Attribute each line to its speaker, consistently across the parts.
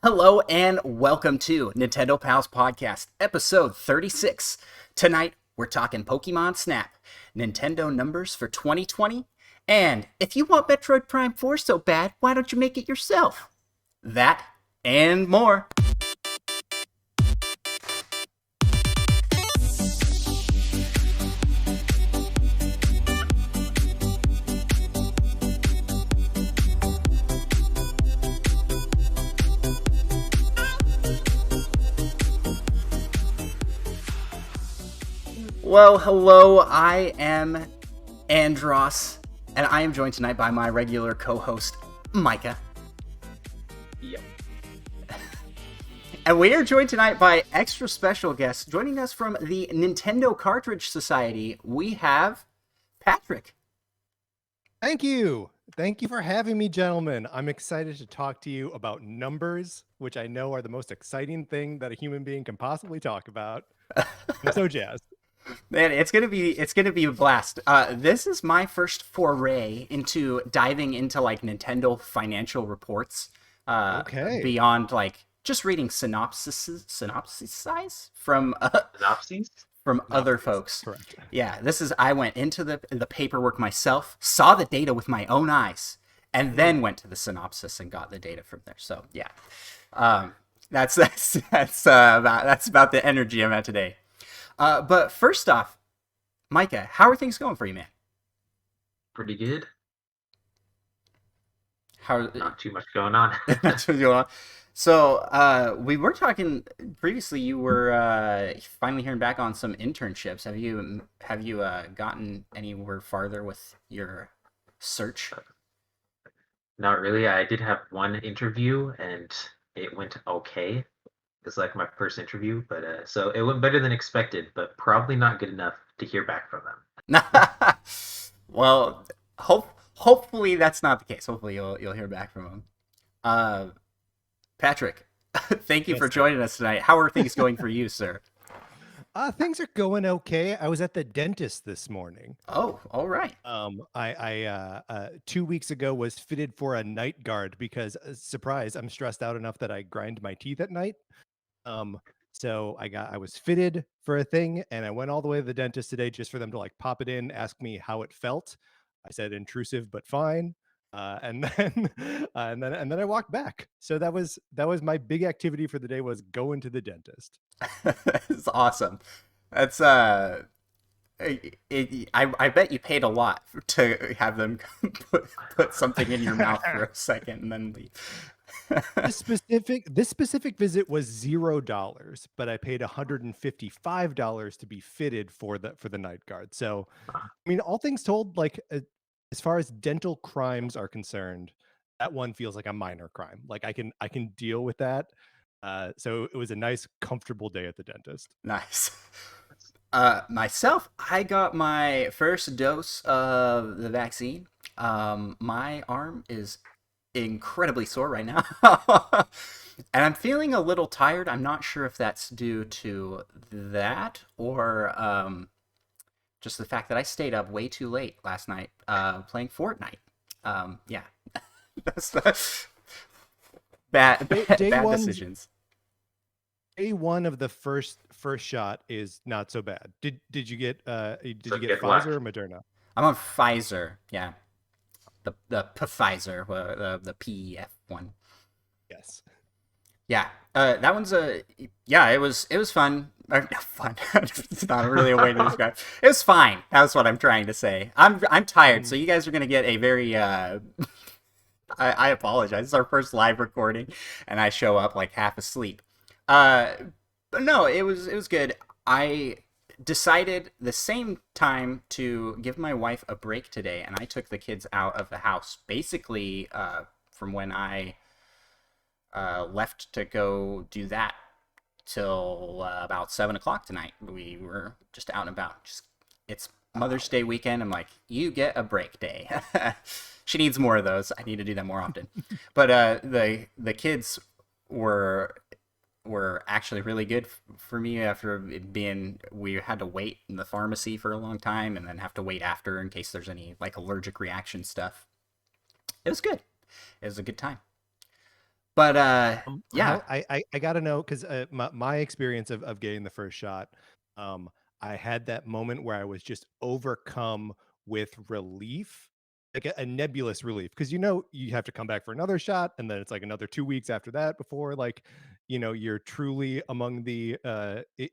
Speaker 1: Hello and welcome to Nintendo Pals Podcast, episode 36. Tonight, we're talking Pokemon Snap, Nintendo numbers for 2020, and if you want Metroid Prime 4 so bad, why don't you make it yourself? That and more. Well, hello, I am Andros, and I am joined tonight by my regular co-host, Micah.
Speaker 2: Yep.
Speaker 1: And we are joined tonight by extra special guests. Joining us from the Nintendo Cartridge Society, we have Patrick.
Speaker 3: Thank you. Thank you for having me, gentlemen. I'm excited to talk to you about numbers, which I know are the most exciting thing that a human being can possibly talk about. I'm so jazzed.
Speaker 1: Man, it's gonna be a blast. This is my first foray into diving into like Nintendo financial reports.
Speaker 3: Okay.
Speaker 1: Beyond like just reading synopses from
Speaker 2: Synopses?
Speaker 1: from other folks.
Speaker 3: Correct.
Speaker 1: Yeah, I went into the paperwork myself, saw the data with my own eyes, and then went to the synopsis and got the data from there. So yeah, that's about the energy I'm at today. But first off, Micah, how are things going for you, man?
Speaker 2: Pretty good.
Speaker 1: How
Speaker 2: Not too much going on.
Speaker 1: That's what's going on. So, we were talking previously. You were finally hearing back on some internships. Have you gotten anywhere farther with your search?
Speaker 2: Not really. I did have one interview and it went okay. It's like my first interview, but so it went better than expected, but probably not good enough to hear back from them.
Speaker 1: Well, hopefully that's not the case. Hopefully you'll hear back from them. Patrick, thank you for joining us tonight. How are things going for you, sir?
Speaker 3: Things are going okay. I was at the dentist this morning.
Speaker 1: Oh, all right.
Speaker 3: I 2 weeks ago was fitted for a night guard because, surprise, I'm stressed out enough that I grind my teeth at night. So I was fitted for a thing, and I went all the way to the dentist today just for them to like pop it in, ask me how it felt. I said intrusive but fine. And then and then I walked back. So that was my big activity for the day, was going to the dentist.
Speaker 1: That's awesome. That's I bet you paid a lot to have them put something in your mouth for a second and then leave.
Speaker 3: This specific visit was $0, but I paid $155 to be fitted for the night guard. So, I mean, all things told, like as far as dental crimes are concerned, that one feels like a minor crime. Like I can deal with that. So it was a nice, comfortable day at the dentist.
Speaker 1: Nice. Myself, I got my first dose of the vaccine. My arm is incredibly sore right now. And I'm feeling a little tired. I'm not sure if that's due to that or just the fact that I stayed up way too late last night playing Fortnite. Yeah. That's bad decisions.
Speaker 3: Day one of the first shot is not so bad. Did you get Pfizer
Speaker 2: what?
Speaker 3: or Moderna?
Speaker 1: I'm on Pfizer. Yeah. The Pfizer, the PEF one.
Speaker 3: Yes.
Speaker 1: Yeah, that one's it was fun. Fun. It's not really a way to describe. It was fine. That's what I'm trying to say. I'm tired, so you guys are gonna get a very. I apologize. It's our first live recording, and I show up like half asleep. But no, it was good. I decided the same time to give my wife a break today, and I took the kids out of the house basically from when I left to go do that till about 7 o'clock tonight. We were just out and about. It's Mother's Day weekend. I'm like, you get a break day. She needs more of those. I need to do that more often. But the kids were actually really good for me after it being, we had to wait in the pharmacy for a long time and then have to wait after in case there's any like allergic reaction stuff. It was good. It was a good time. But yeah,
Speaker 3: How I gotta know because my experience of getting the first shot, um, I had that moment where I was just overcome with relief, like a nebulous relief, because you have to come back for another shot, and then it's like another 2 weeks after that before like you're truly among the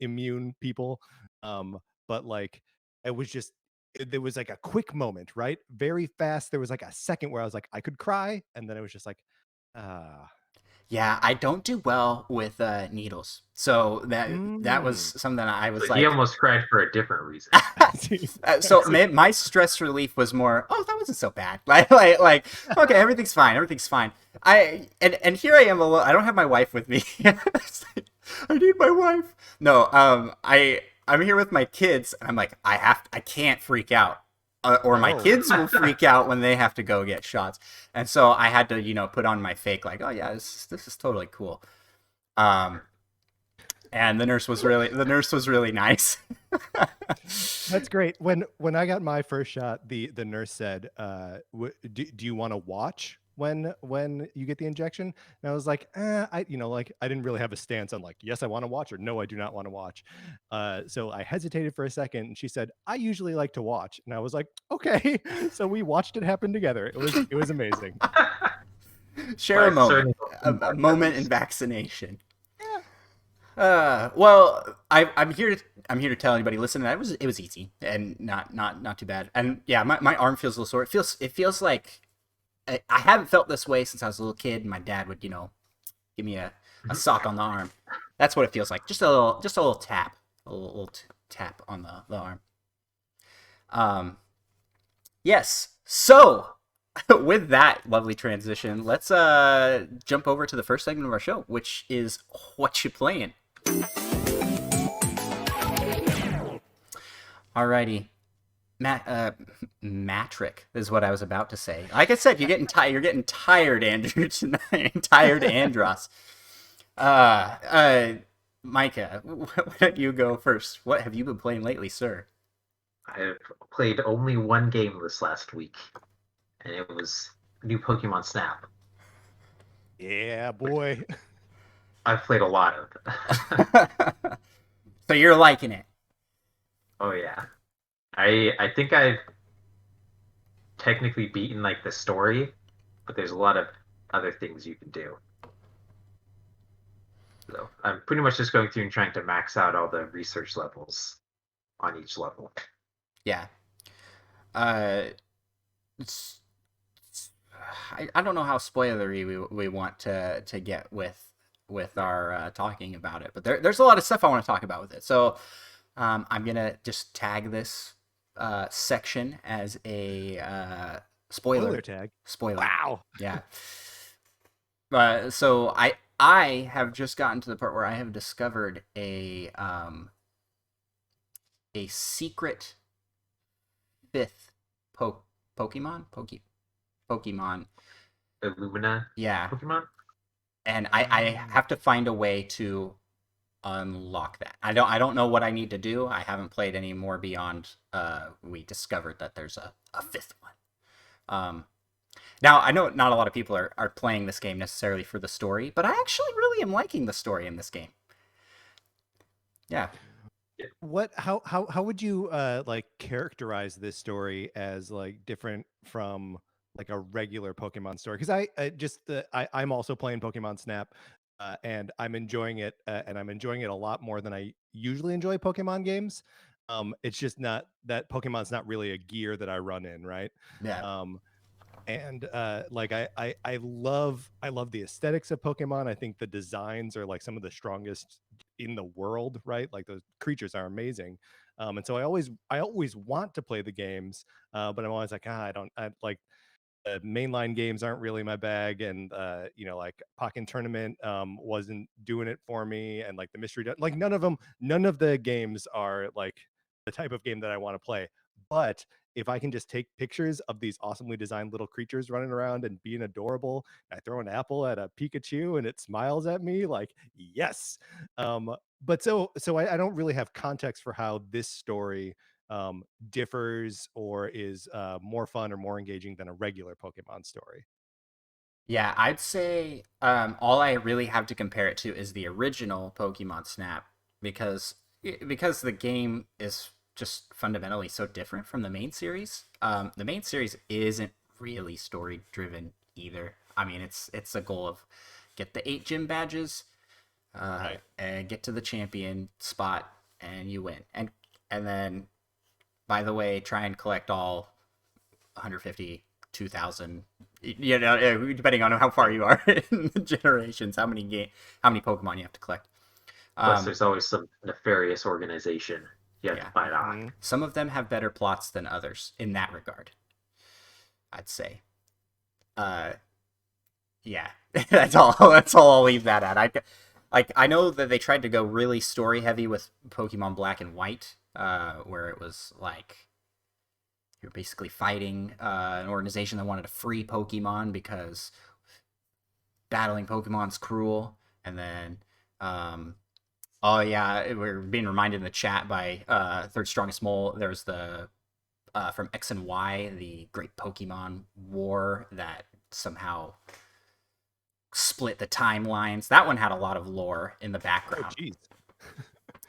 Speaker 3: immune people. But like it was just there was like a quick moment, right? Very fast. There was like a second where I was like I could cry, and then it was just like ah.
Speaker 1: yeah, I don't do well with needles, so that was
Speaker 3: Mm.
Speaker 1: something I
Speaker 2: So
Speaker 1: was
Speaker 2: he
Speaker 1: like.
Speaker 2: almost cried for a different reason.
Speaker 3: I see. I
Speaker 1: So
Speaker 3: see.
Speaker 1: my stress relief was more, oh, that wasn't so bad. Like, okay, everything's fine, everything's fine. And here I am alone. I don't have my wife with me. I need my wife. No, I'm here with my kids, and I'm like, I can't freak out, or my
Speaker 3: Oh.
Speaker 1: kids will freak out when they have to go get shots, and so I had to, put on my fake, like, oh yeah, this is totally cool. Um, and the nurse was really nice.
Speaker 3: That's great. When I got my first shot, the nurse said, do you want to watch when you get the injection?" And I was like, like I didn't really have a stance on like, yes, I want to watch or no, I do not want to watch. So I hesitated for a second, and she said, "I usually like to watch," and I was like, "Okay." So we watched it happen together. It was amazing.
Speaker 1: Share a
Speaker 2: Like
Speaker 1: moment,
Speaker 2: certain
Speaker 1: a moment in vaccination.
Speaker 3: Yeah.
Speaker 1: Well, I'm here to tell anybody listening that it was easy and not too bad. And yeah, my arm feels a little sore. It feels like I haven't felt this way since I was a little kid. And my dad would give me a sock on the arm. That's what it feels like. Just a little tap, a little tap on the arm. Um, yes. So with that lovely transition, let's jump over to the first segment of our show, which is what you playing. Alrighty. Matrick is what I was about to say. Like I said, you're getting tired. You're getting tired, Andrew, tonight. Tired, Andros. Micah, why don't you go first? What have you been playing lately, sir?
Speaker 2: I've played only one game this last week, and it was new Pokemon Snap.
Speaker 3: Yeah, boy.
Speaker 2: I've played a lot of.
Speaker 1: So you're liking it?
Speaker 2: Oh yeah, I think I've technically beaten like the story, but there's a lot of other things you can do. So I'm pretty much just going through and trying to max out all the research levels on each level.
Speaker 1: Yeah. Uh, it's, I don't know how spoilery we want to get with our talking about it, but there's a lot of stuff I want to talk about with it. So I'm gonna just tag this section as a spoiler.
Speaker 3: Tag.
Speaker 1: Spoiler.
Speaker 3: Wow.
Speaker 1: Yeah. So I have just gotten to the part where I have discovered a secret fifth Pokemon. Pokemon.
Speaker 2: Illumina
Speaker 1: Yeah.
Speaker 2: Pokemon.
Speaker 1: And I have to find a way to unlock that. I don't know what I need to do. I haven't played any more beyond we discovered that there's a fifth one. Now I know not a lot of people are playing this game necessarily for the story, but I actually really am liking the story in this game. Yeah.
Speaker 3: How would you like characterize this story as like different from like a regular Pokemon story? Because I'm also playing Pokemon Snap, and I'm enjoying it, and I'm enjoying it a lot more than I usually enjoy Pokemon games. It's just not that Pokemon's not really a gear that I run in, right?
Speaker 1: Yeah.
Speaker 3: Um, and like I love the aesthetics of Pokemon. I think the designs are like some of the strongest in the world, right? Like those creatures are amazing. And so I always want to play the games, but I'm always like, I like mainline games aren't really my bag, and like Pokken Tournament wasn't doing it for me, and like the like none of the games are like the type of game that I want to play. But if I can just take pictures of these awesomely designed little creatures running around and being adorable, I throw an apple at a Pikachu and it smiles at me, like yes. But I don't really have context for how this story differs or is more fun or more engaging than a regular Pokemon story.
Speaker 1: Yeah, I'd say all I really have to compare it to is the original Pokemon Snap because because the game is just fundamentally so different from the main series. The main series isn't really story driven either. I mean, it's a goal of get the 8 gym badges,
Speaker 3: Right.
Speaker 1: and get to the champion spot, and you win. And then, by the way, try and collect all 150, 2,000, you know, depending on how far you are in the generations, how many Pokemon you have to collect.
Speaker 2: Plus,
Speaker 1: Um,
Speaker 2: there's always some nefarious organization you have to
Speaker 1: yeah,
Speaker 2: fight off.
Speaker 3: Mhm.
Speaker 1: some of them have better plots than others in that regard. I'd say. Uh, yeah, that's all. That's all I'll leave that at. I know that they tried to go really story heavy with Pokemon Black and White, where it was like you're basically fighting an organization that wanted to free Pokemon because battling Pokemon's cruel. And then, oh yeah, we're being reminded in the chat by Third Strongest Mole. There's the from X and Y, the Great Pokemon War that somehow split the timelines. That one had a lot of lore in the
Speaker 3: Oh,
Speaker 1: background.
Speaker 3: jeez.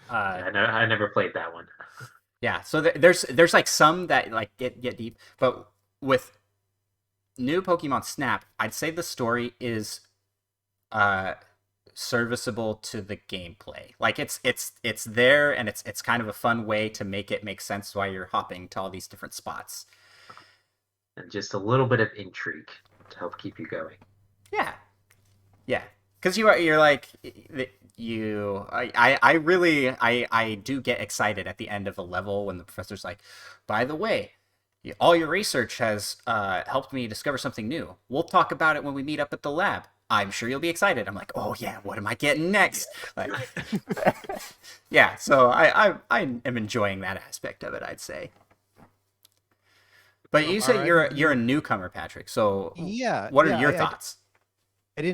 Speaker 1: Uh,
Speaker 2: Yeah, I never played that one.
Speaker 1: yeah, so there's like some that like get deep, but with new Pokemon Snap, I'd say the story is uh serviceable to the gameplay. Like it's there and it's kind of a fun way to make it make sense while you're hopping to all these different spots.
Speaker 2: And just a little bit of intrigue to help keep you going.
Speaker 1: Yeah. Yeah. Cuz you're like I really I do get excited at the end of a level when the professor's like, "By the way, all your research has helped me discover something new. We'll talk about it when we meet up at the lab. I'm sure you'll be excited." I'm like, "Oh yeah, what am I getting next?" Like, yeah. So I am enjoying that aspect of it, I'd say. But you
Speaker 3: All
Speaker 1: say
Speaker 3: right.
Speaker 1: you're a newcomer, Patrick. So
Speaker 3: Yeah,
Speaker 1: what are
Speaker 3: yeah.
Speaker 1: your thoughts?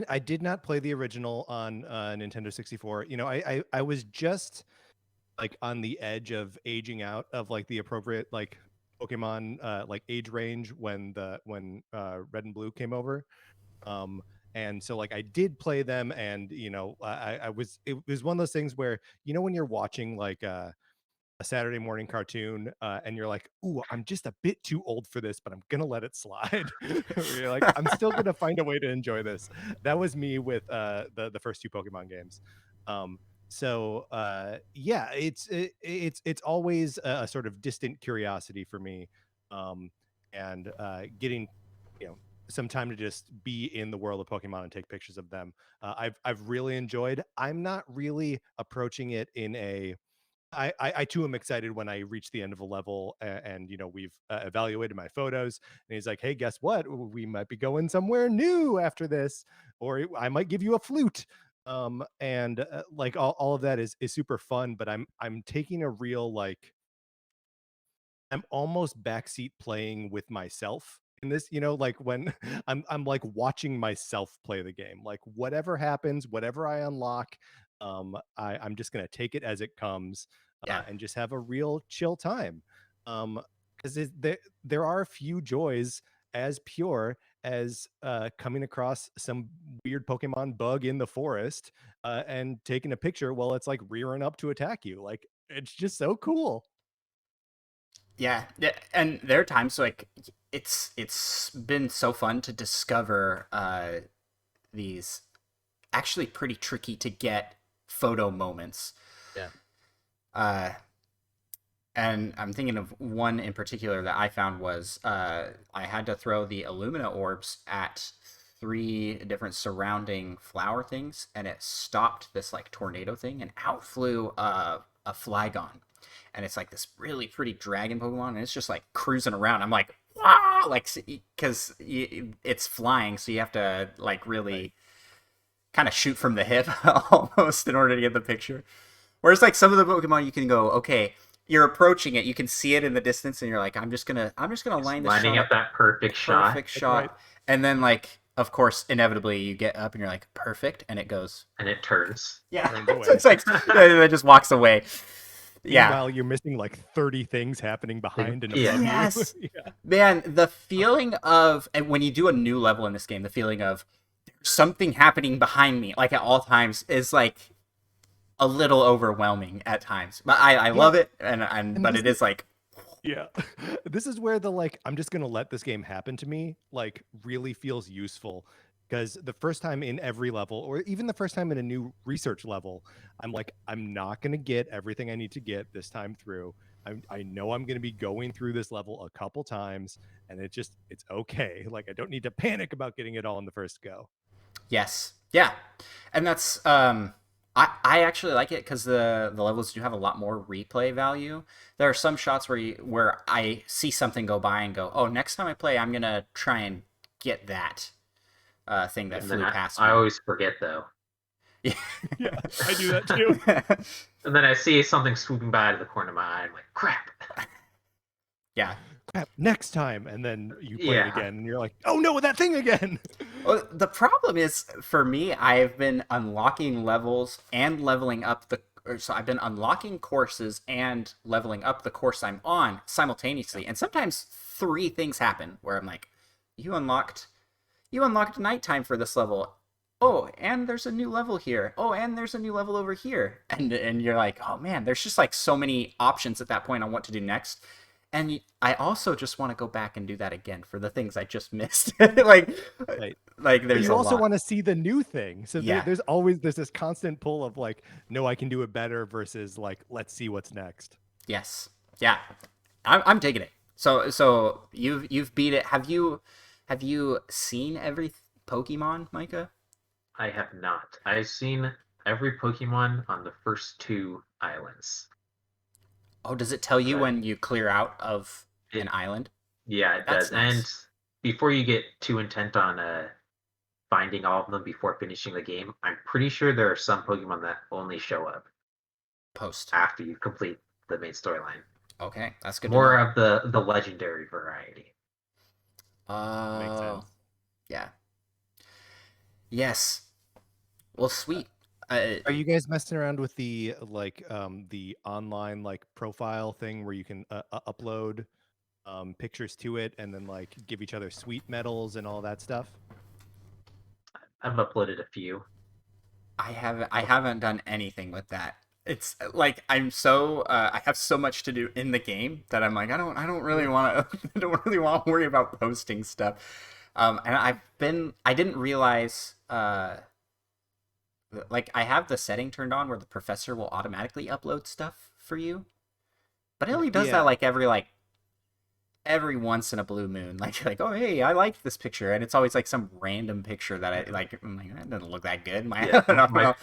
Speaker 3: I did not play the original on Nintendo 64. You know, I was just like on the edge of aging out of like the appropriate like Pokemon like age range when Red and Blue came over. Um and so like I did play them, and you know I was, it was one of those things where, you know, when you're watching like a Saturday morning cartoon, and you're like, "Ooh, I'm just a bit too old for this, but I'm gonna let it slide." Where you're like, "I'm still gonna find a way to enjoy this." That was me with the first two Pokemon games. Um, yeah, it's always a sort of distant curiosity for me, um, and getting, you know, some time to just be in the world of Pokemon and take pictures of them. I've really enjoyed. I'm not really approaching it in a I too am excited when I reach the end of a level, and you know we've evaluated my photos, and he's like, "Hey, guess what? We might be going somewhere new after this, or I might give you a flute." And like all of that is super fun, but I'm taking a real like I'm almost backseat playing with myself in this, you know, like when I'm like watching myself play the game. Like whatever happens, whatever I unlock, I'm just gonna take it as it comes,
Speaker 1: Yeah.
Speaker 3: and just have a real chill time. Because there are a few joys as pure as coming across some weird Pokemon bug in the forest, and taking a picture while it's like rearing up to attack you. Like it's just so cool.
Speaker 1: Yeah, yeah, and there are times like it's been so fun to discover these actually pretty tricky to get photo moments.
Speaker 3: Yeah.
Speaker 1: Uh, and I'm thinking of one in particular that I found was I had to throw the Illumina orbs at 3 different surrounding flower things, and it stopped this like tornado thing, and out flew a Flygon, and it's like this really pretty dragon Pokemon, and it's just like cruising around. I'm like, wow, like because it's flying, so you have to like really
Speaker 3: Right.
Speaker 1: kind of shoot from the hip almost in order to get the picture. Whereas like some of the Pokemon, you can go, okay, you're approaching it, you can see it in the distance, and you're like, I'm just gonna
Speaker 2: Just
Speaker 1: line this
Speaker 2: lining
Speaker 1: shot
Speaker 2: up
Speaker 1: up
Speaker 2: that perfect shot,
Speaker 1: perfect
Speaker 3: That's right.
Speaker 1: shot, and then like of course inevitably you get up and you're like perfect, and it goes
Speaker 2: and it turns.
Speaker 1: yeah,
Speaker 3: Turns away.
Speaker 1: it's like it just walks away. Yeah.
Speaker 3: Meanwhile, you're missing like 30 things happening behind and
Speaker 2: yeah.
Speaker 3: above
Speaker 1: Yes.
Speaker 3: you. Yeah.
Speaker 1: Man, the feeling of, and when you do a new level in this game, the feeling of there's something happening behind me, like at all times, is like a little overwhelming at times. But I love it, and but it is like,
Speaker 3: Yeah. This is where the like I'm just going to let this game happen to me like really feels useful because the first time in every level or even the first time in a new research level, I'm like I'm not going to get everything I need to get this time through. I know I'm going to be going through this level a couple times and it's okay. Like I don't need to panic about getting it all in the first go.
Speaker 1: yes, yeah, and that's I actually like it because the levels do have a lot more replay value. There are some shots where I see something go by and go, oh, next time I play, I'm gonna try and get that thing that
Speaker 2: And then
Speaker 1: flew past me.
Speaker 2: I always forget though.
Speaker 1: Yeah,
Speaker 3: Yeah, I do that too.
Speaker 2: And then I see something swooping by out of the corner of my eye. I'm like, crap.
Speaker 1: yeah.
Speaker 3: Crap, next time and then you play it
Speaker 2: Yeah.
Speaker 3: again and you're like, "Oh no, that thing again."
Speaker 1: Well, the problem is for me, I've been unlocking levels and leveling up so I've been unlocking courses and leveling up the course I'm on simultaneously, and sometimes three things happen where I'm like, you unlocked nighttime for this level. Oh, and there's a new level here. Oh, and there's a new level over here. And you're like, oh man, there's just like so many options at that point on what to do next. And I also just want to go back and do that again for the things I just missed. like,
Speaker 3: Right.
Speaker 1: like
Speaker 3: But
Speaker 1: there's
Speaker 3: you
Speaker 1: a
Speaker 3: also
Speaker 1: lot.
Speaker 3: want to see the new thing. So
Speaker 1: Yeah.
Speaker 3: there's this constant pull of like, no, I can do it better versus like, let's see what's next.
Speaker 1: Yes. Yeah. I'm digging it. So you've beat it. Have you seen every Pokemon, Micah?
Speaker 2: I have not. I've seen every Pokemon on the first two islands.
Speaker 1: Oh, does it tell you
Speaker 2: But
Speaker 1: when you clear out of an
Speaker 2: it,
Speaker 1: island?
Speaker 2: yeah, it
Speaker 1: That's
Speaker 2: does. And
Speaker 1: nice.
Speaker 2: before you get too intent on finding all of them before finishing the game, I'm pretty sure there are some Pokemon that only show up
Speaker 1: Post.
Speaker 2: after you complete the main storyline.
Speaker 1: Okay, that's good to
Speaker 2: More
Speaker 1: know.
Speaker 2: of the legendary variety.
Speaker 3: Makes
Speaker 1: Oh,
Speaker 3: sense.
Speaker 1: yeah. Yes. Well, sweet.
Speaker 3: Are you guys messing around with the online like profile thing where you can upload pictures to it and then like give each other sweet medals and all that stuff?
Speaker 2: I've uploaded a few.
Speaker 1: I haven't done anything with that. It's like I have so much to do in the game that I'm like I don't really want to I don't really want to worry about posting stuff. And I didn't realize like I have the setting turned on where the professor will automatically upload stuff for you, but it only does that
Speaker 3: Yeah.
Speaker 1: like every once in a blue moon. Like oh hey, I liked this picture, and it's always like some random picture that I like. I'm like that doesn't look that good.
Speaker 2: Yeah,
Speaker 1: I don't know.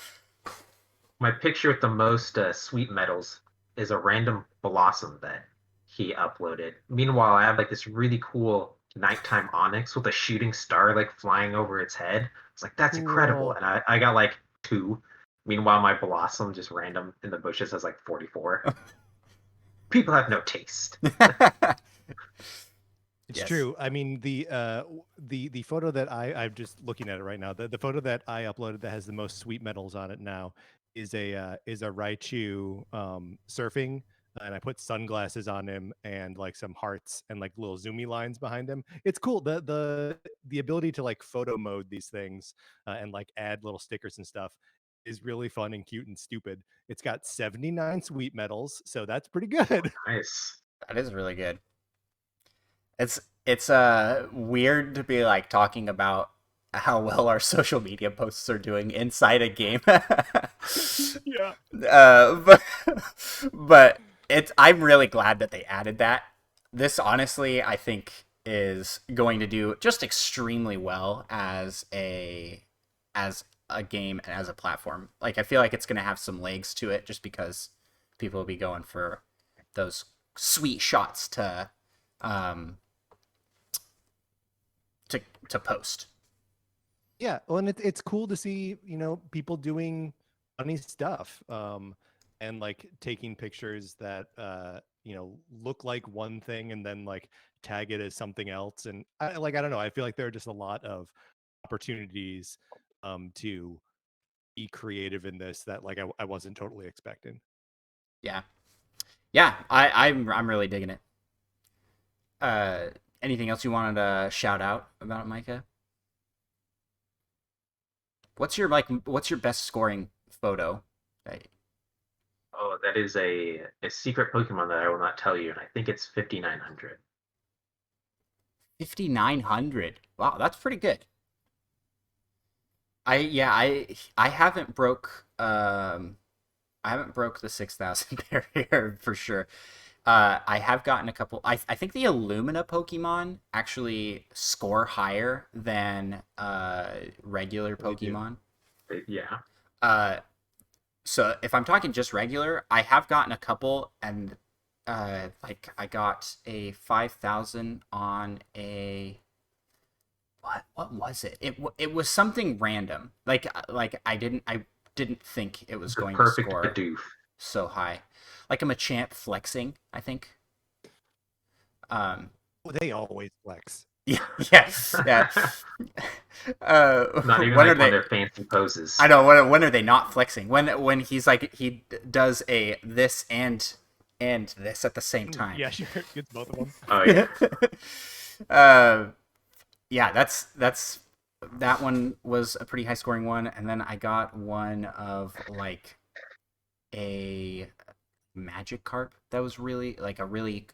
Speaker 2: my picture with the most sweet medals is a random blossom that he uploaded. Meanwhile, I have like this really cool nighttime onyx with a shooting star like flying over its head. It's like that's incredible,
Speaker 3: Cool.
Speaker 2: and I got like two. Meanwhile, my blossom just random in the bushes has like 44. People have no taste.
Speaker 3: It's
Speaker 1: Yes.
Speaker 3: true. I mean, the photo that I'm just looking at it right now. The photo that I uploaded that has the most sweet medals on it now is a Raichu surfing, and I put sunglasses on him and like some hearts and like little zoomy lines behind him. It's cool. The ability to like photo mode these things and like add little stickers and stuff is really fun and cute and stupid. It's got 79 sweet medals, so that's pretty good.
Speaker 2: Nice.
Speaker 1: That is really good. It's weird to be like talking about how well our social media posts are doing inside a game.
Speaker 3: Yeah.
Speaker 1: But but it's I'm really glad that they added that. This honestly I think is going to do just extremely well as a game and as a platform. Like I feel like it's going to have some legs to it just because people will be going for those sweet shots um to to post.
Speaker 3: Yeah, well, and it's cool to see, people doing funny stuff, and like taking pictures that look like one thing and then like tag it as something else. And I don't know, I feel like there are just a lot of opportunities to be creative in this that like I wasn't totally expecting.
Speaker 1: Yeah. Yeah, I'm really digging it. Uh, Anything else you wanted to shout out about it, Micah? What's your best scoring photo? That-
Speaker 2: Oh, that is a secret Pokemon that I will not tell you, and I think it's 5900.
Speaker 1: 5,900. Wow, that's pretty good. I haven't broke I haven't broke the 6,000 barrier for sure. I have gotten a couple. I think the Illumina Pokemon actually score higher than regular
Speaker 3: They do.
Speaker 1: Pokemon.
Speaker 2: Yeah.
Speaker 1: Uh, so if I'm talking just regular, I have gotten a couple, and like I got a 5,000 on a what was it? It was something random. Like I didn't think it was
Speaker 2: The
Speaker 1: going to
Speaker 2: perfect
Speaker 1: score
Speaker 2: Bidoof.
Speaker 1: so high. Like a Machamp flexing, I think. Um,
Speaker 3: They always flex.
Speaker 1: yeah, yeah, yeah.
Speaker 2: Not even
Speaker 1: When are
Speaker 2: like when
Speaker 1: they?
Speaker 2: they're fancy poses.
Speaker 1: I know. When are they not flexing? When he's like does a this and this at the same time.
Speaker 3: Yeah, sure. Gets both of them.
Speaker 2: Oh yeah.
Speaker 1: uh, yeah, that one was a pretty high scoring one, and then I got one of like a Magikarp that was really like a really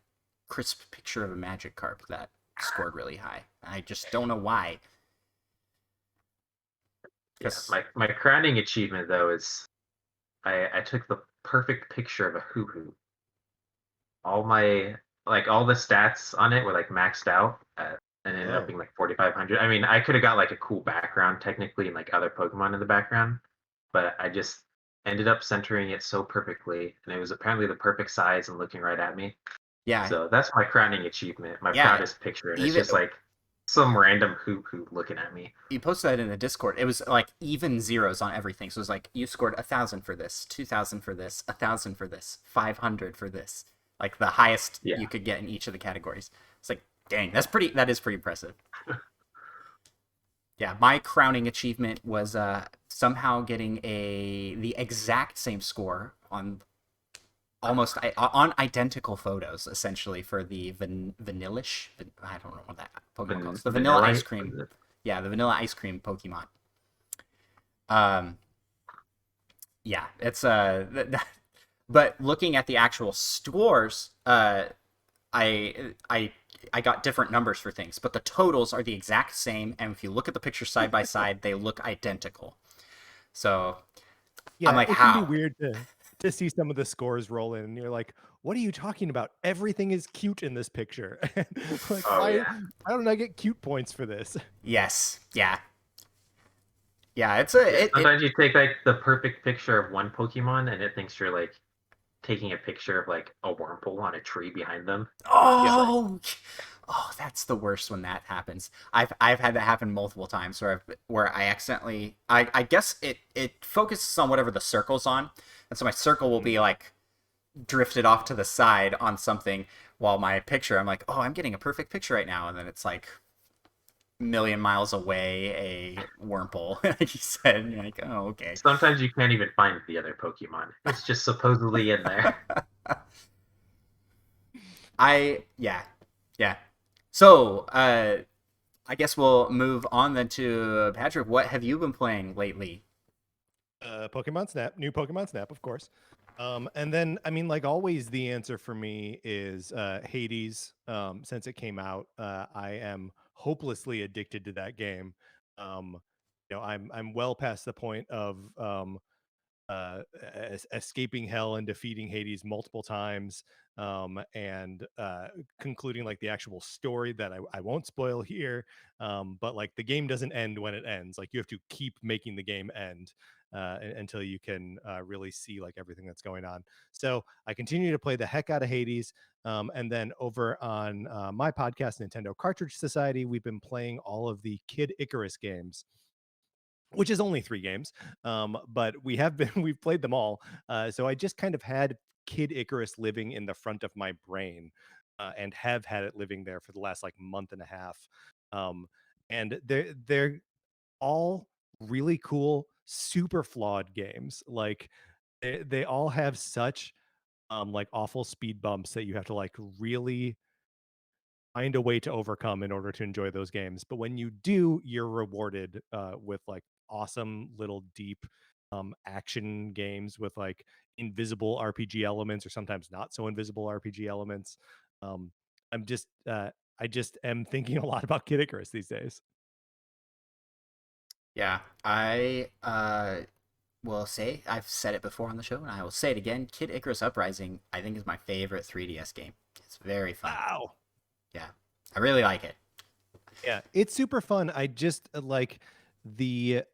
Speaker 1: crisp picture of a Magikarp that scored really high. I just don't know why.
Speaker 2: Yeah.
Speaker 1: 'Cause-
Speaker 2: My crowning achievement though is I took the perfect picture of a hoo hoo. All my all the stats on it were like maxed out and ended up
Speaker 3: Oh.
Speaker 2: being like 4500. I mean, I could have got like a cool background technically and like other Pokemon in the background, but I just ended up centering it so perfectly, and it was apparently the perfect size and looking right at me.
Speaker 1: yeah,
Speaker 2: So that's my crowning achievement, my
Speaker 1: yeah.
Speaker 2: proudest picture, and it's
Speaker 1: Even
Speaker 2: just like some random hoo hoo looking at me.
Speaker 1: you posted that in the Discord. It was like even zeros on everything. So it was like you scored 1,000 for this, 2,000 for this, 1,000 for this, 500 for this. Like the highest
Speaker 2: Yeah.
Speaker 1: you could get in each of the categories. It's like, dang, that is pretty impressive. Yeah, my crowning achievement was somehow getting the exact same score on on identical photos, essentially, for the vanillish. I don't know what that Pokemon calls the vanilla ice cream. Yeah, the vanilla ice cream Pokemon. Um, yeah, it's but looking at the actual scores, I I got different numbers for things, but the totals are the exact same, and if you look at the pictures side by side, they look identical. So
Speaker 3: Yeah,
Speaker 1: I'm like,
Speaker 3: it can be
Speaker 1: how?
Speaker 3: weird to see some of the scores roll in, and you're like, "What are you talking about? Everything is cute in this picture." Like,
Speaker 2: Oh
Speaker 3: why
Speaker 2: yeah.
Speaker 3: don't I get cute points for this?
Speaker 1: Yes, yeah, yeah.
Speaker 2: Yeah. Sometimes you take like the perfect picture of one Pokemon and it thinks you're like taking a picture of like a wormhole on a tree behind them.
Speaker 1: Oh, oh, that's the worst when that happens. I've had that happen multiple times where I accidentally I guess it focuses on whatever the circle's on, and so my circle will be like drifted off to the side on something while my picture I'm like, oh, I'm getting a perfect picture right now, and then it's like million miles away a wormhole, like you said, and you're like, oh, okay.
Speaker 2: Sometimes you can't even find the other Pokemon. It's just supposedly in there.
Speaker 1: Yeah, yeah. So, I guess we'll move on then to Patrick. What have you been playing lately?
Speaker 3: Pokemon Snap, new Pokemon Snap, of course. And then, I mean, like always, the answer for me is Hades. Since it came out, I am hopelessly addicted to that game. I'm well past the point of escaping hell and defeating Hades multiple times, and concluding like the actual story that I won't spoil here. But like the game doesn't end when it ends. Like you have to keep making the game end until you can really see like everything that's going on. So I continue to play the heck out of Hades. And then over on my podcast, Nintendo Cartridge Society, we've been playing all of the Kid Icarus games, which is only 3 games. But we've played them all. So I just kind of had Kid Icarus living in the front of my brain, and have had it living there for the last like month and a half. Um, and they're all really cool, super flawed games. Like they all have such like awful speed bumps that you have to like really find a way to overcome in order to enjoy those games. But when you do, you're rewarded with like awesome little deep action games with like invisible RPG elements or sometimes not so invisible RPG elements. Um, I'm just I just am thinking a lot about Kid Icarus these days.
Speaker 1: Yeah, I will say I've said it before on the show, and I will say it again. Kid Icarus Uprising, I think, is my favorite 3DS game. It's very fun.
Speaker 3: Wow.
Speaker 1: Yeah, I really like it.
Speaker 3: Yeah, it's super fun. I just like the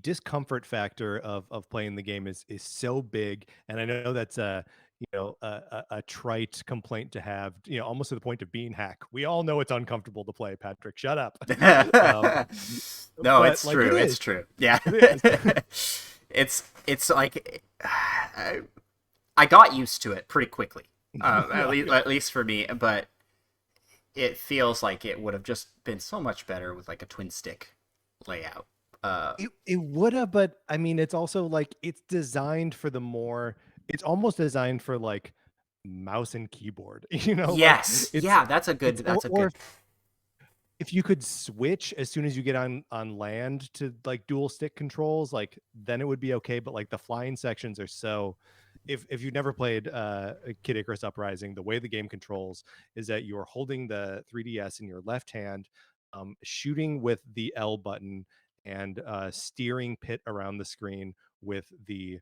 Speaker 3: discomfort factor of playing the game is so big, and I know that's a trite complaint to have, almost to the point of being hack. We all know it's uncomfortable to play, Patrick. Shut up. um,
Speaker 1: No,
Speaker 3: but
Speaker 1: it's
Speaker 3: like it
Speaker 1: true. It's
Speaker 3: is,
Speaker 1: true. Yeah.
Speaker 3: it is.
Speaker 1: It's like I got used to it pretty quickly. At least for me, but it feels like it would have just been so much better with like a twin stick layout.
Speaker 3: It would have, but I mean, it's also like it's designed for the more. It's almost designed for like mouse and keyboard. Like
Speaker 1: Yes,
Speaker 3: it's
Speaker 1: yeah, that's a good.
Speaker 3: it's
Speaker 1: That's a
Speaker 3: or
Speaker 1: good.
Speaker 3: if you could switch as soon as you get on land to like dual stick controls, like then it would be okay. But like the flying sections are so. If you've never played Kid Icarus Uprising, the way the game controls is that you are holding the 3DS in your left hand, shooting with the L button, and steering Pit around the screen with the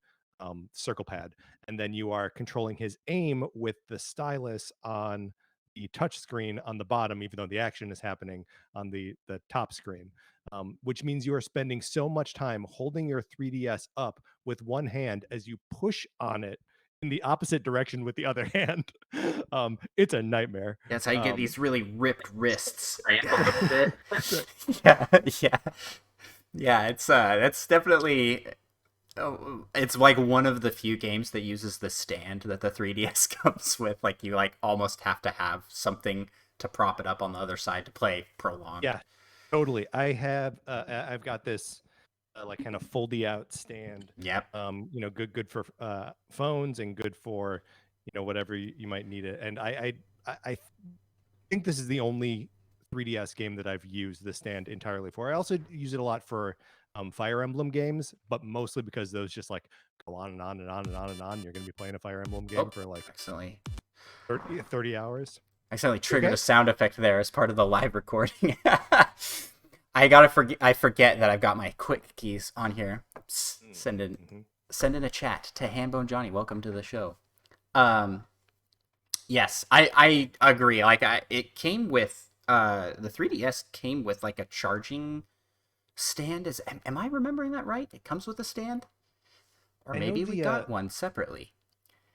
Speaker 3: circle pad, and then you are controlling his aim with the stylus on the touch screen on the bottom, even though the action is happening on the top screen. Which means you are spending so much time holding your 3DS up with one hand as you push on it in the opposite direction with the other hand. It's a nightmare.
Speaker 1: That's how you get
Speaker 3: Um,
Speaker 1: these really ripped wrists.
Speaker 2: Scrambled a bit.
Speaker 1: Yeah, yeah, yeah. It's that's definitely. Oh, it's like one of the few games that uses the stand that the 3DS comes with. Like you like almost have to have something to prop it up on the other side to play prolonged.
Speaker 3: yeah, totally. I've got this like kind of foldy out stand.
Speaker 1: Yep.
Speaker 3: Good for phones and good for whatever you might need it. And I think this is the only 3DS game that I've used the stand entirely for. I also use it a lot for Fire Emblem games, but mostly because those just like go on and on and on and on and on. You're going to be playing a Fire Emblem game
Speaker 1: Oh,
Speaker 3: for like
Speaker 1: accidentally
Speaker 3: 30 hours.
Speaker 1: accidentally triggered
Speaker 3: Okay.
Speaker 1: a sound effect there as part of the live recording. I forget that I've got my quick keys on here. Send in a chat to Handbone Johnny. Welcome to the show. Yes, I agree. Like it came with the 3DS came with like a charging stand. Am I remembering that right? It comes with a stand, or
Speaker 3: I know
Speaker 1: maybe we got one separately.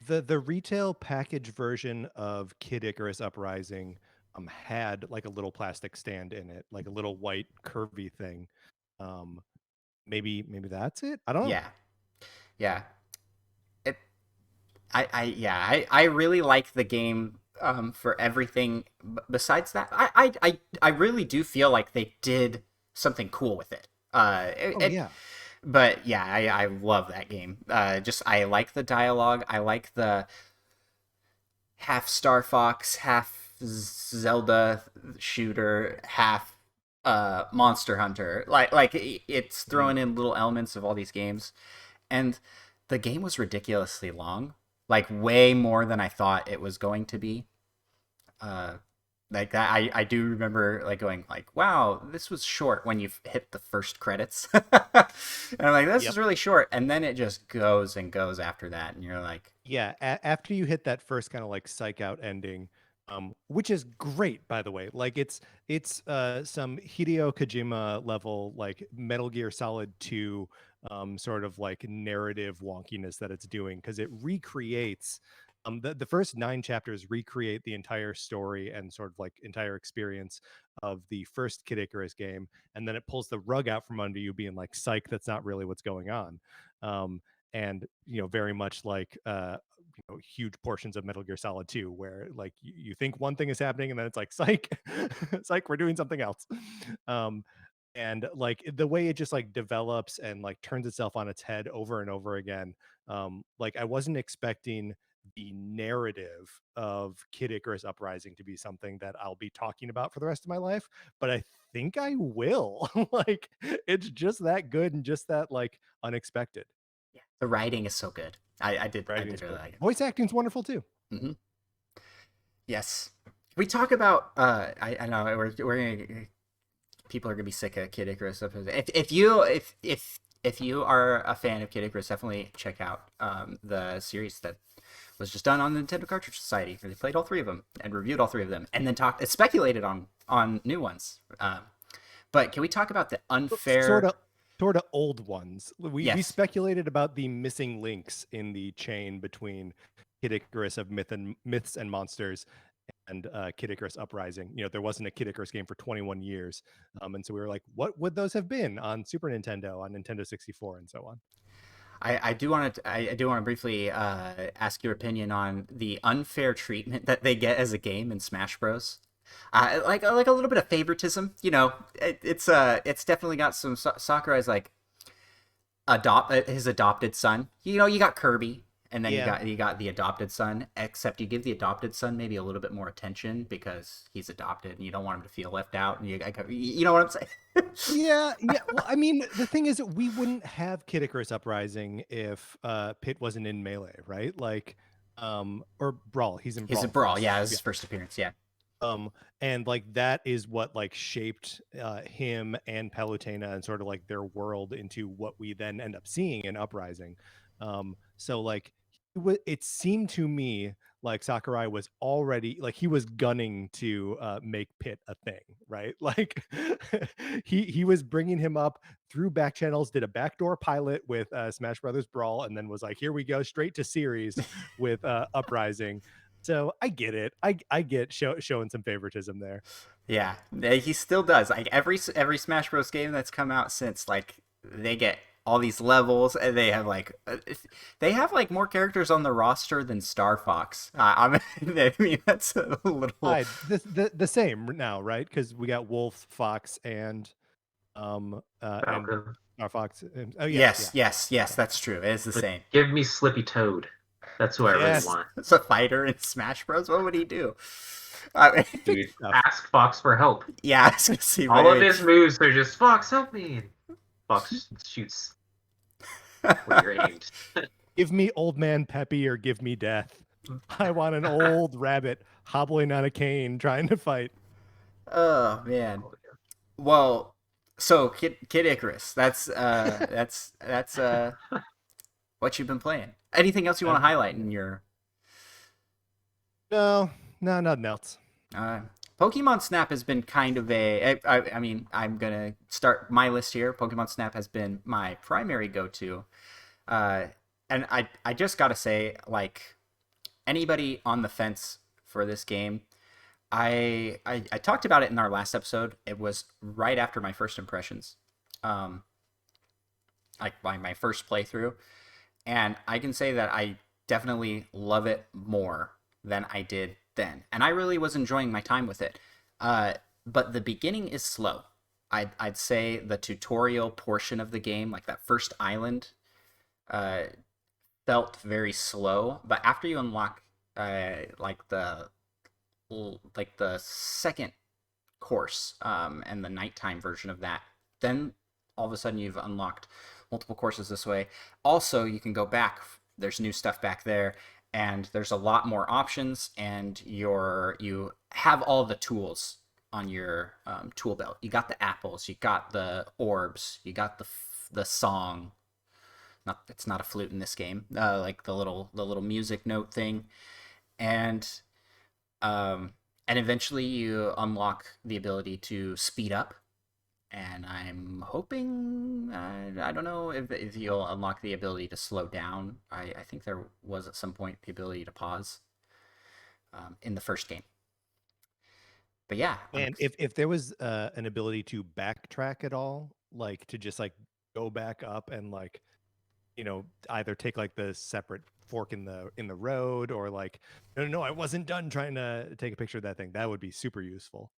Speaker 3: the retail package version of Kid Icarus Uprising had like a little plastic stand in it, like a little white curvy thing. Um, maybe that's it. I don't know.
Speaker 1: Yeah, yeah. It I really like the game for everything. Besides that, I really do feel like they did something cool with it.
Speaker 3: Oh yeah.
Speaker 1: But yeah, I love that game. Just I like the dialogue. I like the half Star Fox, half Zelda shooter, half Monster Hunter. Like it's throwing in little elements of all these games, and the game was ridiculously long, like way more than I thought it was going to be. Uh, like that, I do remember like going like, wow, this was short when you hit the first credits, and I'm like, this is
Speaker 3: Yep.
Speaker 1: really short, and then it just goes and goes after that, and you're like,
Speaker 3: Yeah, after you hit that first kind of like psych out ending, which is great by the way. Like it's some Hideo Kojima level like Metal Gear Solid 2 sort of like narrative wonkiness that it's doing because it recreates the first 9 chapters recreate the entire story and sort of like entire experience of the first Kid Icarus game, and then it pulls the rug out from under you being like psych, that's not really what's going on. And very much like huge portions of Metal Gear Solid 2 where like you think one thing is happening and then it's like psych psych, we're doing something else. um and like the way it just like develops and like turns itself on its head over and over again. Like I wasn't expecting the narrative of Kid Icarus Uprising to be something that I'll be talking about for the rest of my life, but I think I will. Like, it's just that good and just that like unexpected.
Speaker 1: Yeah. The writing is so good. I did
Speaker 3: Writing's
Speaker 1: really
Speaker 3: good.
Speaker 1: like it.
Speaker 3: Voice acting's wonderful too.
Speaker 1: Mm-hmm. Yes. We talk about I know we're gonna, people are gonna be sick of Kid Icarus. If you are a fan of Kid Icarus, definitely check out the series that was just done on the Nintendo Cartridge Society, where they played all three of them and reviewed all three of them, and then speculated on new ones. But can we talk about the unfair
Speaker 3: sort of old ones? We
Speaker 1: Yes.
Speaker 3: speculated about the missing links in the chain between Kid Icarus of Myths and Monsters and Kid Icarus Uprising. You know, there wasn't a Kid Icarus game for 21 years. And so we were like, what would those have been on Super Nintendo, on Nintendo 64, and so on?
Speaker 1: I do want to briefly ask your opinion on the unfair treatment that they get as a game in Smash Bros. Like a little bit of favoritism, you know. It's definitely got some Sakurai's like his adopted son. You know, you got Kirby, and then you got the adopted son. Except you give the adopted son maybe a little bit more attention because he's adopted, and you don't want him to feel left out. And you know what I'm saying?
Speaker 3: Yeah. Well, I mean, the thing is, we wouldn't have Kid Icarus Uprising if Pit wasn't in Melee, right? Like, or Brawl. He's in Brawl.
Speaker 1: He's in Brawl. Yeah, it was his first appearance. Yeah.
Speaker 3: And like that is what like shaped him and Palutena and sort of like their world into what we then end up seeing in Uprising. So like it seemed to me like Sakurai was already like he was gunning to make Pit a thing, right? Like he was bringing him up through back channels, did a backdoor pilot with Smash Brothers Brawl, and then was like, here we go straight to series with Uprising. So I get it. I get showing some favoritism there.
Speaker 1: Yeah, he still does. Like every Smash Bros. Game that's come out since, like they get all these levels, and they have like more characters on the roster than Star Fox. I mean that's a little
Speaker 3: the same now, right? Because we got Wolf, Fox, and Star Fox. Oh
Speaker 1: yes, that's true. It is the same.
Speaker 2: Give me Slippy Toad. That's who I really want.
Speaker 1: It's a fighter in Smash Bros. What would he do?
Speaker 2: Dude, ask Fox for help.
Speaker 1: Yeah, I was gonna see.
Speaker 2: All of his moves are just Fox, help me. Fox shoots where you're aimed.
Speaker 3: Give me Old Man Peppy or give me death. I want an old rabbit hobbling on a cane trying to fight.
Speaker 1: Oh man. Well, so Kid Icarus. That's what you've been playing. Anything else you want to highlight in your?
Speaker 3: No, nothing else.
Speaker 1: Pokemon Snap has been kind of I mean, I'm gonna start my list here. Pokemon Snap has been my primary go-to, and I just gotta say, like, anybody on the fence for this game, I talked about it in our last episode. It was right after my first impressions, like my first playthrough. And I can say that I definitely love it more than I did then. And I really was enjoying my time with it. But the beginning is slow. I'd say the tutorial portion of the game, like that first island, felt very slow. But after you unlock like the second course and the nighttime version of that, then all of a sudden you've unlocked multiple courses this way. Also, you can go back. There's new stuff back there, and there's a lot more options, and you have all the tools on your tool belt. You got the apples, you got the orbs, you got the song. It's not a flute in this game. Like the little music note thing, and eventually you unlock the ability to speed up. And I'm hoping, I don't know if you'll unlock the ability to slow down. I think there was at some point the ability to pause in the first game. But yeah.
Speaker 3: And if there was an ability to backtrack at all, like to just like go back up and like, you know, either take like the separate fork in the road or like, no, I wasn't done trying to take a picture of that thing. That would be super useful.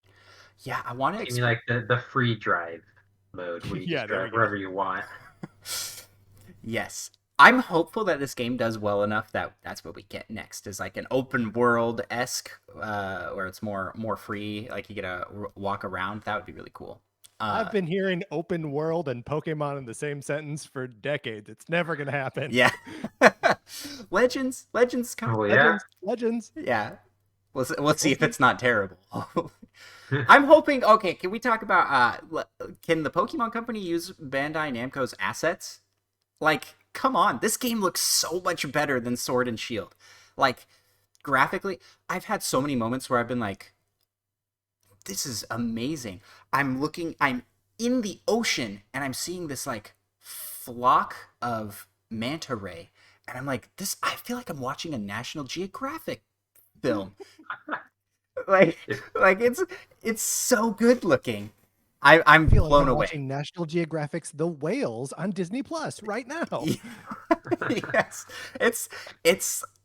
Speaker 1: Yeah, I want to.
Speaker 2: You mean like the free drive mode where you just drive wherever you want.
Speaker 1: Yes, I'm hopeful that this game does well enough that that's what we get next is like an open world esque, where it's more free. Like you get to walk around. That would be really cool.
Speaker 3: I've been hearing open world and Pokemon in the same sentence for decades. It's never gonna happen.
Speaker 1: Yeah. Legends come.
Speaker 2: Oh yeah.
Speaker 3: Legends.
Speaker 1: Yeah. We'll see if it's not terrible. I'm hoping. Okay, can we talk about? Can the Pokemon Company use Bandai Namco's assets? Like, come on, this game looks so much better than Sword and Shield. Like, graphically, I've had so many moments where I've been like, this is amazing. I'm in the ocean and I'm seeing this like flock of manta ray, and I'm like, this. I feel like I'm watching a National Geographic film. like, like it's so good looking. I'm
Speaker 3: I feel like
Speaker 1: blown
Speaker 3: I'm
Speaker 1: away.
Speaker 3: watching National Geographic's The Whales on Disney Plus right now.
Speaker 1: Yes, it's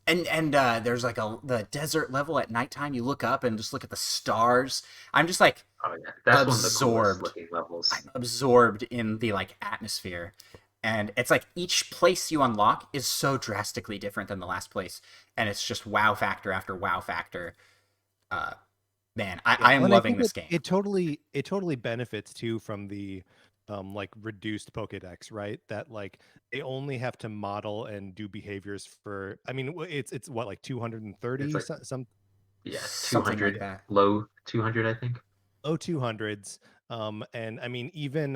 Speaker 1: and there's like the desert level at nighttime. You look up and just look at the stars. I'm just like
Speaker 2: Oh yeah. That's one of the
Speaker 1: absorbed.
Speaker 2: coolest looking levels.
Speaker 1: I'm absorbed in the like atmosphere, and it's like each place you unlock is so drastically different than the last place, and it's just wow factor after wow factor. Uh, Man, I am
Speaker 3: And
Speaker 1: loving
Speaker 3: think
Speaker 1: this game.
Speaker 3: it totally benefits too from the like reduced Pokédex, right? That like they only have to model and do behaviors for. I mean, it's what like
Speaker 2: It's
Speaker 3: 230
Speaker 2: like
Speaker 3: some
Speaker 2: yeah,
Speaker 1: Something like
Speaker 2: 200,
Speaker 1: that.
Speaker 2: low 200, I think.
Speaker 3: low 200s. And I mean, even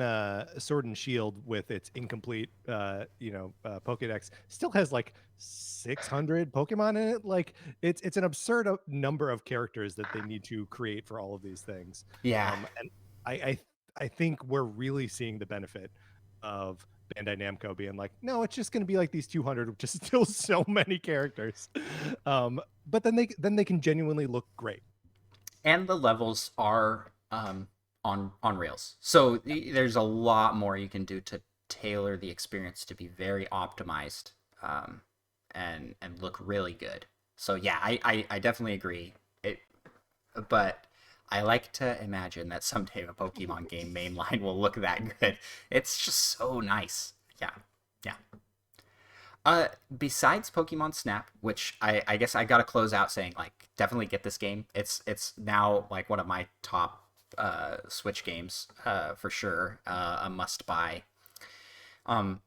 Speaker 3: Sword and Shield with its incomplete, Pokédex still has like 600 Pokemon in it. Like it's an absurd number of characters that they need to create for all of these things.
Speaker 1: Yeah,
Speaker 3: And I, I I think we're really seeing the benefit of Bandai Namco being like, no, it's just going to be like these 200, which is still so many characters. But then they can genuinely look great.
Speaker 1: and the levels are on rails. So there's a lot more you can do to tailor the experience to be very optimized, and look really good. So yeah, I definitely agree. But I like to imagine that someday a Pokemon game mainline will look that good. It's just so nice. Yeah, yeah. Besides Pokemon Snap, which I guess I gotta close out saying like definitely get this game. It's now like one of my top Switch games, for sure. A must buy. Um,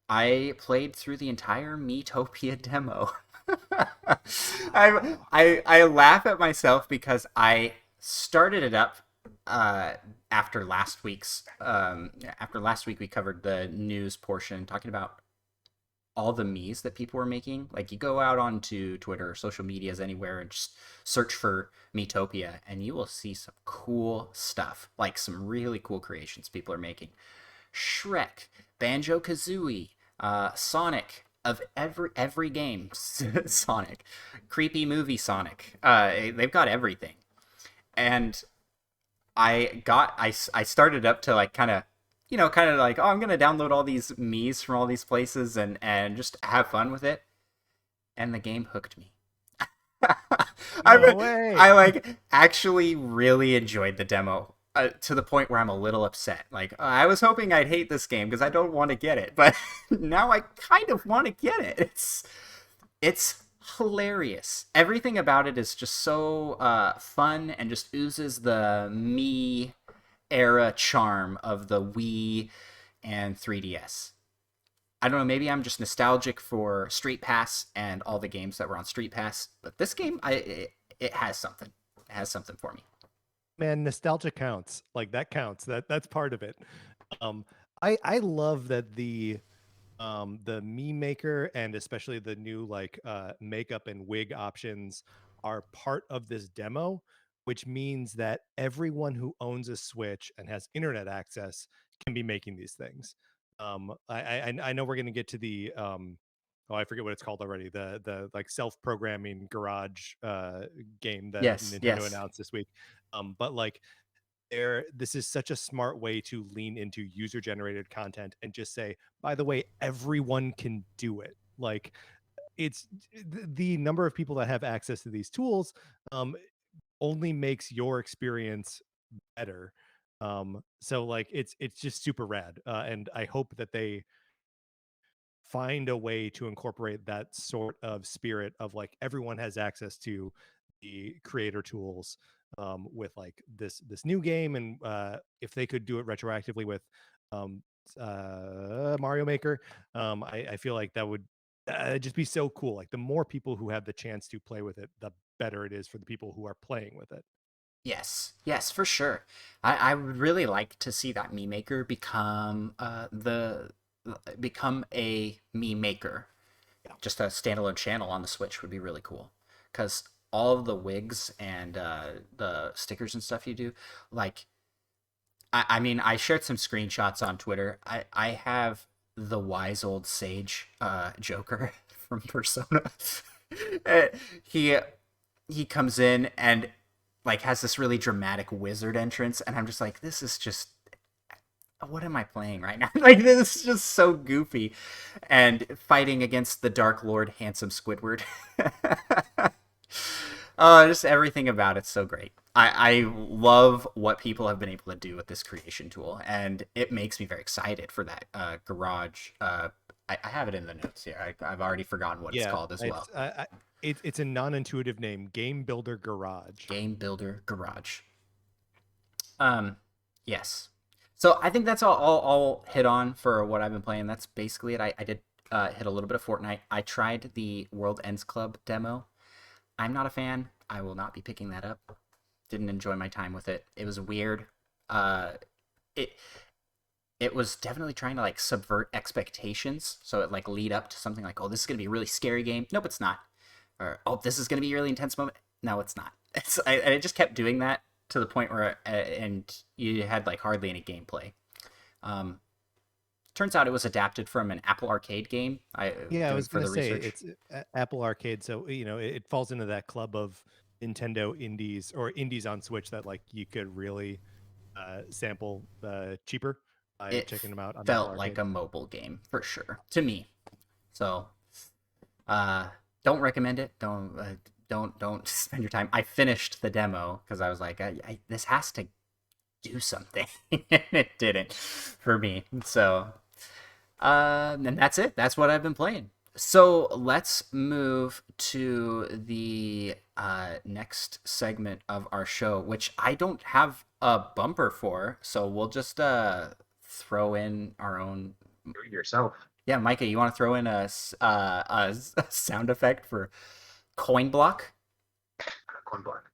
Speaker 1: I played through the entire Miitopia demo. I laugh at myself because I started it up after last week's after last week we covered the news portion talking about all the me's that people were making. Like you go out onto Twitter or social medias anywhere and just search for Miitopia and you will see some cool stuff, like some really cool creations people are making. Shrek, Banjo Kazooie, Sonic of every game, Sonic, creepy movie Sonic. They've got everything, and I started up to like kind of like, oh, I'm gonna download all these Mii's from all these places and just have fun with it, and the game hooked me.
Speaker 3: No way.
Speaker 1: I like actually really enjoyed the demo, to the point where I'm a little upset. Like I was hoping I'd hate this game because I don't want to get it, but now I kind of want to get it. It's hilarious. Everything about it is just so fun and just oozes the me era charm of the Wii and 3DS. I don't know, maybe I'm just nostalgic for Street Pass and all the games that were on Street Pass, but this game, it has something. It has something for me.
Speaker 3: Man, nostalgia counts. Like that counts. That's part of it. Um, I love that the meme maker and especially the new like makeup and wig options are part of this demo, which means that everyone who owns a Switch and has internet access can be making these things. I know we're gonna get to the oh, I forget what it's called already. The like self-programming garage game that
Speaker 1: Yes,
Speaker 3: Nintendo
Speaker 1: yes.
Speaker 3: announced this week. But like this is such a smart way to lean into user generated content and just say, by the way, everyone can do it. Like it's the number of people that have access to these tools um only makes your experience better. So like it's just super rad, and I hope that they find a way to incorporate that sort of spirit of like everyone has access to the creator tools with like this new game, and if they could do it retroactively with um, Mario Maker, I feel like that would just be so cool. Like the more people who have the chance to play with it, the better it is for the people who are playing with it.
Speaker 1: Yes, for sure. I would really like to see that meme maker become a meme maker.
Speaker 3: Yeah.
Speaker 1: Just a standalone channel on the Switch would be really cool. Because all of the wigs and the stickers and stuff you do, like, I mean, I shared some screenshots on Twitter. I have the wise old sage Joker from Persona. Uh, he he comes in and like has this really dramatic wizard entrance, and I'm just like, this is just, what am I playing right now? Like, this is just so goofy, and fighting against the Dark Lord, handsome Squidward. Oh, just everything about it's so great. I love what people have been able to do with this creation tool, and it makes me very excited for that garage. I have it in the notes here. I've already forgotten what it's called as well.
Speaker 3: It's a non-intuitive name, Game Builder Garage.
Speaker 1: Game Builder Garage. Yes. So I think that's all I'll hit on for what I've been playing. That's basically it. I did hit a little bit of Fortnite. I tried the World Ends Club demo. I'm not a fan. I will not be picking that up. Didn't enjoy my time with it. It was weird. It was definitely trying to like subvert expectations, so it like lead up to something like, oh, this is gonna be a really scary game. Nope, it's not. Or, oh, this is gonna be a really intense moment. No, it's not. And it just kept doing that to the point where and you had like hardly any gameplay. Turns out it was adapted from an Apple Arcade game.
Speaker 3: I was going to say it's Apple Arcade, so it falls into that club of Nintendo indies or indies on Switch that like you could really sample cheaper by checking them out on
Speaker 1: felt
Speaker 3: Apple
Speaker 1: like a mobile game for sure to me. So don't recommend it. Don't spend your time. I finished the demo because I was like, this has to do something. And it didn't for me. So and that's it. That's what I've been playing. So let's move to the next segment of our show, which I don't have a bumper for. So we'll just throw in our own.
Speaker 2: Do it yourself.
Speaker 1: Yeah, Micah, you want to throw in a sound effect for coin block?
Speaker 2: Coin block.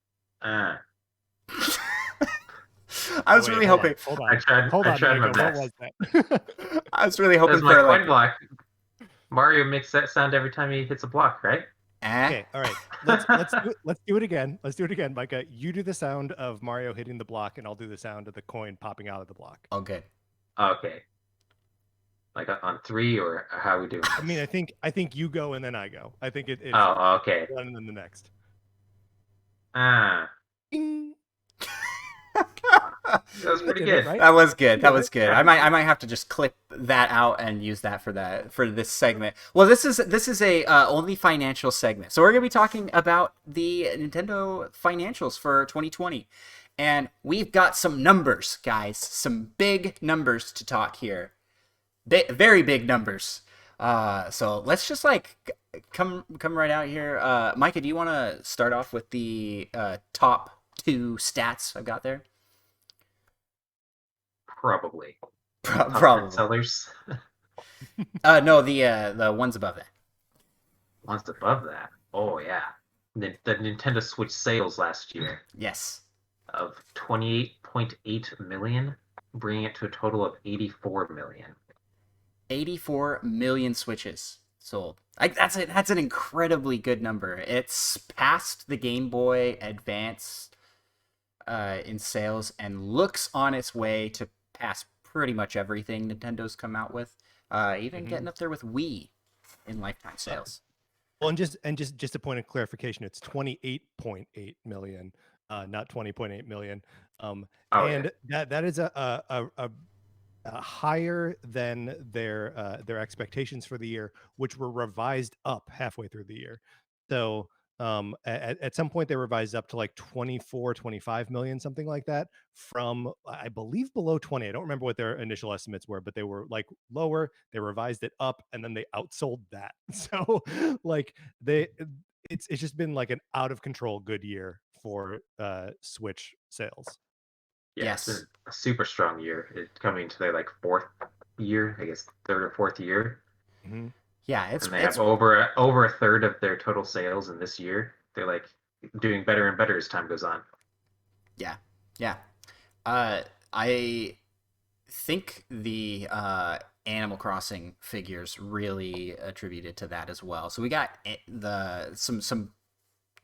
Speaker 1: I was really hoping.
Speaker 3: Hold on. I tried my best. What was that?
Speaker 1: I was really hoping
Speaker 2: for like coin block. Mario makes that sound every time he hits a block, right?
Speaker 3: Okay, all right. Let's do it again. Let's do it again, Micah. You do the sound of Mario hitting the block, and I'll do the sound of the coin popping out of the block.
Speaker 1: Oh, good.
Speaker 2: Okay. Like on 3, or how are we doing?
Speaker 3: I mean, I think you go and then I go. I think it's
Speaker 2: okay.
Speaker 3: one and then the next.
Speaker 1: Ding.
Speaker 2: That was pretty good.
Speaker 1: Right? That was good. That was good. I might have to just clip that out and use that for this segment. Well, this is a only financial segment. So we're gonna be talking about the Nintendo financials for 2020, and we've got some numbers, guys. Some big numbers to talk here. Very big numbers. So let's just like come right out here. Micah, do you want to start off with the top 2 stats I've got there?
Speaker 2: Probably.
Speaker 1: Probably.
Speaker 2: Sellers.
Speaker 1: No, the ones above that.
Speaker 2: Ones above that. Oh yeah. The Nintendo Switch sales last year.
Speaker 1: Yes.
Speaker 2: Of 28.8 million, bringing it to a total of 84 million.
Speaker 1: 84 million Switches sold. That's an incredibly good number. It's past the Game Boy Advance in sales and looks on its way to pass pretty much everything Nintendo's come out with. Even getting up there with Wii in lifetime sales.
Speaker 3: Well, and just a point of clarification, it's 28.8 million, not 20.8 million. That is a higher than their expectations for the year, which were revised up halfway through the year. So At some point they revised up to like 24, 25 million, something like that, from I believe below 20. I don't remember what their initial estimates were, but they were like lower. They revised it up and then they outsold that. So like it's just been like an out of control good year for Switch sales.
Speaker 2: Yeah, it's
Speaker 1: Yes.
Speaker 2: been a super strong year. It's coming to their like fourth year, I guess third or fourth year,
Speaker 3: Mm-hmm.
Speaker 1: Yeah,
Speaker 2: and they have
Speaker 1: it's
Speaker 2: over a third of their total sales in this year. They're like doing better and better as time goes on.
Speaker 1: yeah. Yeah. Uh I think the Animal Crossing figures really attributed to that as well. So we got the some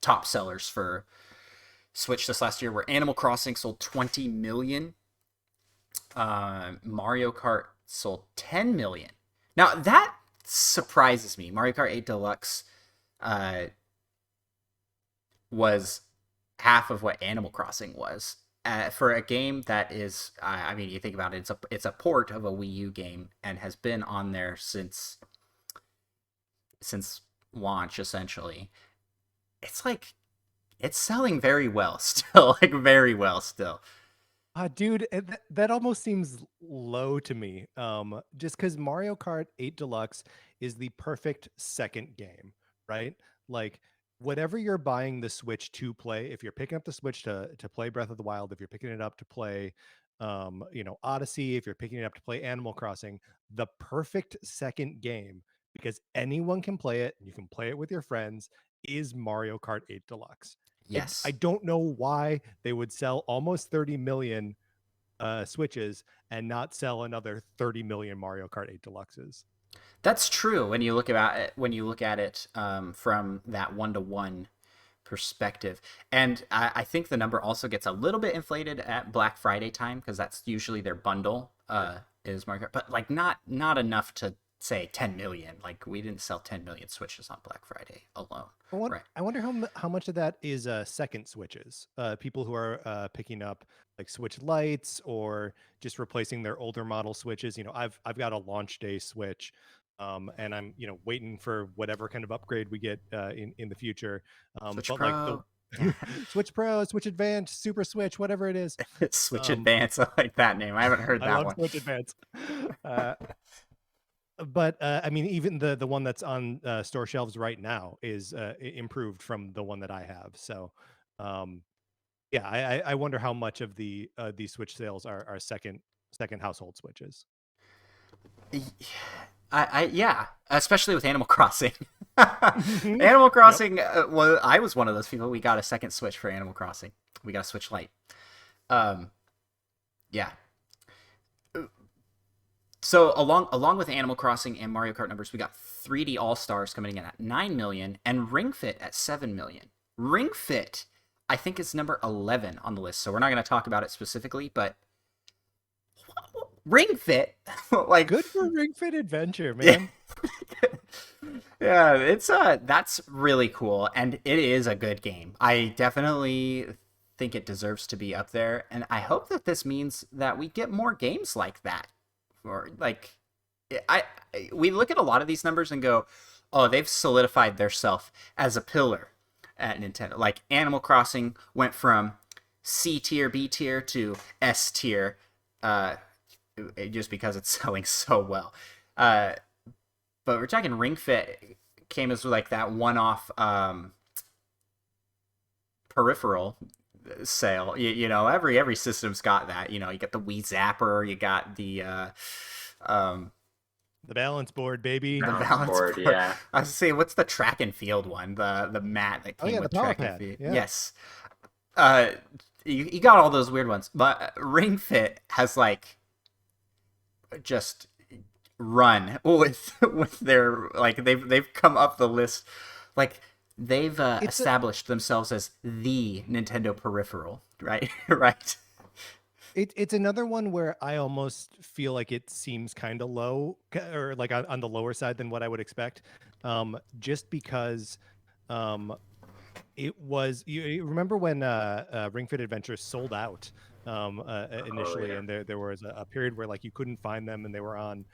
Speaker 1: top sellers for Switch this last year where Animal Crossing sold 20 million. Mario Kart sold 10 million. Now that surprises me. Mario Kart 8 Deluxe uh, was half of what Animal Crossing was. For a game that is, I mean, you think about it, it's a port of a Wii U game and has been on there since launch essentially. It's like it's selling very well still, like very well still.
Speaker 3: Dude, that almost seems low to me. Just because Mario Kart 8 Deluxe is the perfect second game, right? Like, whatever you're buying the Switch to play, if you're picking up the Switch to play Breath of the Wild, if you're picking it up to play, Odyssey, if you're picking it up to play Animal Crossing, the perfect second game, because anyone can play it, and you can play it with your friends, is Mario Kart 8 Deluxe. I
Speaker 1: Yes,
Speaker 3: don't know why they would sell almost 30 million Switches and not sell another 30 million Mario Kart 8 Deluxes.
Speaker 1: that's true when you look at it. When you look at it from that 1-to-1 perspective, and I think the number also gets a little bit inflated at Black Friday time because that's usually their bundle. Is Mario Kart, but like not enough to say 10 million. Like we didn't sell 10 million Switches on Black Friday alone, right?
Speaker 3: I wonder how much of that is second Switches. People who are picking up like Switch Lights or just replacing their older model Switches. I've got a launch day Switch, and I'm waiting for whatever kind of upgrade we get in the future.
Speaker 1: Switch
Speaker 3: But like the
Speaker 1: Pro, yeah.
Speaker 3: Switch Pro, Switch Advanced, Super Switch, whatever it is.
Speaker 1: Switch
Speaker 3: Um,
Speaker 1: Advance. I like that name. I haven't heard
Speaker 3: I
Speaker 1: that
Speaker 3: love
Speaker 1: one.
Speaker 3: Switch Advance. Uh, but I mean, even the one that's on store shelves right now is improved from the one that I have. So, um, yeah, I wonder how much of these Switch sales are second household Switches.
Speaker 1: Yeah, especially with Animal Crossing.
Speaker 3: Mhm.
Speaker 1: Animal
Speaker 3: Yep.
Speaker 1: Crossing. Well, I was one of those people. We got a second Switch for Animal Crossing. We got a Switch Lite. Um, yeah. So along with Animal Crossing and Mario Kart numbers, we got 3D All Stars coming in at 9 million and Ring Fit at 7 million. Ring Fit, I think, is number 11 on the list. So we're not going to talk about it specifically, but Ring Fit, like,
Speaker 3: Good for Ring Fit Adventure,
Speaker 1: yeah,
Speaker 3: man.
Speaker 1: yeah, it's that's really cool, and it is a good game. I definitely think it deserves to be up there, and I hope that this means that we get more games like that. Or like, we look at a lot of these numbers and go, oh, they've solidified their self as a pillar at Nintendo. Like Animal Crossing went from C tier, B tier to S tier, uh, just because it's selling so well. Uh, but we're talking Ring Fit came as like that one-off peripheral sale. Every system's got that. You got the Wii Zapper, you got um,
Speaker 3: The balance board, baby.
Speaker 1: the
Speaker 2: Balance
Speaker 1: balance
Speaker 2: board,
Speaker 1: board.
Speaker 2: yeah.
Speaker 1: I was saying, what's the track and field one? The mat that
Speaker 3: Oh
Speaker 1: came
Speaker 3: yeah, the
Speaker 1: with
Speaker 3: Power
Speaker 1: track and
Speaker 3: Pad.
Speaker 1: field.
Speaker 3: Yeah.
Speaker 1: Yes. Uh, you got all those weird ones, but Ring Fit has like just run with their like they've come up the list like they've
Speaker 3: It's a
Speaker 1: established themselves as the Nintendo peripheral, right? Right.
Speaker 3: it's another one where I almost feel like it seems kind of low or like on the lower side than what I would expect. Just because it was you remember when Ring Fit Adventure sold out initially,
Speaker 2: yeah.
Speaker 3: and there was a period where like you couldn't find them, and they were on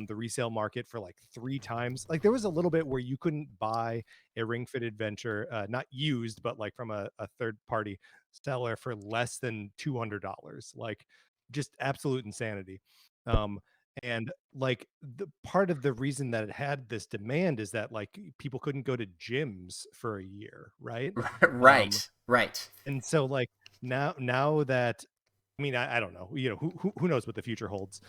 Speaker 3: the resale market for like 3 times. Like there was a little bit where you couldn't buy a Ring Fit Adventure, not used, but like from a third party seller for less than $200. Like just absolute insanity. Um, and like the part of the reason that it had this demand is that like people couldn't go to gyms for a year, right? Um,
Speaker 1: Right.
Speaker 3: and so like now that I mean, I don't know, who knows what the future holds.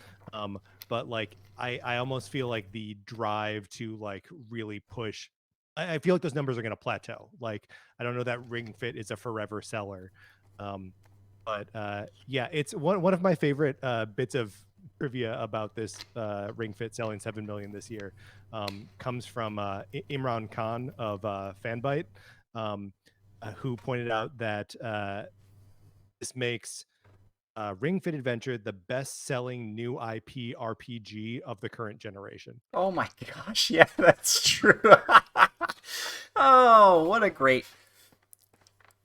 Speaker 3: But like I almost feel like the drive to like really push, I feel like those numbers are going to plateau. Like I don't know that Ring Fit is a forever seller. Um, but yeah, it's one of my favorite bits of trivia about this Ring Fit selling 7 million this year. Comes from Imran Khan of Fanbyte, um, who pointed out that this makes Ring Fit Adventure the best-selling new IP RPG of the current generation.
Speaker 1: Oh my gosh, yeah, that's true. Oh, what a great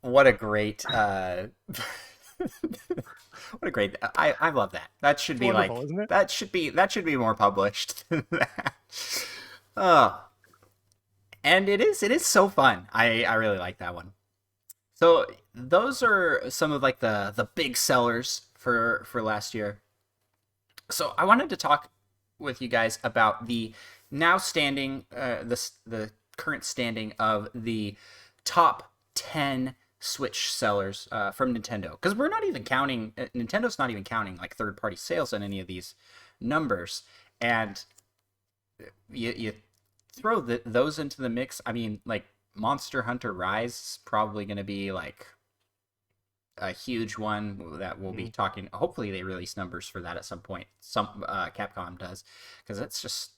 Speaker 1: what a great I love that. That should
Speaker 3: It's
Speaker 1: be like
Speaker 3: wonderful, isn't it?
Speaker 1: that should be more published than that. Oh, and it is so fun. I really like that one. So those are some of like the big sellers for last year. So I wanted to talk with you guys about the now standing, the current standing of the top 10 Switch sellers from Nintendo, because we're not even counting. Nintendo's not even counting like third-party sales on any of these numbers, and you throw those into the mix. I mean, like Monster Hunter Rise is probably going to be like a huge one that we'll be talking. Hopefully, they release numbers for that at some point. Some Capcom does, because it's just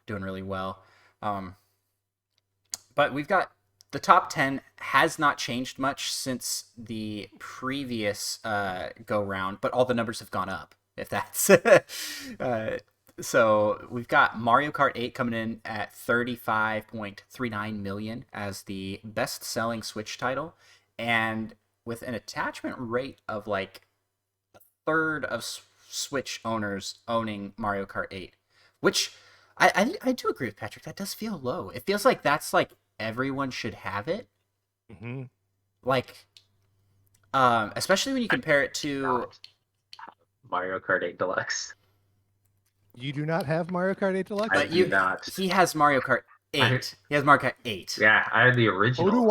Speaker 1: doing really well. But we've got the top 10 has not changed much since the previous go round, but all the numbers have gone up. If that's so, we've got Mario Kart 8 coming in at 35.39 million as the best-selling Switch title, and with an attachment rate of like a third of Switch owners owning Mario Kart 8, which I do agree with Patrick. That does feel low. It feels like that's like everyone should have it.
Speaker 3: Mm-hmm.
Speaker 1: Like, especially when you compare it to
Speaker 2: Mario Kart 8 Deluxe.
Speaker 3: You do not have Mario Kart 8 Deluxe?
Speaker 2: I do not.
Speaker 1: He has Mario Kart 8. He has Mario Kart 8.
Speaker 2: Yeah, I had the original.
Speaker 3: So do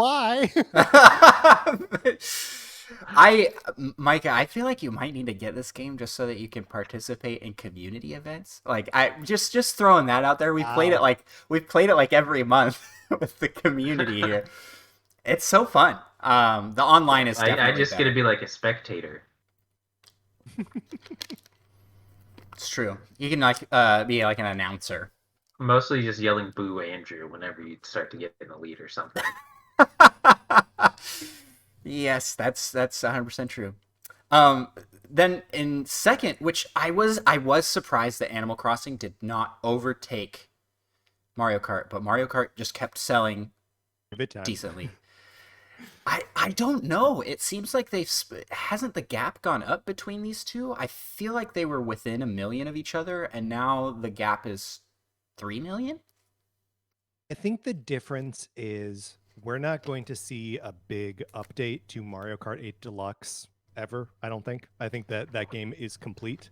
Speaker 3: I.
Speaker 1: Micah, I feel like you might need to get this game just so that you can participate in community events. Like I just throwing that out there. We've played it like every month with the community here. It's so fun. The online is definitely
Speaker 2: I just
Speaker 1: better.
Speaker 2: get to be like a spectator.
Speaker 1: It's true. You can like be like an announcer.
Speaker 2: Mostly just yelling "Boo, Andrew" whenever you start to get in the lead or something.
Speaker 1: Yes, that's 100% true. Then in second, which I was surprised that Animal Crossing did not overtake Mario Kart, but Mario Kart just kept selling decently. I don't know. It seems like hasn't the gap gone up between these two? I feel like they were within 1 million of each other, and now the gap is 3 million.
Speaker 3: I think the difference is we're not going to see a big update to Mario Kart 8 Deluxe ever. I don't think. I think that game is complete.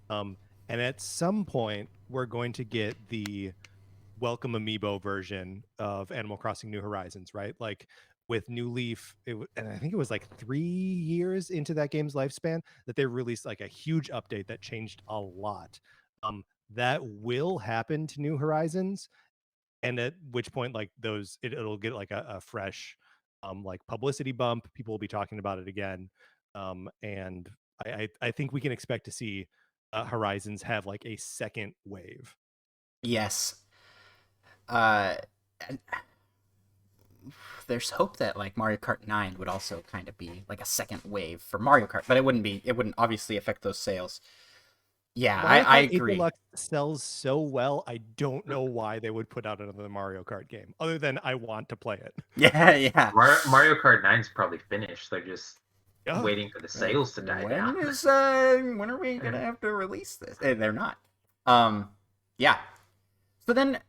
Speaker 3: And at some point, we're going to get the Welcome Amiibo version of Animal Crossing New Horizons, right? Like with New Leaf, and I think it was like 3 years into that game's lifespan that they released like a huge update that changed a lot. That will happen to New Horizons, and at which point like it'll get like a fresh like publicity bump. People will be talking about it again, and I think we can expect to see Horizons have like a second wave.
Speaker 1: Yes. There's hope that like Mario Kart 9 would also kind of be like a second wave for Mario Kart, but it wouldn't obviously affect those sales. Yeah, I agree.
Speaker 3: Deluxe sells so well. I don't know why they would put out another Mario Kart game, other than I want to play it.
Speaker 1: Yeah.
Speaker 2: Mario Kart 9's probably finished. They're just
Speaker 3: Oh,
Speaker 2: waiting for the sales to die down.
Speaker 1: when are we gonna have to release this? They're not. Yeah. So then,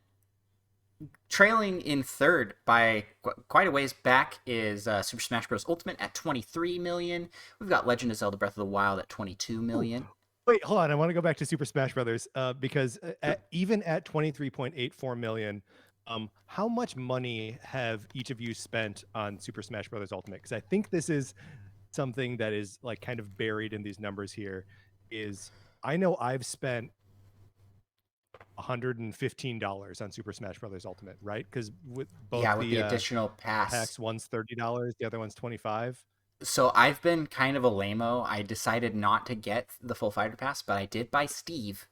Speaker 1: trailing in third by quite a ways back is Super Smash Bros. Ultimate at 23 million. We've got Legend of Zelda Breath of the Wild at 22 million.
Speaker 3: wait, hold on. I want to go back to Super Smash Brothers because even at 23.84 million, how much money have each of you spent on Super Smash Brothers Ultimate? Because I think this is something that is like kind of buried in these numbers here. Is I know I've spent $115 on Super Smash Brothers Ultimate, right? Because with both
Speaker 1: Yeah, with the additional pass.
Speaker 3: packs, one's $30, the other one's 25.
Speaker 1: So I've been kind of a lame-o. I decided not to get the full fighter pass, but I did buy Steve.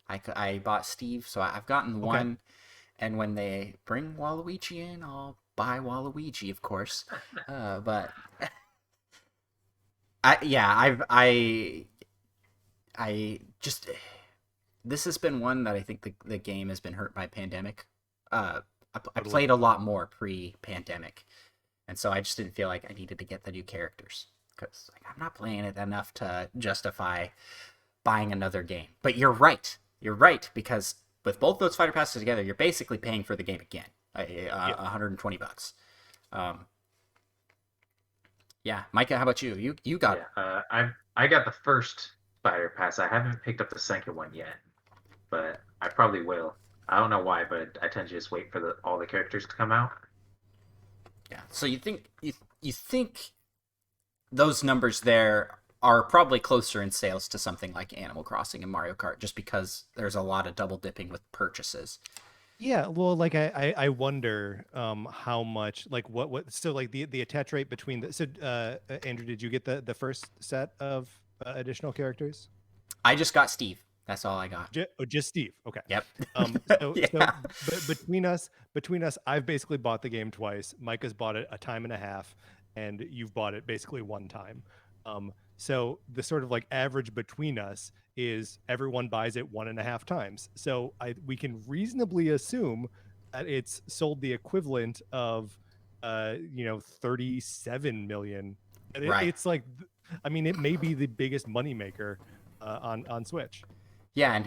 Speaker 1: I bought Steve, so I've gotten one. And when they bring Waluigi in, I'll buy Waluigi, of course. But I just, this has been one that I think the game has been hurt by pandemic. I played a lot more pre-pandemic, and so I just didn't feel like I needed to get the new characters because I'm not playing it enough to justify buying another game. But you're right, because with both those fighter passes together, you're basically paying for the game again, $120. Yeah, Micah, how about you? You got
Speaker 2: I got the first fighter pass. I haven't picked up the second one yet, but I probably will. I don't know why, but I tend to just wait for all the characters to come out.
Speaker 1: Yeah. So you think those numbers there are probably closer in sales to something like Animal Crossing and Mario Kart, just because there's a lot of double dipping with purchases.
Speaker 3: Yeah, well, like I wonder how much like what so like the attach rate between the Andrew, did you get the first set of additional characters?
Speaker 1: I just got Steve. That's all I got.
Speaker 3: Just Steve. Okay.
Speaker 1: Yep.
Speaker 3: So between us, I've basically bought the game twice. Micah's bought it a time and a half, and you've bought it basically one time. So the sort of like average between us is everyone buys it 1.5 times. So we can reasonably assume that it's sold the equivalent of 37 million.
Speaker 1: Right.
Speaker 3: It's like, I mean, it may be the biggest moneymaker on Switch.
Speaker 1: Yeah, and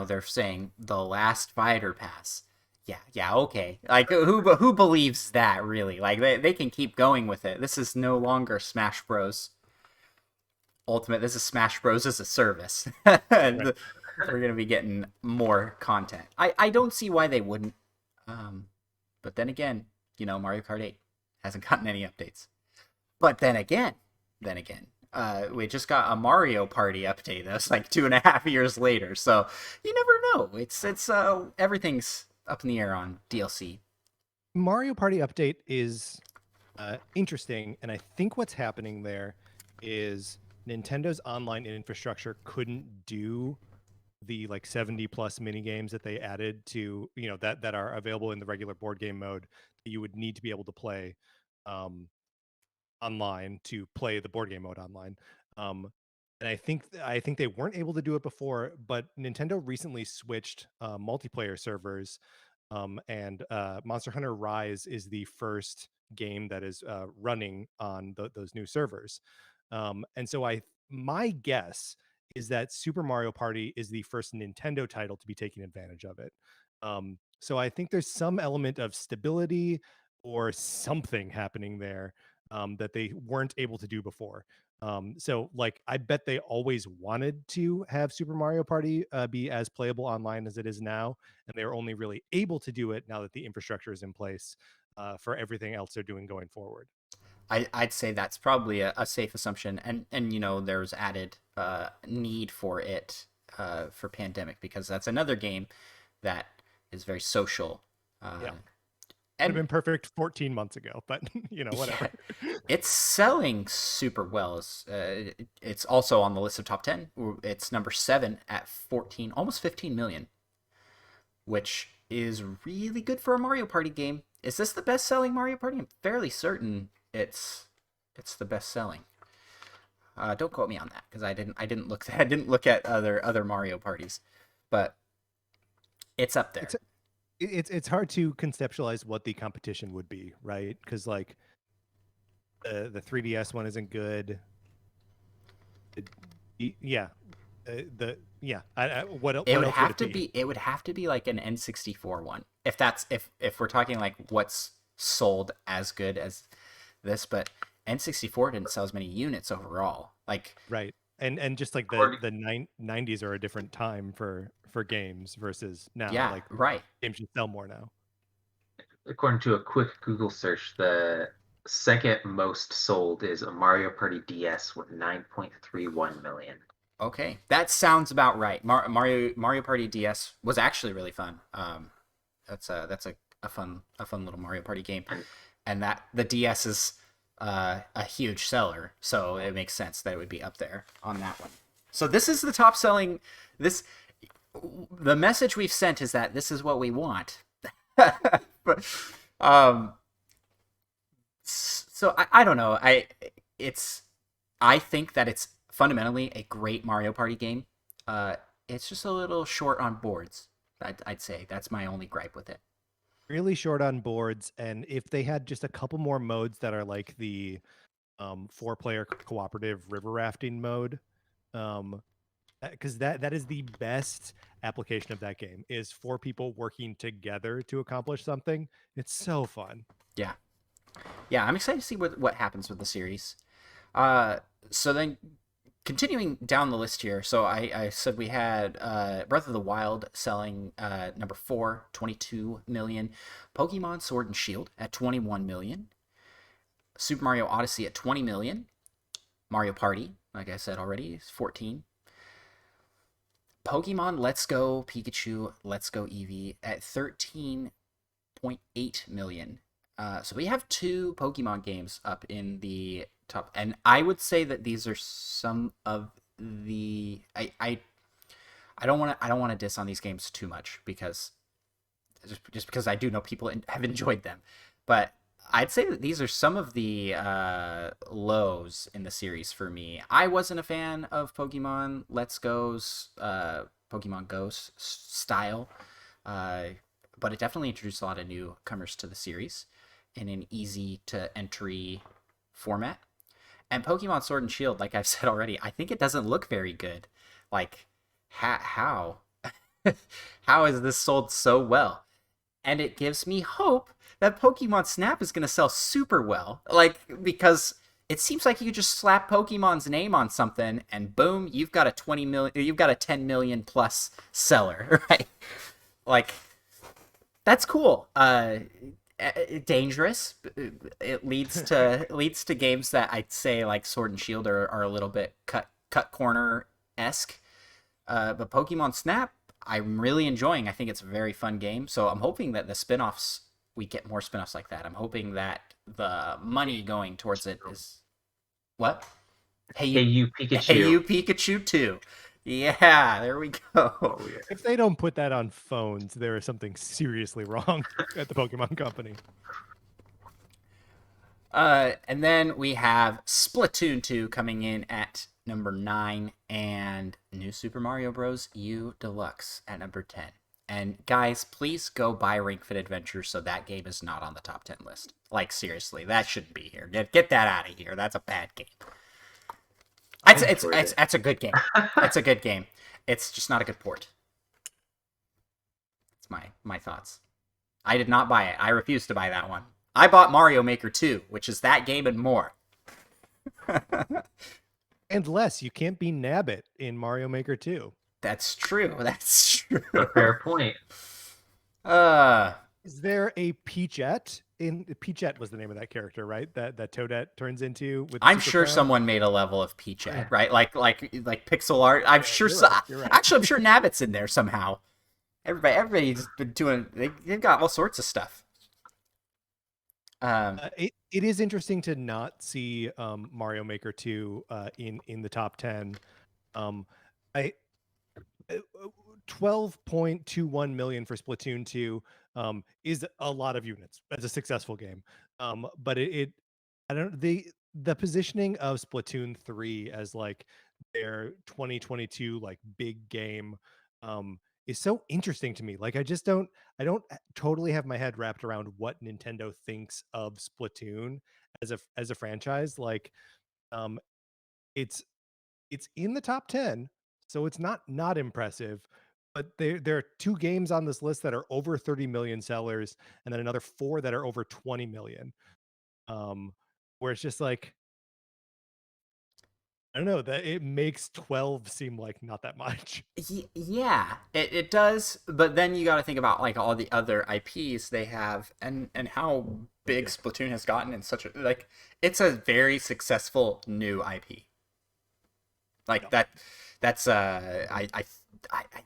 Speaker 1: they're saying the last fighter pass. Yeah, okay. Like who believes that really? Like they can keep going with it. This is no longer Smash Bros. Ultimate. This is Smash Bros. As a service. And
Speaker 3: Right.
Speaker 1: we're gonna be getting more content. I don't see why they wouldn't. But then again, Mario Kart 8 hasn't gotten any updates. But then again, we just got a Mario Party update that's like 2.5 years later. So you never know. It's everything's up in the air on DLC.
Speaker 3: Mario Party update is interesting, and I think what's happening there is Nintendo's online infrastructure couldn't do the like 70 plus mini games that they added to that are available in the regular board game mode that you would need to be able to play online to play the board game mode online. And I think they weren't able to do it before, but Nintendo recently switched multiplayer servers, and Monster Hunter Rise is the first game that is running on those new servers. And so my guess is that Super Mario Party is the first Nintendo title to be taking advantage of it. So I think there's some element of stability or something happening there that they weren't able to do before. So like I bet they always wanted to have Super Mario Party be as playable online as it is now, and they're only really able to do it now that the infrastructure is in place for everything else they're doing going forward.
Speaker 1: I'd say that's probably a safe assumption, and there's added need for it for pandemic, because that's another game that is very social.
Speaker 3: Yeah. Would have been perfect 14 months ago, but whatever.
Speaker 1: Yeah, it's selling super well. It's also on the list of top 10. It's number 7 at 14, almost 15 million, which is really good for a Mario Party game. Is this the best selling Mario Party? I'm fairly certain it's the best selling. Don't quote me on that, because I didn't look at other Mario parties, but it's up there.
Speaker 3: It's hard to conceptualize what the competition would be, right? Because like The 3DS one isn't good. Yeah. What
Speaker 1: It
Speaker 3: what
Speaker 1: would
Speaker 3: else would
Speaker 1: have
Speaker 3: it
Speaker 1: to
Speaker 3: be?
Speaker 1: be. It would have to be like an N64 one. If we're talking like what's sold as good as this, but N64 didn't sell as many units overall. Like,
Speaker 3: Right. And just like
Speaker 2: According,
Speaker 3: the 90s are a different time for games versus now.
Speaker 1: yeah,
Speaker 3: Like
Speaker 1: right.
Speaker 3: games should sell more now.
Speaker 2: according to a quick Google search, the second most sold is a Mario Party DS with 9.31 million.
Speaker 1: Okay, that sounds about right. Mario Party DS was actually really fun. That's a fun little Mario Party game,
Speaker 2: And
Speaker 1: and that the DS is a huge seller, so it makes sense that it would be up there on that one. So this is the top selling. This the message we've sent is that this is what we want. But, so I don't know. I think that it's fundamentally a great Mario Party game. It's just a little short on boards. I'd say that's my only gripe with it.
Speaker 3: Really short on boards, and if they had just a couple more modes that are like the 4-player cooperative river rafting mode, because that is the best application of that game, is 4 people working together to accomplish something. It's so fun.
Speaker 1: Yeah, yeah. I'm excited to see what happens with the series. Uh, so then continuing down the list here, so I said we had Breath of the Wild selling number 4, 22 million. Pokemon Sword and Shield at 21 million. Super Mario Odyssey at 20 million. Mario Party, like I said already, is 14. Pokemon Let's Go Pikachu, Let's Go Eevee at 13.8 million. So we have 2 Pokemon games up in the top, and I would say that these are some of the I don't want to diss on these games too much because just because I do know people have enjoyed them, but I'd say that these are some of the lows in the series for me. I wasn't a fan of Pokemon Let's Go's Pokemon Go's style, but it definitely introduced a lot of newcomers to the series in an easy to entry format. And Pokemon Sword and Shield, like I've said already, I think it doesn't look very good. Like, how? How is this sold so well? And it gives me hope that Pokemon Snap is going to sell super well. Like, because it seems like you just slap Pokemon's name on something and boom, you've got a 20 million, you've got a 10 million plus seller, right? Like, that's cool. Dangerous. It leads to games that I'd say like Sword and Shield are a little bit cut corner esque. But Pokemon Snap, I'm really enjoying. I think it's a very fun game. So I'm hoping that the spin-offs, we get more spin-offs like that. I'm hoping that the money going towards it is what?
Speaker 2: Hey you Pikachu.
Speaker 1: Hey you Pikachu 2. Yeah, there we go.
Speaker 2: Oh, yeah.
Speaker 3: If they don't put that on phones, there is something seriously wrong at the Pokemon Company.
Speaker 1: And then we have Splatoon 2 coming in at number 9 and New Super Mario Bros. U Deluxe at number 10. And guys, please go buy Ring Fit Adventure so that game is not on the top 10 list. Like, seriously, that shouldn't be here. Get that out of here. That's a bad game. It's a good game. It's a good game. It's just not a good port. It's my thoughts. I did not buy it. I refused to buy that one. I bought Mario Maker 2, which is that game and more.
Speaker 3: And less, you can't be Nabbit in Mario Maker 2.
Speaker 1: That's true. That's true.
Speaker 2: A fair point.
Speaker 3: Is there a Peachette? Peachette was the name of that character, right? That Toadette turns into. With
Speaker 1: I'm sure someone made a level of Peachette, right? Like pixel art. I'm sure.
Speaker 3: You're right.
Speaker 1: Actually, I'm sure Nabbit's in there somehow. Everybody's been doing. They've got all sorts of stuff.
Speaker 3: It is interesting to not see Mario Maker 2 in the top 10. I 12.21 million for Splatoon 2 is a lot of units. That's a successful game. But I don't the positioning of Splatoon 3 as like their 2022 like big game is so interesting to me. Like I don't totally have my head wrapped around what Nintendo thinks of Splatoon as a franchise. Like um it's it's in the top 10, so it's not impressive. But there are two games on this list that are over 30 million sellers, and then another four that are over 20 million. Where it's just like, I don't know, that it makes 12 seem like not that much.
Speaker 1: Yeah, it does, but then you got to think about like all the other IPs they have and how big Splatoon has gotten in such a like it's a very successful new IP. Like that's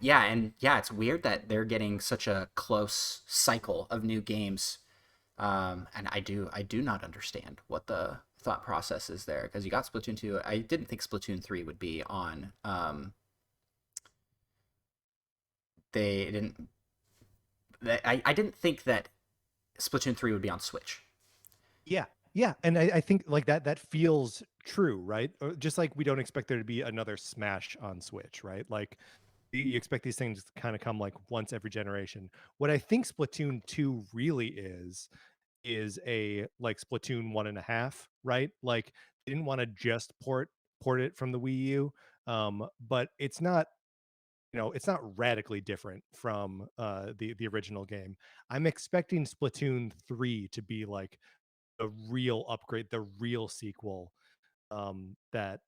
Speaker 1: yeah, and yeah, it's weird that they're getting such a close cycle of new games. And I do not understand what the thought process is there because you got Splatoon 2. I didn't think Splatoon 3 would be on they didn't I didn't think that Splatoon 3 would be on Switch.
Speaker 3: Yeah. Yeah. And I think like that feels true, right? Just like we don't expect there to be another Smash on Switch, right? Like you expect these things to kind of come like once every generation. What I think Splatoon 2 really is a like Splatoon 1.5, right? Like they didn't want to just port it from the Wii U. But it's not, it's not radically different from the original game. I'm expecting Splatoon 3 to be like the real upgrade, the real sequel, that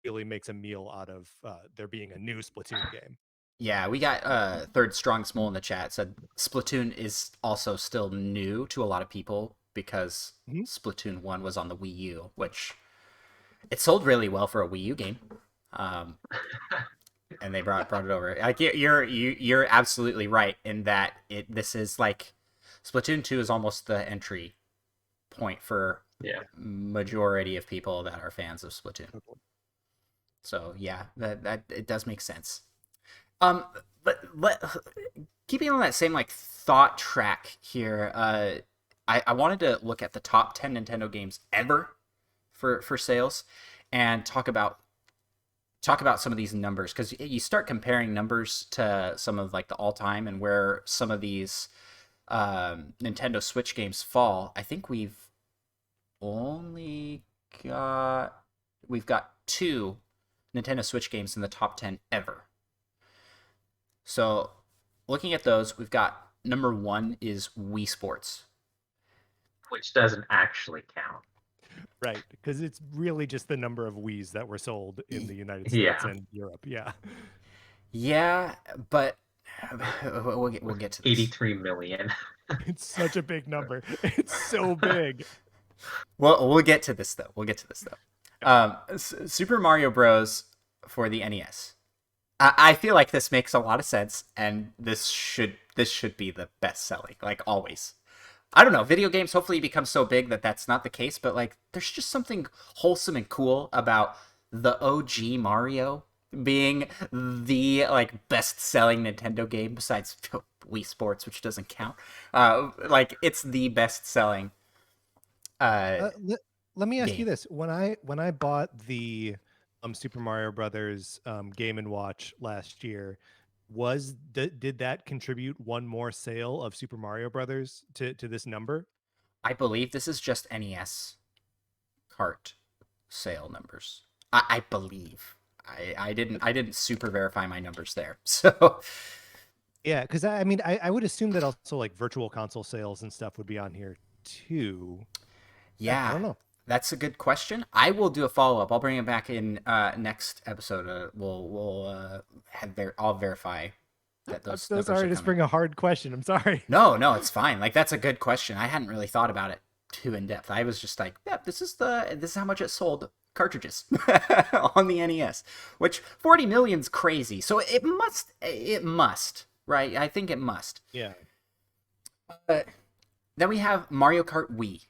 Speaker 3: really makes a meal out of there being a new Splatoon game.
Speaker 1: Yeah, we got Third Strong Small in the chat said Splatoon is also still new to a lot of people because
Speaker 3: Mhm.
Speaker 1: Splatoon 1 was on the Wii U, which it sold really well for a Wii U game. Um, and they brought it over. Like you're absolutely right in that this is like Splatoon 2 is almost the entry point for
Speaker 2: Yeah.
Speaker 1: majority of people that are fans of Splatoon. So yeah, that it does make sense. But keeping on that same like thought track here, I wanted to look at the top 10 Nintendo games ever for sales and talk about some of these numbers because you start comparing numbers to some of like the all time and where some of these Nintendo Switch games fall. I think only we've got two Nintendo Switch games in the top 10 ever. So, looking at those, we've got number 1 is Wii Sports.
Speaker 2: Which doesn't actually count.
Speaker 3: Right, because it's really just the number of Wiis that were sold in the United
Speaker 2: Yeah.
Speaker 3: States and Europe. Yeah.
Speaker 1: Yeah, but we'll get to this.
Speaker 2: 83 million.
Speaker 3: It's such a big number. It's so big.
Speaker 1: Well, we'll get to this though. Super Mario Bros. For the NES. I feel like this makes a lot of sense, and this should be the best selling, like always. I don't know, video games hopefully become so big that that's not the case, but like there's just something wholesome and cool about the OG Mario being the like best selling Nintendo game besides Wii Sports, which doesn't count. Like it's the best selling
Speaker 3: Let me ask
Speaker 1: game.
Speaker 3: you this: when I bought the Super Mario Brothers Game and Watch last year, did that contribute one more sale of Super Mario Brothers to this number?
Speaker 1: I believe this is just NES cart sale numbers. I believe. I didn't super verify my numbers there. So
Speaker 3: Yeah, because I mean I would assume that also like virtual console sales and stuff would be on here too. I
Speaker 1: yeah,
Speaker 3: don't know.
Speaker 1: that's a good question. I will do a follow up. I'll bring it back in next episode. I'll verify that
Speaker 3: I'm
Speaker 1: those
Speaker 3: so
Speaker 1: numbers
Speaker 3: sorry
Speaker 1: are
Speaker 3: to
Speaker 1: coming.
Speaker 3: spring a hard question. I'm sorry.
Speaker 1: No, it's fine. Like that's a good question. I hadn't really thought about it too in depth. I was just like, yeah, this is how much it sold cartridges on the NES, which 40 million's crazy. So it must, right? I think it must.
Speaker 3: Yeah.
Speaker 1: Then we have Mario Kart Wii,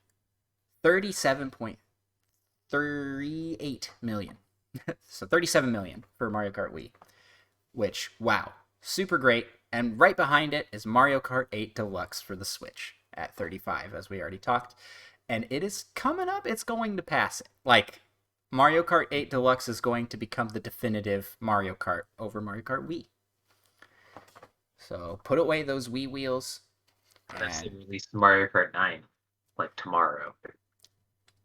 Speaker 1: 37.38 million. So 37 million for Mario Kart Wii, which wow, super great. And right behind it is Mario Kart 8 Deluxe for the Switch at 35, as we already talked. And it is coming up. It's going to pass it. Like, Mario Kart 8 Deluxe is going to become the definitive Mario Kart over Mario Kart Wii. So put away those Wii wheels.
Speaker 2: Unless they
Speaker 1: And
Speaker 2: release Mario Kart 9 like tomorrow.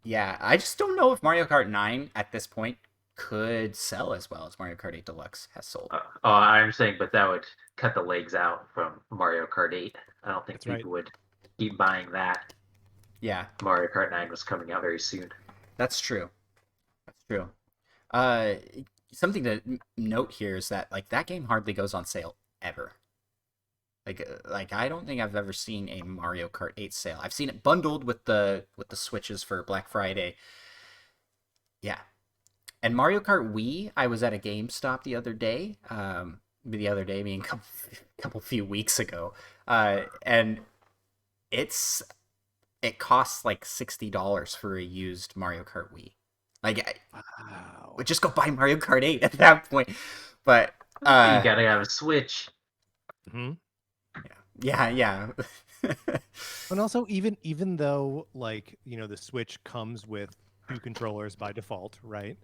Speaker 1: yeah, I just don't know if Mario Kart 9 at this point could sell as well as Mario Kart 8 Deluxe has sold.
Speaker 2: I'm saying, but that would cut the legs out from Mario Kart 8. I don't think
Speaker 3: That's right.
Speaker 2: people would keep buying that.
Speaker 1: Yeah,
Speaker 2: Mario Kart 9 was coming out very soon.
Speaker 1: that's true. That's true. Uh, Something to note here is that like that game hardly goes on sale ever. Like I don't think I've ever seen a Mario Kart 8 sale. I've seen it bundled with the Switches for Black Friday. Yeah. And Mario Kart Wii, I was at a GameStop the other day. The other day being a couple few weeks ago. And it costs like $60 for a used Mario Kart Wii. Like
Speaker 3: Wow.
Speaker 1: would just go buy Mario Kart 8 at that point. But
Speaker 2: You gotta have a Switch.
Speaker 3: Hmm.
Speaker 1: yeah.
Speaker 3: And also, even though like the Switch comes with 2 controllers by default, right?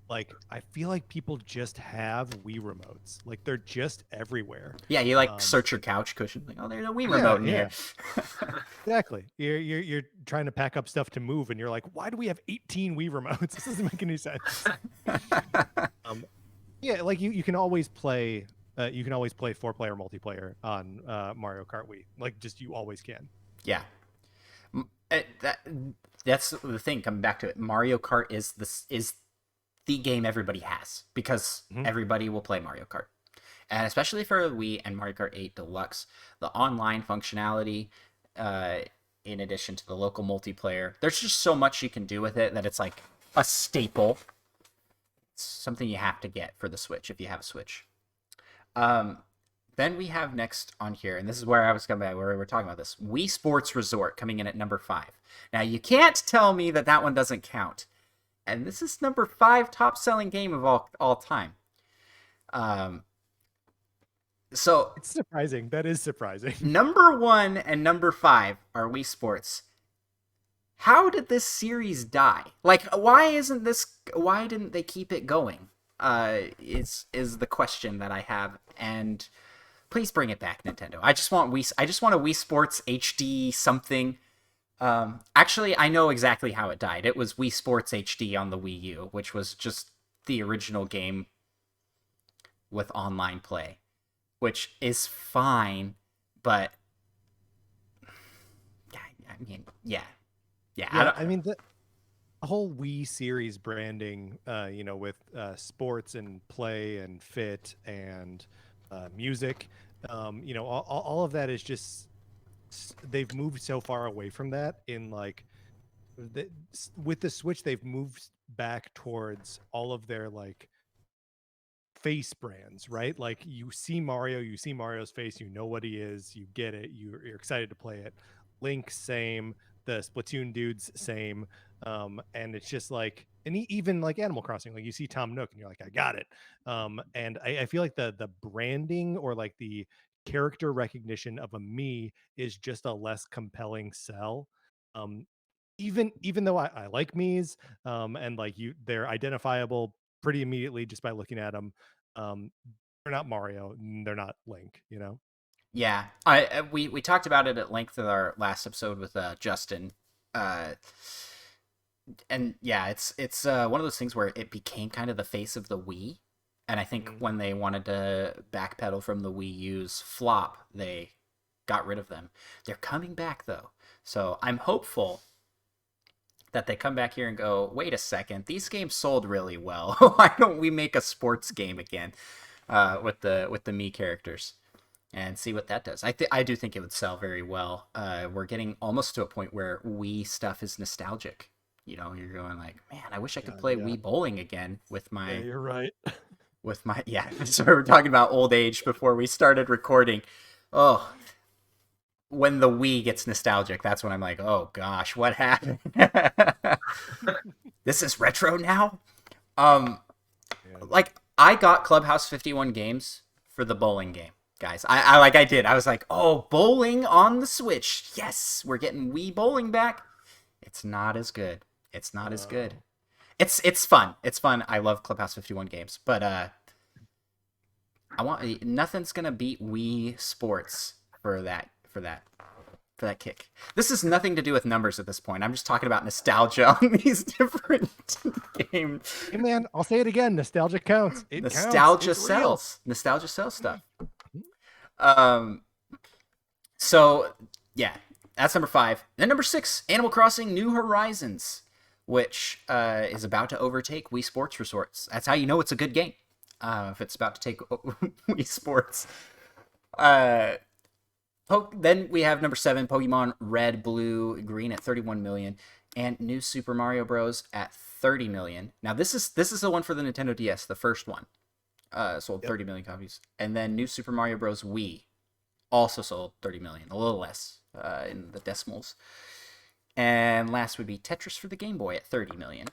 Speaker 3: Like I feel like people just have Wii remotes. Like they're just everywhere.
Speaker 1: Yeah, you like search your couch cushion, like, oh, there's a Wii
Speaker 3: Yeah,
Speaker 1: remote in
Speaker 3: yeah.
Speaker 1: here.
Speaker 3: Exactly. You're trying to pack up stuff to move, and you're like, why do we have 18 Wii remotes? This doesn't make any sense. Yeah, like you can always play. You can always play 4-player multiplayer on Mario Kart Wii. Like, just you always can.
Speaker 1: Yeah. That's the thing. Coming back to it, Mario Kart is the game everybody has because everybody will play Mario Kart, and especially for Wii and Mario Kart 8 Deluxe, the online functionality, in addition to the local multiplayer, there's just so much you can do with it that it's like a staple. It's something you have to get for the Switch if you have a Switch. Then we have next on here, and this is where I was coming back, where we were talking about this, Wii Sports Resort coming in at number 5. Now, you can't tell me that one doesn't count. And this is number 5 top-selling game of all time. So
Speaker 3: it's surprising. That is surprising.
Speaker 1: Number 1 and number 5 are Wii Sports. How did this series die? Like, why didn't they keep it going? Is the question that I have, and please bring it back, Nintendo. I just want a Wii Sports HD something. Actually, I know exactly how it died. It was Wii Sports HD on the Wii U, which was just the original game with online play, which is fine, but I mean, yeah.
Speaker 3: I mean the whole Wii series branding, with sports and play and fit and music, all of that is just they've moved so far away from that in like with the Switch. They've moved back towards all of their like face brands, right? Like you see Mario, you see Mario's face, you know what he is, you get it, you're excited to play it. Link, same. The Splatoon dudes, same. And it's just like, and even like Animal Crossing, like you see Tom Nook and you're like, I got it. And I feel like the branding or like the character recognition of a Mii is just a less compelling sell. Even though I like Mii's, and like they're identifiable pretty immediately just by looking at them. They're not Mario, they're not Link,
Speaker 1: Yeah, we talked about it at length in our last episode with Justin, and yeah, it's one of those things where it became kind of the face of the Wii, and I think when they wanted to backpedal from the Wii U's flop, they got rid of them. They're coming back though, so I'm hopeful that they come back here and go, wait a second, these games sold really well. Why don't we make a sports game again with the Mii characters? And see what that does. I do think it would sell very well. We're getting almost to a point where Wii stuff is nostalgic. You're going like, man, I wish I could play Wii bowling again with my.
Speaker 3: Yeah, you're right.
Speaker 1: With my So we were talking about old age before we started recording. Oh, when the Wii gets nostalgic, that's when I'm like, oh gosh, what happened? This is retro now. Like I got Clubhouse 51 games for the bowling game. Guys, I did. I was like, oh, bowling on the Switch. Yes, we're getting Wii bowling back. It's not as good. It's not as good. It's fun. It's fun. I love Clubhouse 51 games, but nothing's gonna beat Wii Sports for that kick. This has nothing to do with numbers at this point. I'm just talking about nostalgia on these different games.
Speaker 3: Hey man, I'll say it again. Nostalgia counts. It
Speaker 1: Nostalgia
Speaker 3: counts. It's real.
Speaker 1: sells. Nostalgia sells stuff. So yeah, that's number 5. Then number 6, Animal Crossing: New Horizons, which is about to overtake Wii Sports Resorts. That's how you know it's a good game. If it's about to take Wii Sports. Then we have number 7, Pokemon Red, Blue, Green at 31 million, and New Super Mario Bros. At 30 million. Now this is the one for the Nintendo DS, the first one. Sold 30 million copies. And then New Super Mario Bros. Wii also sold 30 million, a little less in the decimals. And last would be Tetris for the Game Boy at 30 million.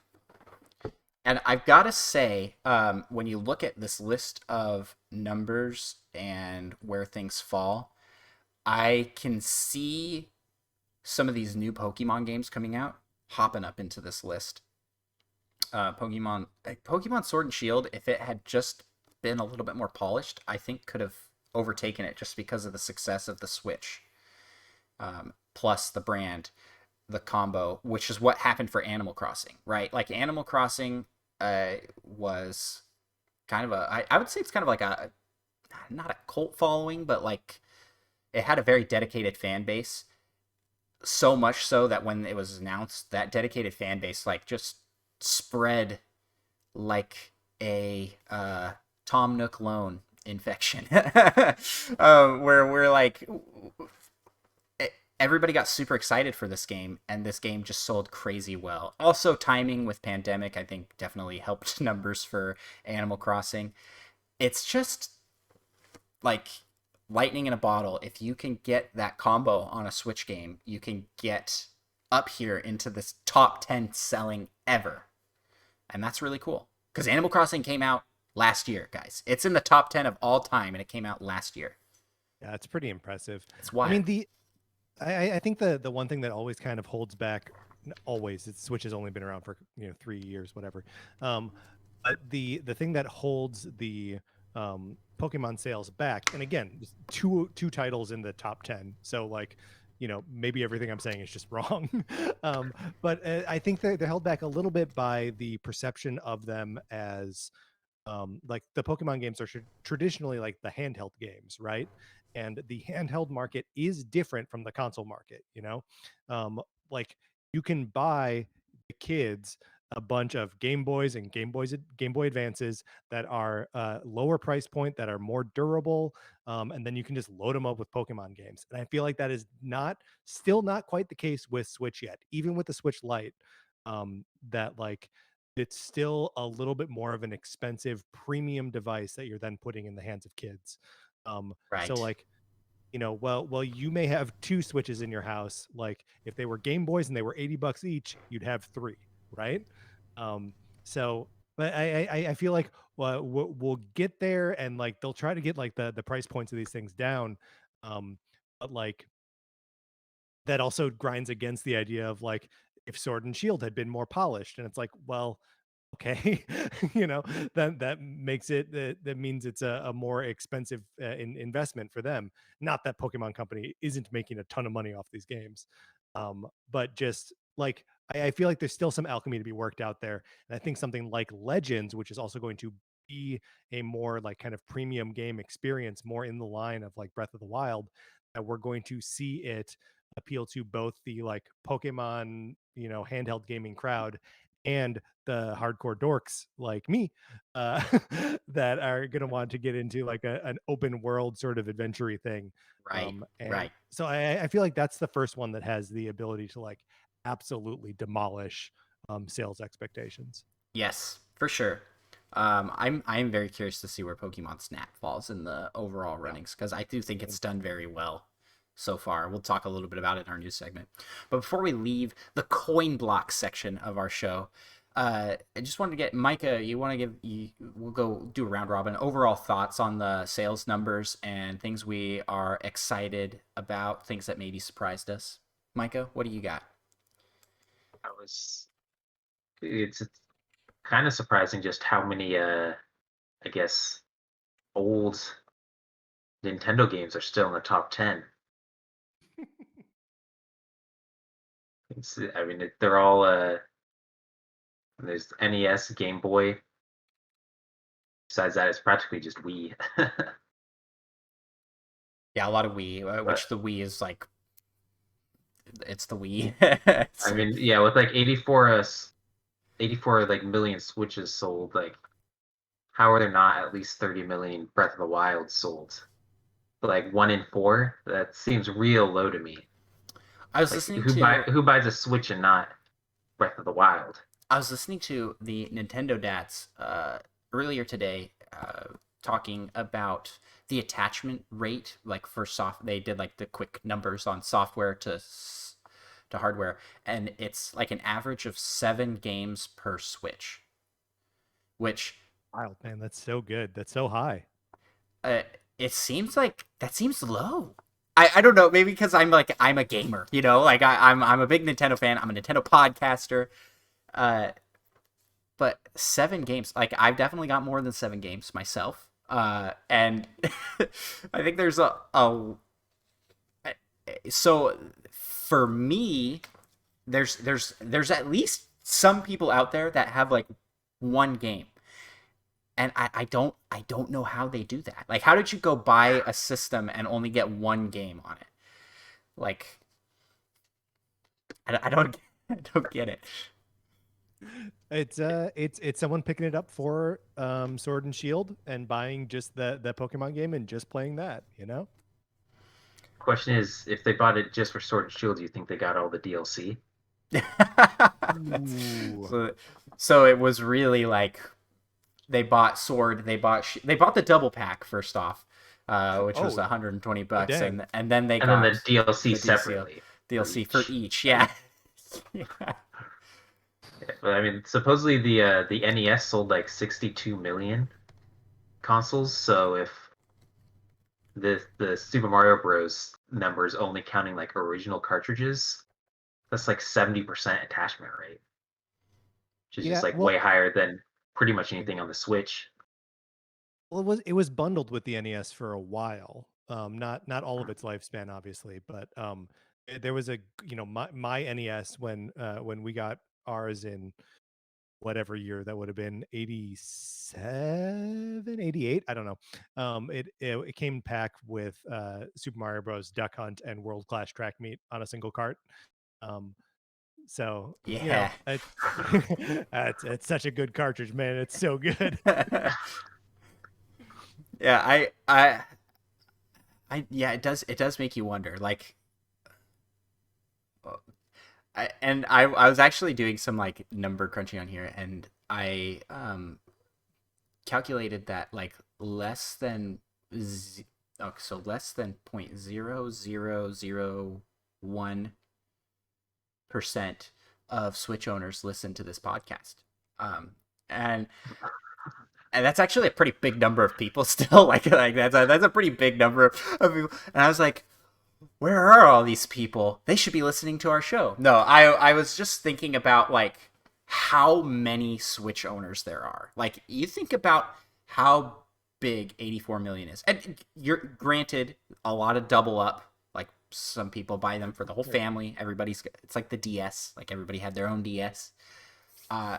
Speaker 1: And I've got to say, when you look at this list of numbers and where things fall, I can see some of these new Pokemon games coming out hopping up into this list. Pokemon Sword and Shield, if it had just been a little bit more polished, I think could have overtaken it just because of the success of the Switch. Plus the brand, the combo, which is what happened for Animal Crossing, right? Like Animal Crossing was kind of I would say it's kind of like not a cult following, but like it had a very dedicated fan base. So much so that when it was announced, that dedicated fan base like just spread like a Tom Nook loan infection, where we're like everybody got super excited for this game, and this game just sold crazy well. Also, timing with pandemic, I think, definitely helped numbers for Animal Crossing. It's just like lightning in a bottle. If you can get that combo on a Switch game, you can get up here into this top 10 selling ever. And that's really cool. Because Animal Crossing came out last year, guys. It's in the top 10 of all time, and it came out last year.
Speaker 3: Yeah, it's pretty impressive.
Speaker 1: It's wild.
Speaker 3: I mean, I think the one thing that always kind of holds back, Switch has only been around for 3 years, whatever. But the thing that holds the Pokemon sales back, and again, two titles in the top 10, so like maybe everything I'm saying is just wrong. But I think they're held back a little bit by the perception of them as like the Pokemon games are traditionally like the handheld games, right? And the handheld market is different from the console market. Like you can buy the kids a bunch of Game Boys and Game Boy Advances that are lower price point, that are more durable, and then you can just load them up with Pokemon games. And I feel like that is still not quite the case with Switch yet, even with the Switch Lite. That like it's still a little bit more of an expensive premium device that you're then putting in the hands of kids.
Speaker 1: Right.
Speaker 3: So like, well, you may have 2 Switches in your house. Like if they were Game Boys and they were $80 each, you'd have 3, right? So, but I feel like we'll get there, and like they'll try to get like the price points of these things down. But like that also grinds against the idea of like if Sword and Shield had been more polished, and it's like, well, okay, that makes it that means it's a more expensive investment for them. Not that Pokemon Company isn't making a ton of money off these games, but just like I feel like there's still some alchemy to be worked out there, and I think something like Legends, which is also going to be a more like kind of premium game experience, more in the line of like Breath of the Wild, that we're going to see it appeal to both the like Pokemon handheld gaming crowd and the hardcore dorks like me that are going to want to get into like an open world sort of adventure thing.
Speaker 1: Right.
Speaker 3: And
Speaker 1: right.
Speaker 3: so I feel like that's the first one that has the ability to like absolutely demolish sales expectations.
Speaker 1: Yes, for sure. I'm very curious to see where Pokemon Snap falls in the overall runnings, because I do think it's done very well so far. We'll talk a little bit about it in our news segment. But before we leave the coin block section of our show, I just wanted to get Micah. We'll go do a round robin. Overall thoughts on the sales numbers and things we are excited about, things that maybe surprised us. Micah, what do you got?
Speaker 2: It's kind of surprising just how many I guess old Nintendo games are still in the top 10. I mean, they're all there's NES, Game Boy. Besides that, it's practically just Wii.
Speaker 1: Yeah, a lot of Wii,
Speaker 2: But
Speaker 1: which the Wii is like, it's the Wii.
Speaker 2: I mean, yeah, with like 84 like million Switches sold, like how are there not at least 30 million Breath of the Wild sold? Like 1 in 4, that seems real low to me.
Speaker 1: I was
Speaker 2: Like
Speaker 1: listening to
Speaker 2: who buys a Switch and not Breath of the Wild?
Speaker 1: I was listening to the Nintendo Dats earlier today, talking about the attachment rate, like for soft. They did like the quick numbers on software to hardware, and it's like an average of 7 games per Switch, which
Speaker 3: Wild, man, that's so good. That's so high.
Speaker 1: uh, it seems like that seems low. I don't know, maybe because I'm a gamer, you know, like I'm a big Nintendo fan. I'm a Nintendo podcaster. Uh, but 7 games, like I've definitely got more than 7 games myself. And I think there's a so for me, there's at least some people out there that have like 1 game. And I don't know how they do that. Like, how did you go buy a system and only get 1 game on it? Like, I don't I don't get it.
Speaker 3: It's someone picking it up for Sword and Shield and buying just the Pokemon game and just playing that, you know?
Speaker 2: Question is, if they bought it just for Sword and Shield, do you think they got all the DLC?
Speaker 3: Ooh.
Speaker 1: So it was really like they bought Sword, they bought the double pack first off, which was
Speaker 3: Oh,
Speaker 1: $120,
Speaker 3: dang.
Speaker 1: and then they
Speaker 2: And then
Speaker 1: got
Speaker 2: the DLC
Speaker 1: the
Speaker 2: separately
Speaker 1: DLC for each. Yeah. Yeah.
Speaker 2: But I mean, supposedly the NES sold like 62 million consoles. So if the Super Mario Bros. Numbers only counting like original cartridges, that's like 70% attachment rate, which is just
Speaker 3: Yeah,
Speaker 2: like way higher than pretty much anything on the Switch.
Speaker 3: well, it was bundled with the NES for a while. Not all of its lifespan, obviously, but there was my NES when we got ours in whatever year that would have been 87, 88. I don't know. It came packed with Super Mario Bros. Duck Hunt and World Class Track Meet on a single cart. Um, so
Speaker 1: Yeah.
Speaker 3: it's such a good cartridge, man. It's so good.
Speaker 1: Yeah, yeah, it does make you wonder. Like, I was actually doing some like number crunching on here, and I calculated that like less than so less than 0.0001% of Switch owners listen to this podcast. Um, and that's actually a pretty big number of people still. Like that's a pretty big number of people. And I was like, where are all these people? They should be listening to our show. No, I was just thinking about like how many Switch owners there are. Like, you think about how big 84 million is. And you're granted a lot of double up. Like, some people buy them for the whole family. It's like the DS. Like, everybody had their own DS. Uh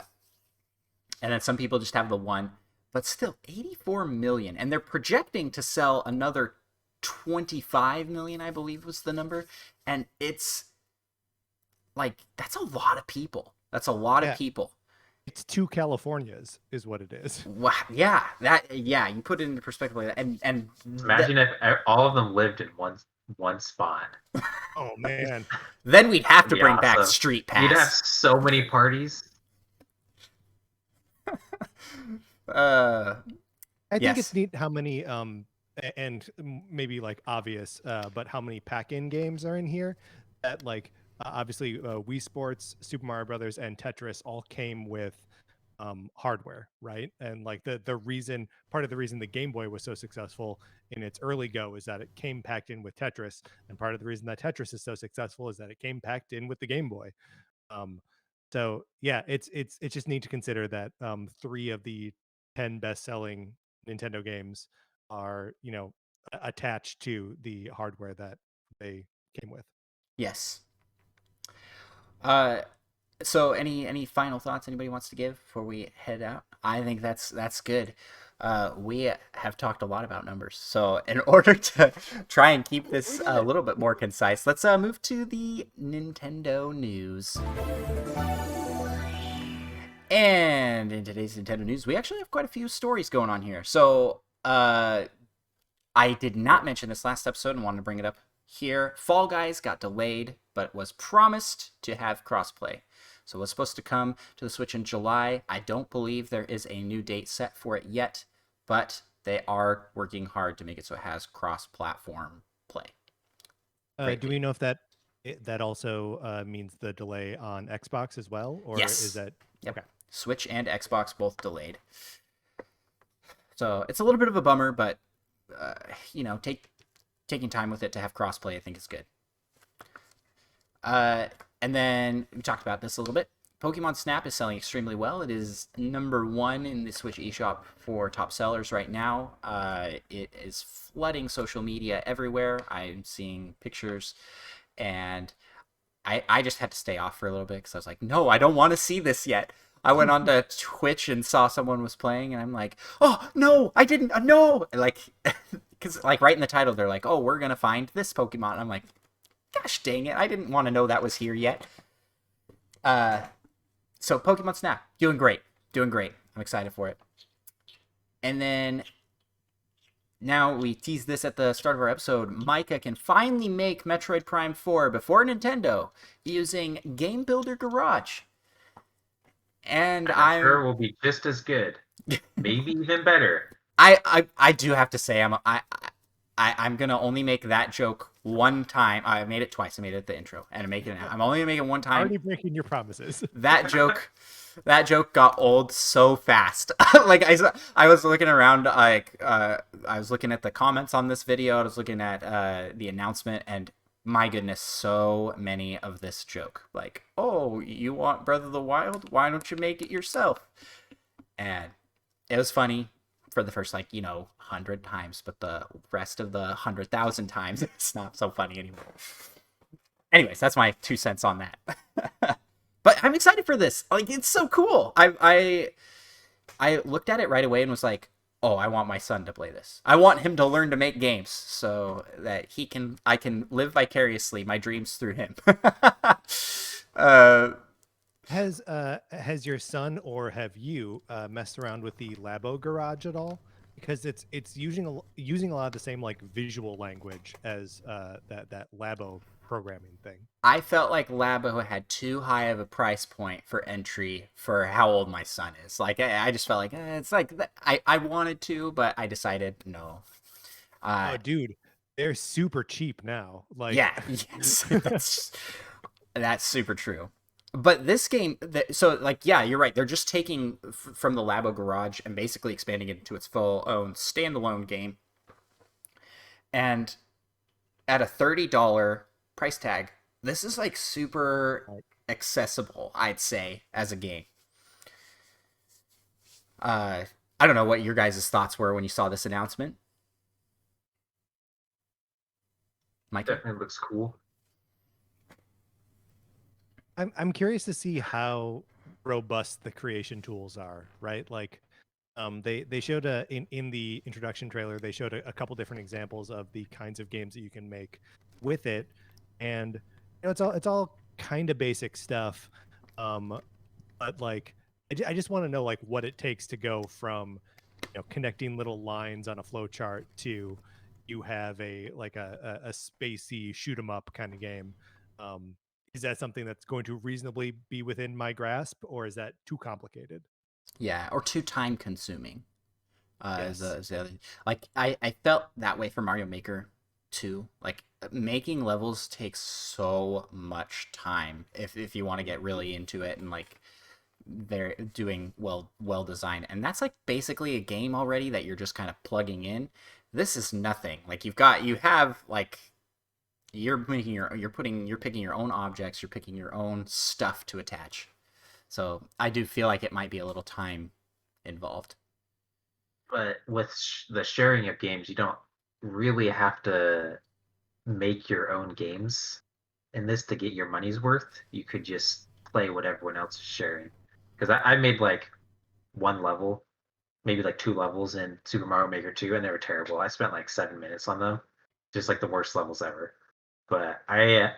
Speaker 1: and then some people just have the one. But still, 84 million, and they're projecting to sell another 25 million, I believe was the number. And it's like, that's a lot of people. That's a lot of
Speaker 3: Yeah,
Speaker 1: people.
Speaker 3: it's 2 Californias is what it is.
Speaker 1: Wow. Yeah, you put it into perspective like that. And
Speaker 2: Imagine if all of them lived in one spot.
Speaker 3: Oh man.
Speaker 1: then we'd have
Speaker 2: That'd
Speaker 1: to
Speaker 2: be
Speaker 1: bring back
Speaker 2: awesome.
Speaker 1: Street
Speaker 2: You'd have
Speaker 1: Pass.
Speaker 2: so many parties.
Speaker 1: uh
Speaker 3: I think it's
Speaker 1: yes.
Speaker 3: neat how many and maybe like obvious but how many pack-in games are in here that like obviously Wii Sports, Super Mario Brothers and Tetris all came with hardware, right? And like the reason part of the reason the Game Boy was so successful in its early go is that it came packed in with Tetris, and part of the reason that Tetris is so successful is that it came packed in with the Game Boy. Um, so yeah, it's just neat to consider that 3 of the 10 best-selling Nintendo games are, attached to the hardware that they came with.
Speaker 1: Yes. Uh, so any final thoughts anybody wants to give before we head out? I think that's good. We have talked a lot about numbers, so in order to try and keep this a little bit more concise, let's move to the Nintendo news. And in today's Nintendo news, we actually have quite a few stories going on here. So, I did not mention this last episode and wanted to bring it up here. Fall Guys got delayed, but was promised to have crossplay. So it was supposed to come to the Switch in July. I don't believe there is a new date set for it yet, but they are working hard to make it so it has cross-platform play.
Speaker 3: Do we know if that also means the delay on Xbox as well, or
Speaker 1: Yes.
Speaker 3: is that
Speaker 1: Yep.
Speaker 3: okay?
Speaker 1: Switch and Xbox both delayed. So it's a little bit of a bummer, but taking time with it to have crossplay, I think is good. And then we talked about this a little bit. Pokemon Snap is selling extremely well. It is #1 in the Switch eShop for top sellers right now. It is flooding social media everywhere. I'm seeing pictures, and I just had to stay off for a little bit because I was like, no, I don't want to see this yet. I went on to Twitch and saw someone was playing, and I'm like, oh, no, I didn't, no. Like, because like right in the title, they're like, oh, we're going to find this Pokemon. And I'm like, gosh dang it, I didn't want to know that was here yet. So Pokemon Snap, doing great. I'm excited for it. And then now we teased this at the start of our episode. Micah can finally make Metroid Prime 4 before Nintendo using Game Builder Garage. And
Speaker 2: I'm sure will be just as good, maybe even better.
Speaker 1: I do have to say I'm gonna only make that joke one time. I made it twice. I made it at the intro, and I'm making it now. I'm only gonna make it one time.
Speaker 3: Already breaking your promises.
Speaker 1: That joke got old so fast. Like I was looking around, like I was looking at the comments on this video. I was looking at the announcement, and my goodness, so many of this joke. Like, oh, you want Breath of the Wild? Why don't you make it yourself? And it was funny for the first 100 times, but the rest of the 100,000 times, it's not so funny anymore. Anyways, that's my 2 cents on that. But I'm excited for this. Like, it's so cool. I looked at it right away and was like, oh, I want my son to play this. I want him to learn to make games so that I can live vicariously my dreams through him.
Speaker 3: Has your son or have you messed around with the Labo Garage at all? Because it's using a lot of the same visual language as that Labo programming thing.
Speaker 1: I felt like Labo had too high of a price point for entry for how old my son is. Like, I just felt like it's like I wanted to, but I decided no.
Speaker 3: Oh, dude, they're super cheap now. Like,
Speaker 1: yeah, yes, that's super true. But this game, yeah, you're right. They're just taking from the Labo Garage and basically expanding it into its full own standalone game. And at a $30 price tag, this is super accessible, I'd say, as a game. I don't know what your guys' thoughts were when you saw this announcement. Mike?
Speaker 2: Definitely looks cool.
Speaker 3: I'm curious to see how robust the creation tools are, right? Like, they showed in the introduction trailer, they showed a couple different examples of the kinds of games that you can make with it, and it's all kind of basic stuff, but I just want to know what it takes to go from connecting little lines on a flow chart to you have a spacey shoot 'em up kind of game. Is that something that's going to reasonably be within my grasp, or is that too complicated?
Speaker 1: Yeah, or too time consuming.
Speaker 3: Yes.
Speaker 1: Is the other, I felt that way for Mario Maker 2. Like, making levels takes so much time if you want to get really into it, and they're doing well designed, and that's basically a game already that you're just kind of plugging in. This is nothing. You're picking your own objects, you're picking your own stuff to attach. So I do feel like it might be a little time involved.
Speaker 2: But with the sharing of games, you don't really have to make your own games in this to get your money's worth. You could just play what everyone else is sharing. Because I made like one level, maybe like two levels in Super Mario Maker 2, and they were terrible. I spent like 7 minutes on them, just like the worst levels ever. But I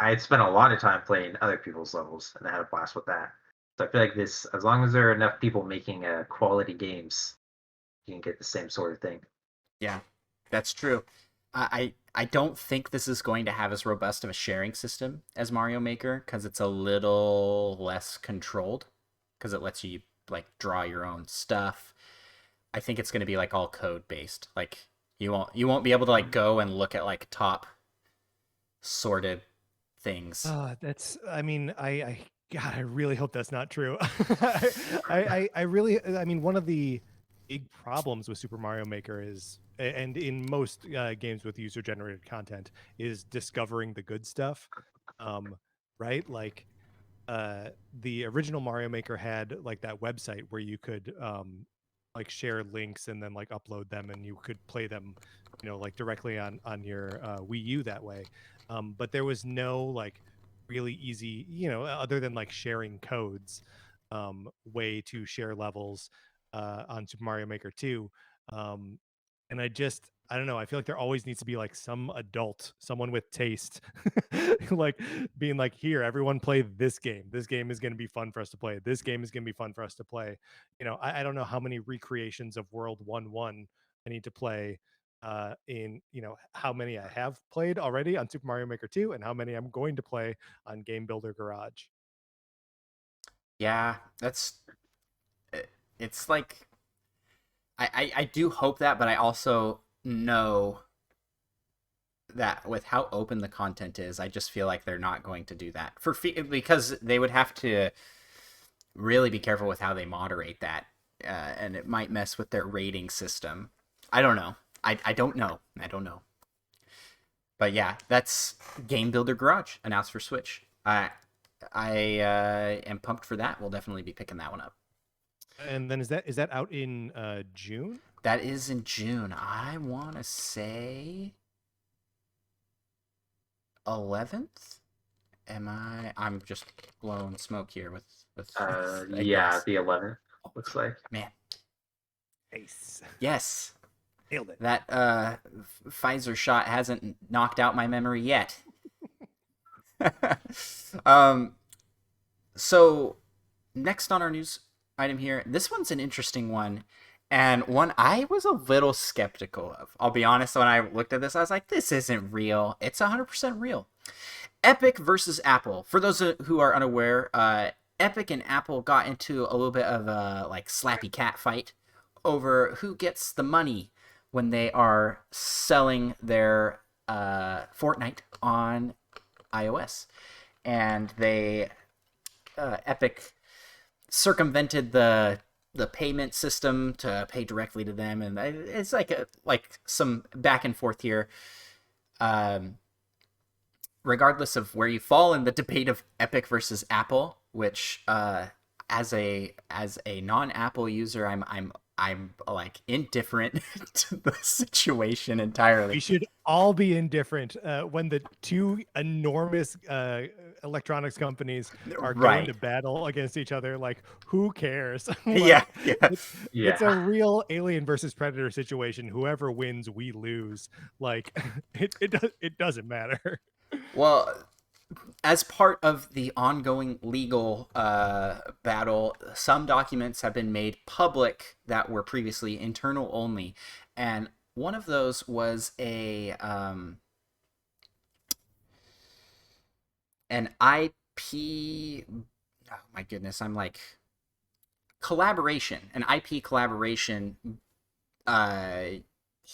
Speaker 2: had spent a lot of time playing other people's levels, and I had a blast with that. So I feel like this, as long as there are enough people making quality games, you can get the same sort of thing.
Speaker 1: Yeah, that's true. I don't think this is going to have as robust of a sharing system as Mario Maker because it's a little less controlled because it lets you like draw your own stuff. I think it's going to be like all code based. Like you won't be able to like go and look at like top sorted things.
Speaker 3: That's. I mean, God, I really hope that's not true. I really. I mean, one of the big problems with Super Mario Maker is, and in most games with user-generated content, is discovering the good stuff. Right? Like, the original Mario Maker had like that website where you could like share links and then like upload them, and you could play them, like directly on your Wii U that way. But there was no like really easy, other than like sharing codes, way to share levels on Super Mario Maker 2. Um, and I don't know, I feel like there always needs to be like some adult, someone with taste, like being like, here, everyone play this game. This game is going to be fun for us to play. This game is going to be fun for us to play. I don't know how many recreations of World 1-1 I need to play, in how many I have played already on Super Mario Maker 2 and how many I'm going to play on Game Builder Garage.
Speaker 1: Yeah, it's like I do hope that, but I also know that with how open the content is, I just feel like they're not going to do that because they would have to really be careful with how they moderate that, and it might mess with their rating system. I don't know. I don't know. I don't know. But yeah, that's Game Builder Garage announced for Switch. I am pumped for that. We'll definitely be picking that one up.
Speaker 3: And then is that out in June?
Speaker 1: That is in June. I want to say 11th. I'm just blowing smoke here with a
Speaker 2: Yeah,
Speaker 1: guess.
Speaker 2: the 11th looks like.
Speaker 1: Man,
Speaker 3: Nice.
Speaker 1: yes,
Speaker 3: Nailed it.
Speaker 1: that Pfizer shot hasn't knocked out my memory yet. um, so next on our news item here, this one's an interesting one, and one I was a little skeptical of. I'll be honest, when I looked at this, I was like, this isn't real. It's 100% real. Epic versus Apple. For those who are unaware, Epic and Apple got into a little bit of a like slappy cat fight over who gets the money when they are selling their Fortnite on iOS, and Epic circumvented the payment system to pay directly to them, and it's like some back and forth here. Regardless of where you fall in the debate of Epic versus Apple, which as a non-Apple user, I'm like indifferent to the situation entirely.
Speaker 3: We should all be indifferent when the two enormous electronics companies are going to battle against each other. Like, who cares?
Speaker 1: Yeah.
Speaker 3: It's a real Alien versus Predator situation. Whoever wins, we lose. Like, it doesn't matter.
Speaker 1: Well, as part of the ongoing legal battle, some documents have been made public that were previously internal only, and one of those was an IP. Oh my goodness, I'm like an IP collaboration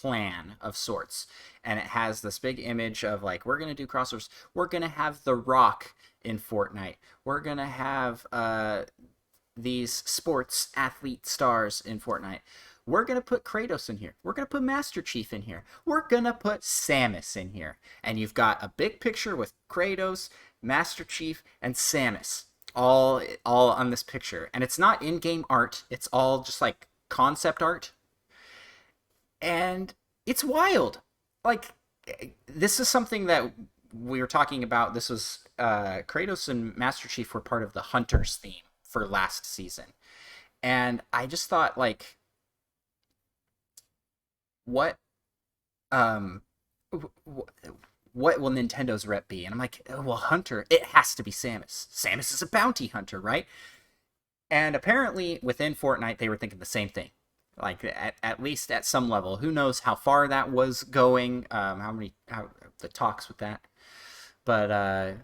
Speaker 1: plan of sorts, and it has this big image of like, we're gonna do crossovers, we're gonna have The Rock in Fortnite, we're gonna have these sports athlete stars in Fortnite, we're gonna put Kratos in here, we're gonna put Master Chief in here, we're gonna put Samus in here, and you've got a big picture with Kratos, Master Chief, and Samus all on this picture, and it's not in-game art, it's all just like concept art. and it's wild. Like, this is something that we were talking about. This was Kratos and Master Chief were part of the Hunters theme for last season, and I just thought, like, what what will Nintendo's rep be? And I'm like, oh, well, Hunter, it has to be Samus. Samus is a bounty hunter, right? And apparently within Fortnite, they were thinking the same thing. Like, at least at some level. Who knows how far that was going, how the talks with that. But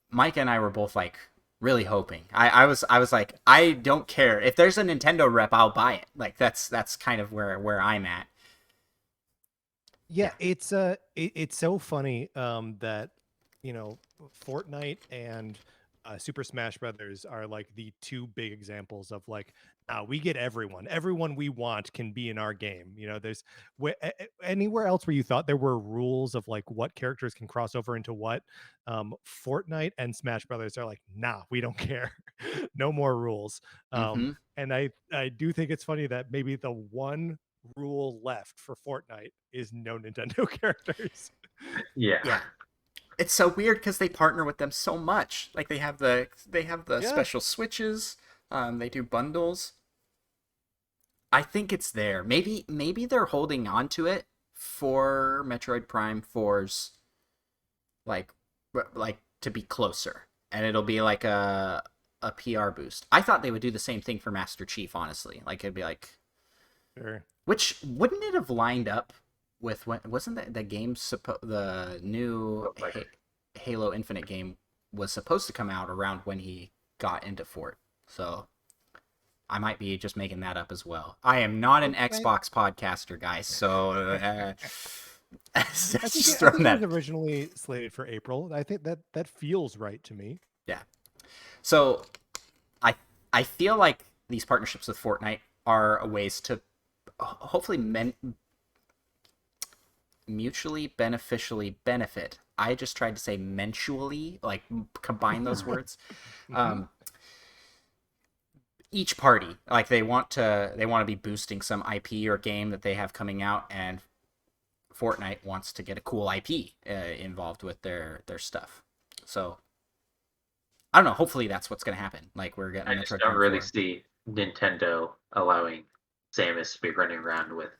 Speaker 1: Mike and I were both, like, really hoping. I was like, I don't care. If there's a Nintendo rep, I'll buy it. Like, that's kind of where I'm at.
Speaker 3: Yeah, it's so funny that, you know, Fortnite and Super Smash Brothers are like the two big examples of, like, we get everyone we want can be in our game. You know, there's anywhere else where you thought there were rules of, like, what characters can cross over into what, Fortnite and Smash Brothers are like, nah, we don't care. No more rules. And I do think it's funny that maybe the one rule left for Fortnite is no Nintendo characters.
Speaker 2: Yeah.
Speaker 1: It's so weird because they partner with them so much. Like, they have the special Switches. They do bundles. I think it's there. Maybe they're holding on to it for Metroid Prime 4's, like to be closer, and it'll be like a PR boost. I thought they would do the same thing for Master Chief, honestly. Like, it'd be like,
Speaker 3: sure.
Speaker 1: Which wouldn't it have lined up with when wasn't the game the new Halo Infinite game was supposed to come out around when he got into Fort? So I might be just making that up as well. I am not an Xbox podcaster, guys, so
Speaker 3: I think it was originally slated for April. I think that feels right to me.
Speaker 1: Yeah. So I feel like these partnerships with Fortnite are a ways to hopefully mutually beneficially benefit. I just tried to say mensually, like, combine those words. Each party, like, they want to be boosting some IP or game that they have coming out, and Fortnite wants to get a cool IP involved with their stuff. So I don't know. Hopefully that's what's going to happen. Like, we're getting.
Speaker 2: I just don't really see Nintendo allowing Samus to be running around with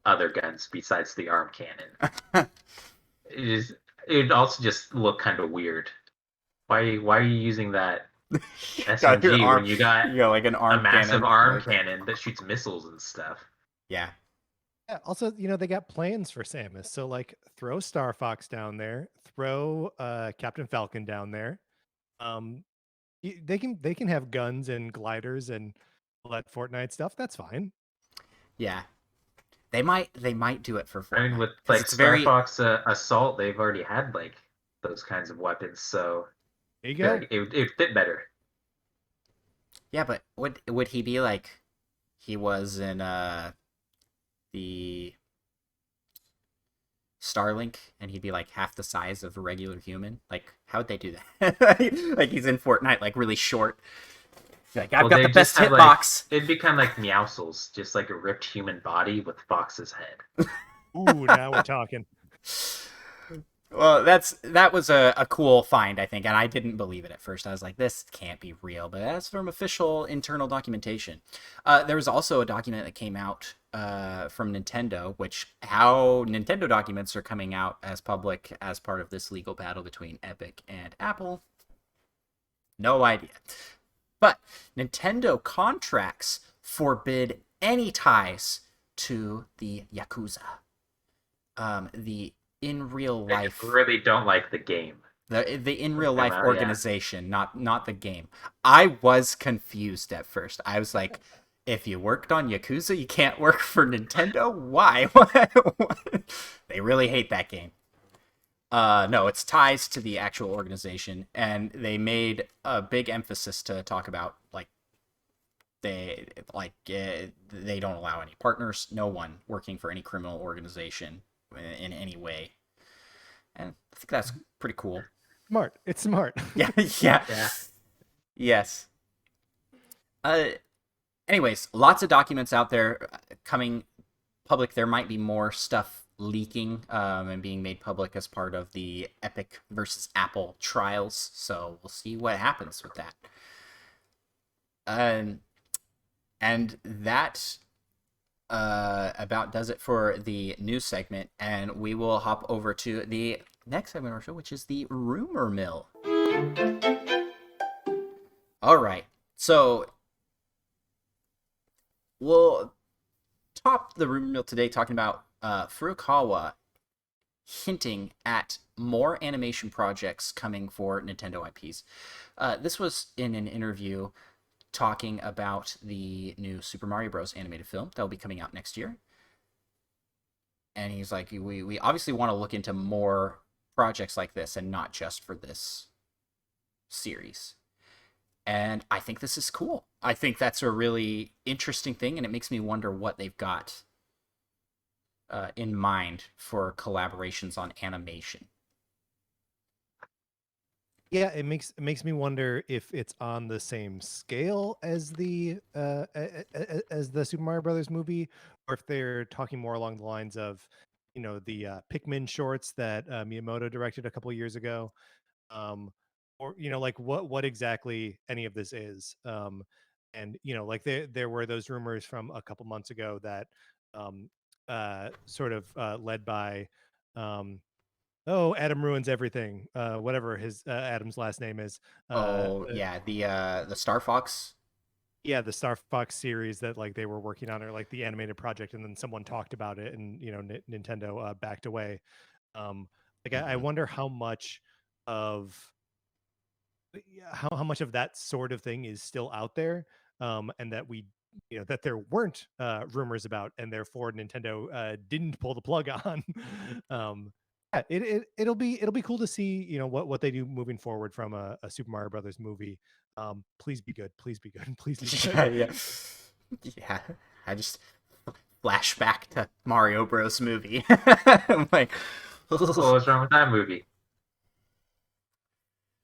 Speaker 2: other guns besides the arm cannon. It'd also just look kind of weird. Why are you using that SMG when you got
Speaker 1: like an arm
Speaker 2: a massive
Speaker 1: cannon,
Speaker 2: arm cannon that shoots missiles and stuff?
Speaker 1: Yeah.
Speaker 3: Yeah. Also, you know, they got plans for Samus, so, like, throw Star Fox down there, throw Captain Falcon down there. They can have guns and gliders and all that Fortnite stuff. That's fine.
Speaker 1: Yeah. They might do it for Fortnite.
Speaker 2: I mean, with, like, Star Fox Assault, they've already had, like, those kinds of weapons, so
Speaker 3: there you go.
Speaker 2: Like, it fit better.
Speaker 1: Yeah, but would he be like he was in the Starlink, and he'd be like half the size of a regular human? Like, how would they do that? Like, he's in Fortnite, like, really short. Like, I've got the best hitbox.
Speaker 2: It'd be kind of like Meowscles, just like a ripped human body with Fox's head.
Speaker 3: Ooh, now we're talking.
Speaker 1: Well, that was a cool find, I think, and I didn't believe it at first. I was like, this can't be real, but that's from official internal documentation. There was also a document that came out from Nintendo, how Nintendo documents are coming out as public as part of this legal battle between Epic and Apple. No idea. But Nintendo contracts forbid any ties to the Yakuza. The in real life.
Speaker 2: I really don't like the game.
Speaker 1: The in real life organization, not the game. I was confused at first. I was like, if you worked on Yakuza, you can't work for Nintendo? Why? They really hate that game. No, it's ties to the actual organization, and they made a big emphasis to talk about, like, they don't allow any partners, no one working for any criminal organization in any way, and I think that's pretty cool.
Speaker 3: Smart. It's smart.
Speaker 1: Yeah. Yes. Anyways, lots of documents out there coming public there might be more stuff leaking and being made public as part of the Epic versus Apple trials. So we'll see what happens with that. And that about does it for the news segment, and we will hop over to the next segment of our show, which is the rumor mill. All right, so we'll top the rumor mill today talking about Furukawa hinting at more animation projects coming for Nintendo IPs. This was in an interview talking about the new Super Mario Bros. Animated film that will be coming out next year. And he's like, we obviously want to look into more projects like this and not just for this series. And I think this is cool. I think that's a really interesting thing, and it makes me wonder what they've got in mind for collaborations on animation.
Speaker 3: Yeah, it makes me wonder if it's on the same scale as the Super Mario Brothers movie, or if they're talking more along the lines of, the Pikmin shorts that Miyamoto directed a couple years ago, or like what exactly any of this is. And like there were those rumors from a couple months ago that sort of led by oh, Adam ruins everything. Whatever his Adam's last name is.
Speaker 1: The Star Fox.
Speaker 3: Yeah, the Star Fox series that like they were working on, or like the animated project, and then someone talked about it, and Nintendo backed away. I wonder how much of how much of that sort of thing is still out there, and that we that there weren't rumors about, and therefore Nintendo didn't pull the plug on. Yeah, it'll be cool to see what they do moving forward from a Super Mario Brothers movie. Please be good, please be good, please be good.
Speaker 1: Yeah. I just flash back to Mario Bros. Movie. I'm like,
Speaker 2: what's wrong with that movie?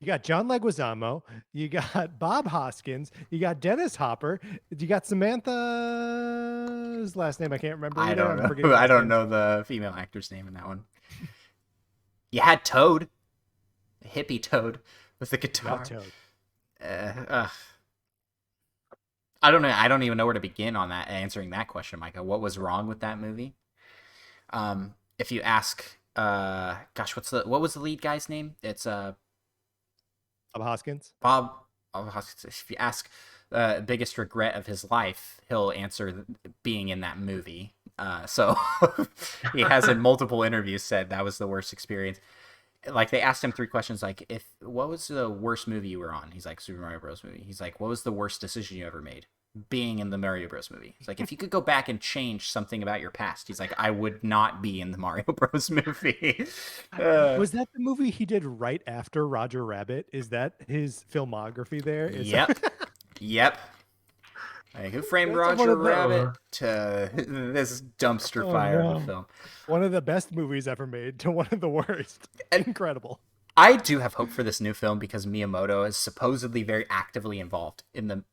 Speaker 3: You got John Leguizamo, you got Bob Hoskins, you got Dennis Hopper, you got Samantha's last name I can't remember.
Speaker 1: I don't know. I don't know the female actor's name in that one. You had Toad, a hippie Toad with the guitar.
Speaker 3: Toad.
Speaker 1: I don't know. I don't even know where to begin on that, answering that question, Micah. What was wrong with that movie? If you ask, what was the lead guy's name? It's
Speaker 3: Bob Hoskins.
Speaker 1: Bob Hoskins. If you ask biggest regret of his life, he'll answer being in that movie. So he has in multiple interviews said that was the worst experience. Like they asked him 3 questions, like what was the worst movie you were on? He's like, Super Mario Bros. Movie. He's like, what was the worst decision you ever made? Being in the Mario Bros. Movie. He's like, if you could go back and change something about your past, he's like, I would not be in the Mario Bros. Movie.
Speaker 3: Was that the movie he did right after Roger Rabbit? Is that his filmography there?
Speaker 1: Yep. Like, Who Framed Roger Rabbit to this dumpster fire of a film.
Speaker 3: One of the best movies ever made to one of the worst. Incredible.
Speaker 1: I do have hope for this new film because Miyamoto is supposedly very actively involved in the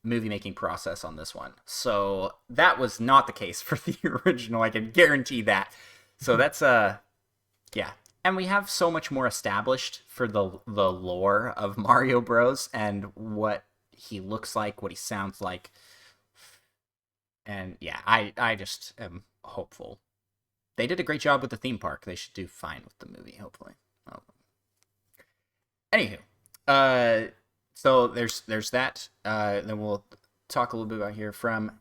Speaker 1: movie making process on this one. So that was not the case for the original. I can guarantee that. So that's yeah. And we have so much more established for the lore of Mario Bros. And what he looks like, what he sounds like. And yeah, I just am hopeful. They did a great job with the theme park. They should do fine with the movie, hopefully. Anywho, so there's that. Then we'll talk a little bit about here from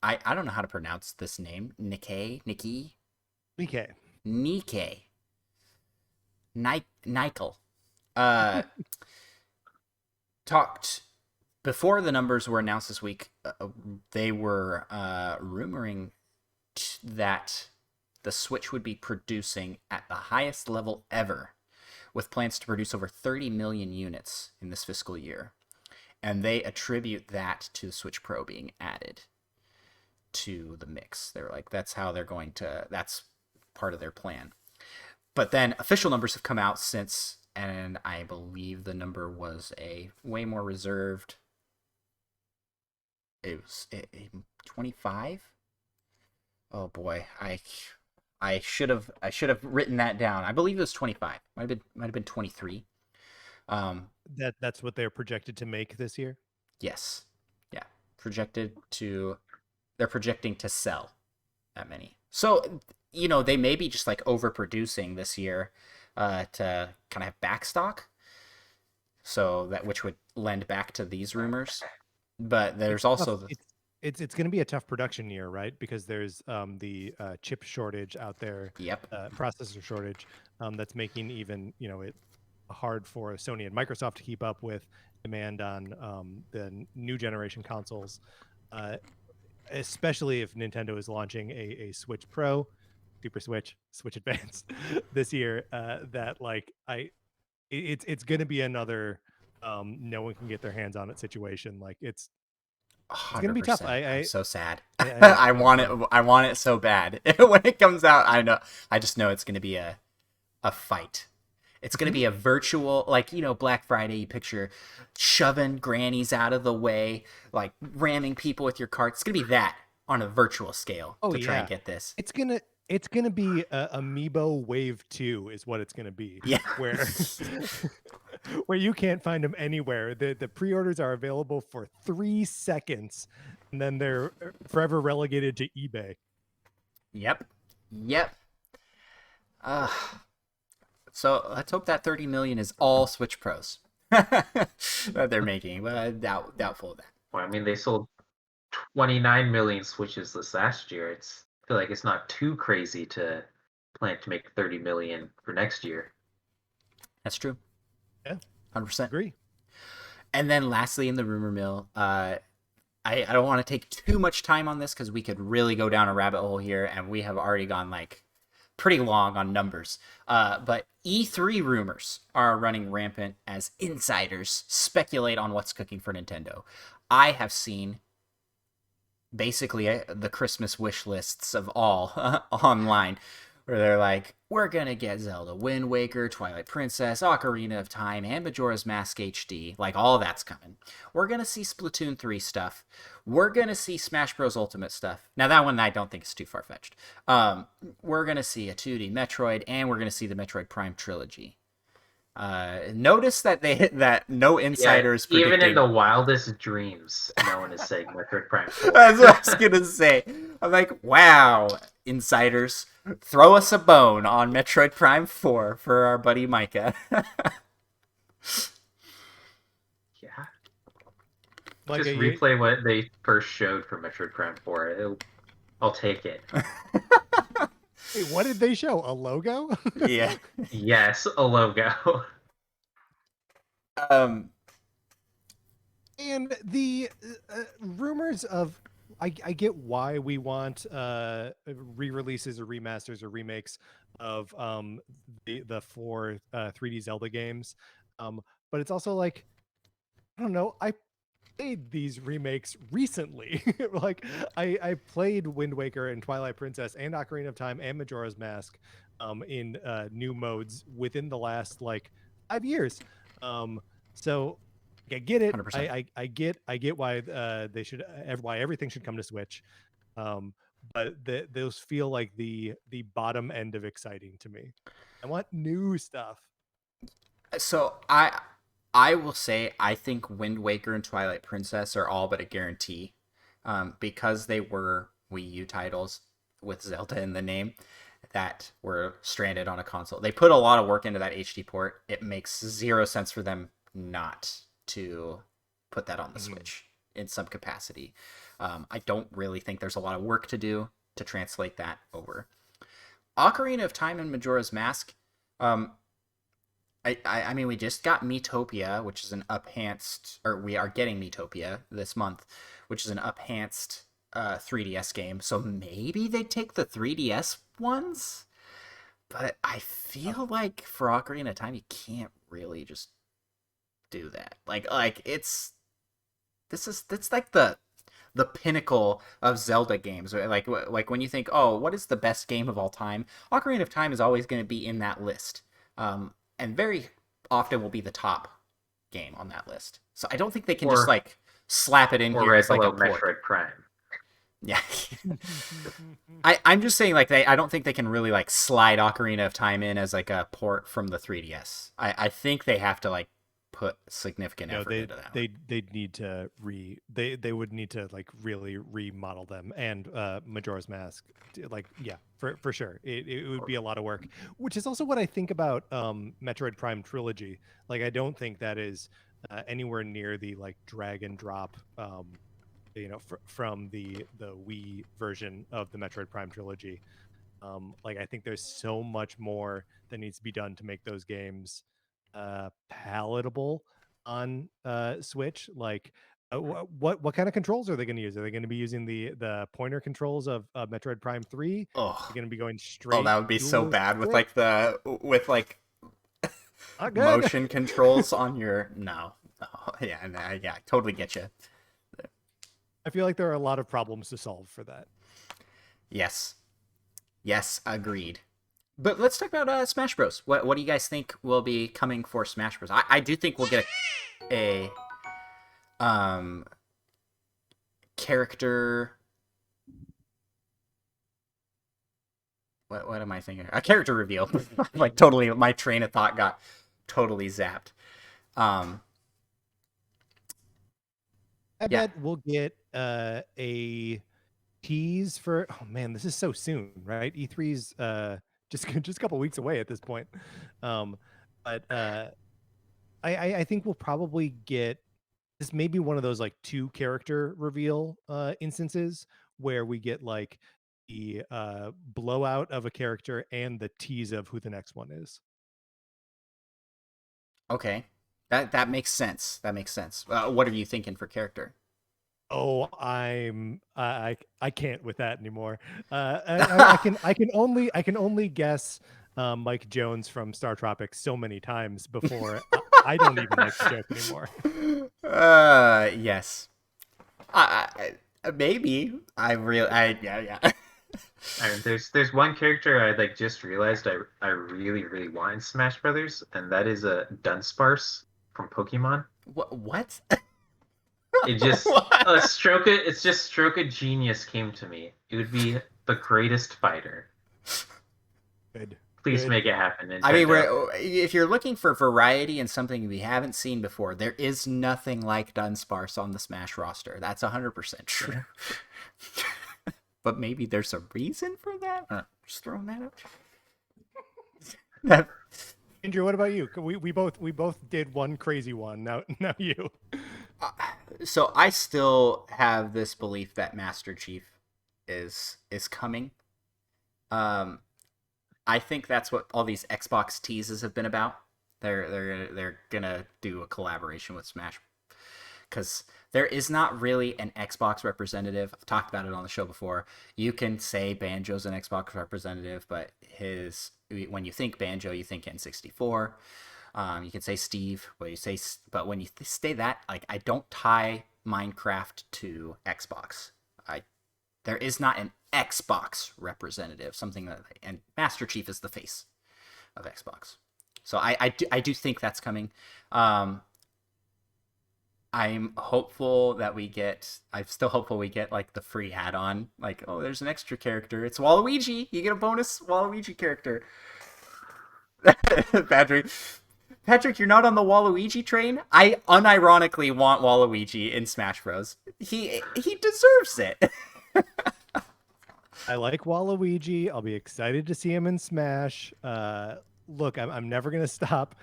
Speaker 1: I don't know how to pronounce this name. Nikkei. Nikel. Talked before the numbers were announced this week. They were rumoring that the Switch would be producing at the highest level ever, with plans to produce over 30 million units in this fiscal year. And they attribute that to the Switch Pro being added to the mix. They're like, that's part of their plan. But then official numbers have come out since, and I believe the number was a way more reserved. It was 25? Oh boy, I should have written that down. I believe it was 25. Might have been 23. Um,
Speaker 3: That's what they're projected to make this year.
Speaker 1: yes, yeah, projected to. They're projecting to sell that many. So they may be just like overproducing this year, to kind of have backstock. So that which would lend back to these rumors. But there's
Speaker 3: It's tough.
Speaker 1: also
Speaker 3: It's going to be a tough production year, right? Because there's the chip shortage out there,
Speaker 1: yep.
Speaker 3: processor shortage, that's making even it hard for Sony and Microsoft to keep up with demand on the new generation consoles, uh, especially if Nintendo is launching a Switch Pro, Super Switch, Switch Advanced this year. That like it's going to be another no one can get their hands on it situation. Like it's going to be tough.
Speaker 1: 100%. I'm so sad.
Speaker 3: I
Speaker 1: I want it. I want it so bad. When it comes out, I know. I just know it's going to be a fight. It's going to be a virtual, like, Black Friday. You picture shoving grannies out of the way, like ramming people with your cart. It's going to be that on a virtual scale
Speaker 3: Oh
Speaker 1: to try and
Speaker 3: yeah,
Speaker 1: get this.
Speaker 3: it's gonna be Amiibo Wave 2 is what it's gonna be.
Speaker 1: Yeah.
Speaker 3: Where where you can't find them anywhere. The pre-orders are available for 3 seconds, and then they're forever relegated to eBay.
Speaker 1: Yep. Yep. Uh, so let's hope that 30 million is all Switch Pros that they're making, but doubtful of that.
Speaker 2: Well, I mean, they sold 29 million Switches this last year. I feel like it's not too crazy to plan to make 30 million for next year.
Speaker 1: That's true.
Speaker 3: Yeah,
Speaker 1: 100%.
Speaker 3: agree.
Speaker 1: And then lastly in the rumor mill, I don't want to take too much time on this because we could really go down a rabbit hole here, and we have already gone like pretty long on numbers. But E3 rumors are running rampant as insiders speculate on what's cooking for Nintendo. I have seen basically the Christmas wish lists of all online, where they're like, we're gonna get Zelda Wind Waker, Twilight Princess, Ocarina of Time, and Majora's Mask HD. Like, all that's coming. We're gonna see Splatoon 3 stuff. We're gonna see Smash Bros. Ultimate stuff. Now, that one I don't think is too far-fetched. We're gonna see a 2D Metroid, and we're gonna see the Metroid Prime trilogy. Notice that no insiders
Speaker 2: even in
Speaker 1: predicting.
Speaker 2: the wildest dreams, no one is saying Metroid Prime 4.
Speaker 1: That's what I was gonna say. I'm like, wow, insiders, throw us a bone on Metroid Prime 4 for our buddy Micah.
Speaker 2: Yeah.
Speaker 3: Like
Speaker 2: Just replay what they first showed for Metroid Prime 4. I'll take it.
Speaker 3: Wait, what did they show? A logo?
Speaker 1: Yeah.
Speaker 2: Yes, a logo.
Speaker 3: And the rumors of I get why we want re-releases or remasters or remakes of the four 3D Zelda games, but it's also like, I don't know, I played these remakes recently. Like I played Wind Waker and Twilight Princess and Ocarina of Time and Majora's Mask in new modes within the last like 5 years. So I get it.
Speaker 1: 100%.
Speaker 3: I get why they should why everything should come to Switch. But those feel like the bottom end of exciting to me. I want new stuff.
Speaker 1: So I will say I think Wind Waker and Twilight Princess are all but a guarantee, because they were Wii U titles with Zelda in the name that were stranded on a console. They put a lot of work into that HD port. It makes zero sense for them not to put that on the Switch in some capacity. I don't really think there's a lot of work to do to translate that over. Ocarina of Time and Majora's Mask, I mean, we just got Miitopia, which is an uphanced, or we are getting Miitopia this month, which is an uphanced 3DS game. So maybe they take the 3DS ones, but I feel like for Ocarina of Time, you can't really just do that. Like it's like the pinnacle of Zelda games. Like when you think, oh, what is the best game of all time? Ocarina of Time is always going to be in that list. And very often will be the top game on that list. So I don't think they can just like slap it in here as like a port.
Speaker 2: Metroid Prime.
Speaker 1: Yeah. I'm just saying, like, I don't think they can really like slide Ocarina of Time in as like a port from the 3DS. I think they have to like put significant effort into that one.
Speaker 3: They'd need to they would need to like really remodel them, and Majora's Mask, like, yeah, for sure it would be a lot of work, which is also what I think about Metroid Prime Trilogy. Like, I don't think that is anywhere near the like drag and drop from the Wii version of the Metroid Prime Trilogy. Like, I think there's so much more that needs to be done to make those games palatable on Switch. Like, what kind of controls are they going to use? Are they going to be using the pointer controls of Metroid Prime 3?
Speaker 1: Oh,
Speaker 3: They're going to be going
Speaker 1: oh,
Speaker 3: straight
Speaker 1: that would be so
Speaker 3: dual
Speaker 1: bad with
Speaker 3: stick?
Speaker 1: like
Speaker 3: Not good.
Speaker 1: motion controls on your no. Yeah, yeah, totally get you.
Speaker 3: I feel like there are a lot of problems to solve for that.
Speaker 1: Yes, agreed. But let's talk about Smash Bros. What do you guys think will be coming for Smash Bros? I do think we'll get a character. What am I thinking? A character reveal. Like, totally, my train of thought got totally zapped.
Speaker 3: I bet we'll get a tease for. Oh man, this is so soon, right? E3's just a couple weeks away at this point. But I think we'll probably get this. Maybe one of those like 2 character reveal instances where we get like the blowout of a character and the tease of who the next one is.
Speaker 1: Okay, that makes sense. What are you thinking for character?
Speaker 3: Oh, I can't with that anymore. I can only guess Mike Jones from Star Tropics so many times before I don't even like the joke anymore.
Speaker 1: Yes. Maybe. Yeah.
Speaker 2: And there's one character I like just realized I really want in Smash Brothers, and that is a Dunsparce from Pokemon.
Speaker 1: What?
Speaker 2: It just
Speaker 1: What?
Speaker 2: it's just stroke of genius came to me. It would be the greatest fighter.
Speaker 3: Good.
Speaker 2: Please
Speaker 3: Good.
Speaker 2: make it happen,
Speaker 1: I mean,
Speaker 2: Nintendo.
Speaker 1: if you're looking for variety and something we haven't seen before, there is nothing like Dunsparce on the Smash roster. That's 100% true. But maybe there's a reason for that? Just throwing that out.
Speaker 3: Andrew, what about you? We both did one crazy one. Now you.
Speaker 1: So I still have this belief that Master Chief is coming. I think that's what all these Xbox teases have been about. They're gonna do a collaboration with Smash, because there is not really an Xbox representative. I've talked about it on the show before. You can say Banjo's an Xbox representative, but when you think Banjo, you think N64. You can say Steve, but when you say that, like, I don't tie Minecraft to Xbox. There is not an Xbox representative, and Master Chief is the face of Xbox. So I do think that's coming. I'm still hopeful we get like the free add-on. Like, oh, there's an extra character. It's Waluigi. You get a bonus Waluigi character. Patrick, you're not on the Waluigi train? I unironically want Waluigi in Smash Bros. He deserves it.
Speaker 3: I like Waluigi. I'll be excited to see him in Smash. Look, I'm never gonna stop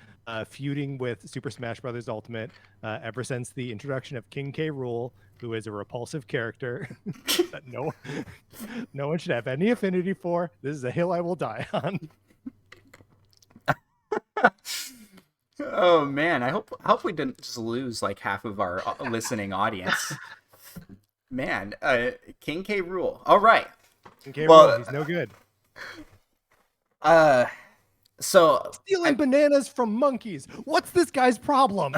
Speaker 3: feuding with Super Smash Bros. Ultimate ever since the introduction of King K. Rool, who is a repulsive character that no one should have any affinity for. This is a hill I will die on.
Speaker 1: Oh man, I hope we didn't just lose like half of our listening audience. Man, King K. Rool. All right.
Speaker 3: King K. Rool, he's no good.
Speaker 1: So
Speaker 3: Stealing bananas from monkeys. What's this guy's problem?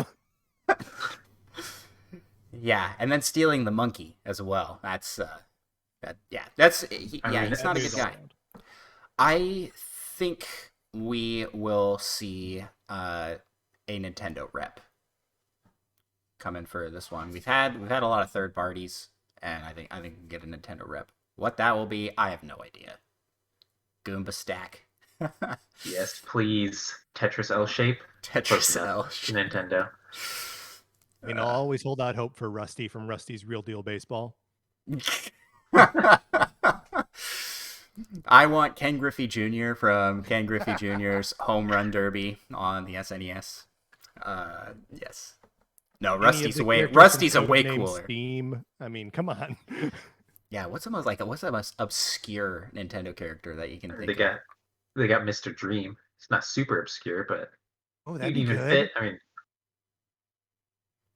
Speaker 1: Yeah, and then stealing the monkey as well. He's not a good guy. I think we will see a Nintendo rep coming for this one. We've had a lot of third parties, and I think we can get a Nintendo rep. What that will be, I have no idea. Goomba stack.
Speaker 2: Yes, please. Tetris L shape. Close
Speaker 1: Tetris
Speaker 2: enough.
Speaker 1: L.
Speaker 2: Nintendo.
Speaker 3: I mean, I'll always hold out hope for Rusty from Rusty's Real Deal Baseball.
Speaker 1: I want Ken Griffey Jr. from Ken Griffey Jr.'s Home Run Derby on the SNES. Yes. No, Rusty's a way cooler.
Speaker 3: Steam. I mean, come on.
Speaker 1: Yeah, what's the most obscure Nintendo character that you can think of?
Speaker 2: They got Mr. Dream. It's not super obscure, but
Speaker 3: that'd
Speaker 2: you'd
Speaker 3: be
Speaker 2: even
Speaker 3: good.
Speaker 2: fit. I mean,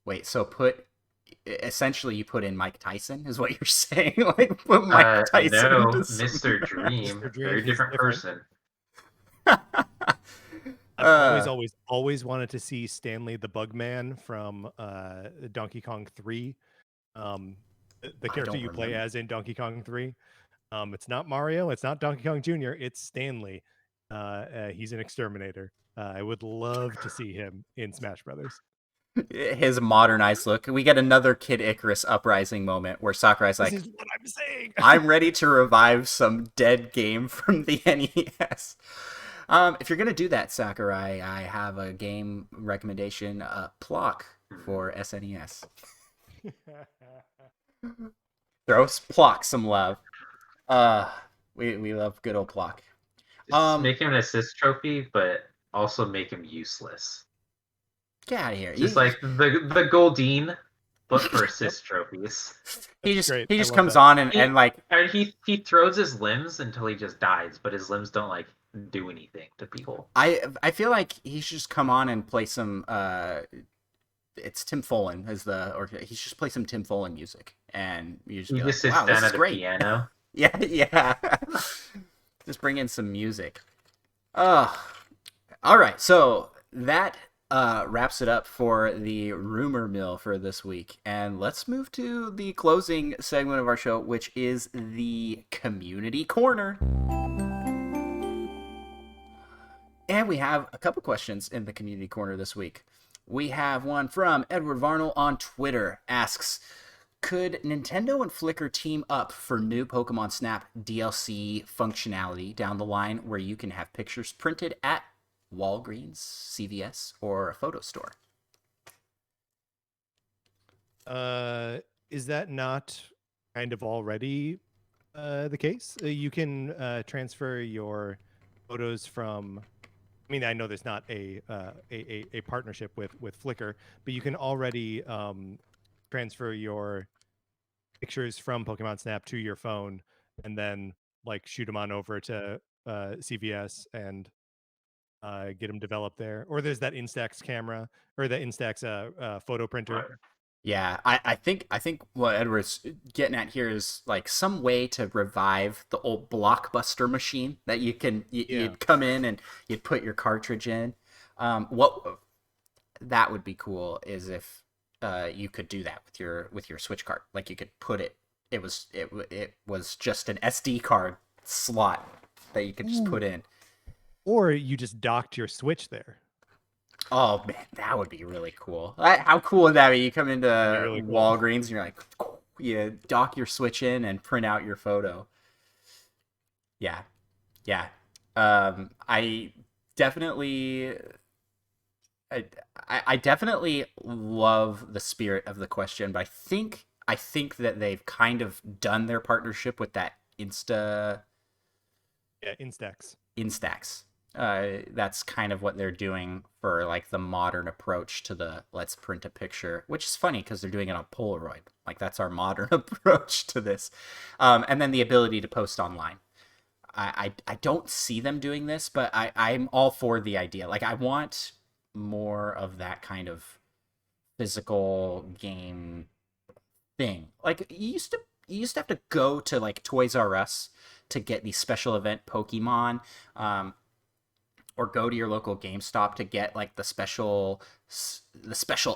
Speaker 1: wait, so essentially you put in Mike Tyson is what you're saying? Like put Mike Tyson
Speaker 2: no,
Speaker 1: into
Speaker 2: Mr. Dream.
Speaker 3: Mr. Dream,
Speaker 2: Very different person.
Speaker 3: I've always wanted to see Stanley the Bugman from Donkey Kong 3. The character you play as in Donkey Kong 3. It's not Mario, it's not Donkey Kong Jr., it's Stanley. He's an exterminator. I would love to see him in Smash Brothers.
Speaker 1: His modernized look. We get another Kid Icarus uprising moment where Sakurai's like,
Speaker 3: this is what I'm saying.
Speaker 1: I'm ready to revive some dead game from the NES. If you're going to do that, Sakurai, I have a game recommendation, Plock for SNES. Throw Plock some love. We love good old Plock.
Speaker 2: Just make him an assist trophy, but also make him useless.
Speaker 1: Get out of here.
Speaker 2: Just like the Goldine, but for assist trophies.
Speaker 1: He just comes on and like
Speaker 2: he throws his limbs until he just dies, but his limbs don't like do anything to people.
Speaker 1: I feel like he should just come on and play some it's Tim Follin or he should just play some Tim Follin music and you just
Speaker 2: he
Speaker 1: be
Speaker 2: just
Speaker 1: like,
Speaker 2: sits
Speaker 1: wow,
Speaker 2: down
Speaker 1: this is
Speaker 2: at
Speaker 1: great.
Speaker 2: a piano.
Speaker 1: Yeah. Just bring in some music. All right, so that wraps it up for the rumor mill for this week. And let's move to the closing segment of our show, which is the community corner. And we have a couple questions in the community corner this week. We have one from Edward Varnell on Twitter. Asks, could Nintendo and Flickr team up for new Pokemon Snap DLC functionality down the line where you can have pictures printed at Walgreens, CVS, or a photo store?
Speaker 3: Is that not kind of already the case? You can transfer your photos from. I mean, I know there's not a partnership with Flickr, but you can already transfer your pictures from Pokemon Snap to your phone, and then like shoot them on over to CVS and get them developed there. Or there's that Instax camera or the Instax photo printer.
Speaker 1: Yeah, I think what Edward's getting at here is like some way to revive the old Blockbuster machine that you'd come in and you'd put your cartridge in. What that would be cool is if you could do that with your Switch card. Like you could put it. It was just an SD card slot that you could just put in.
Speaker 3: Or you just docked your Switch there.
Speaker 1: Oh man, that would be really cool. How cool would that be? You come into
Speaker 3: really cool.
Speaker 1: Walgreens and you're like, you dock your Switch in and print out your photo. Yeah. I definitely love the spirit of the question, but I think that they've kind of done their partnership with that Instax. That's kind of what they're doing for like the modern approach to the let's print a picture, which is funny because they're doing it on Polaroid. Like that's our modern approach to this. And then the ability to post online. I don't see them doing this, but I'm all for the idea. Like I want more of that kind of physical game thing. Like you used to have to go to like Toys R Us to get the special event Pokemon, or go to your local GameStop to get like the special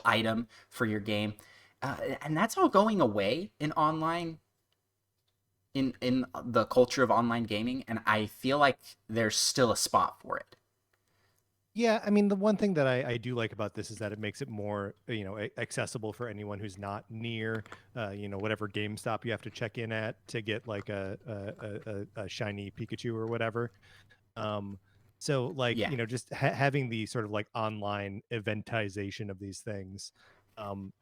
Speaker 1: item for your game, and that's all going away in online. In the culture of online gaming, and I feel like there's still a spot for it.
Speaker 3: Yeah, I mean, the one thing that I do like about this is that it makes it more, accessible for anyone who's not near, whatever GameStop you have to check in at to get like a shiny Pikachu or whatever. Um, so like,
Speaker 1: Yeah.
Speaker 3: just having the sort of like online eventization of these things, um,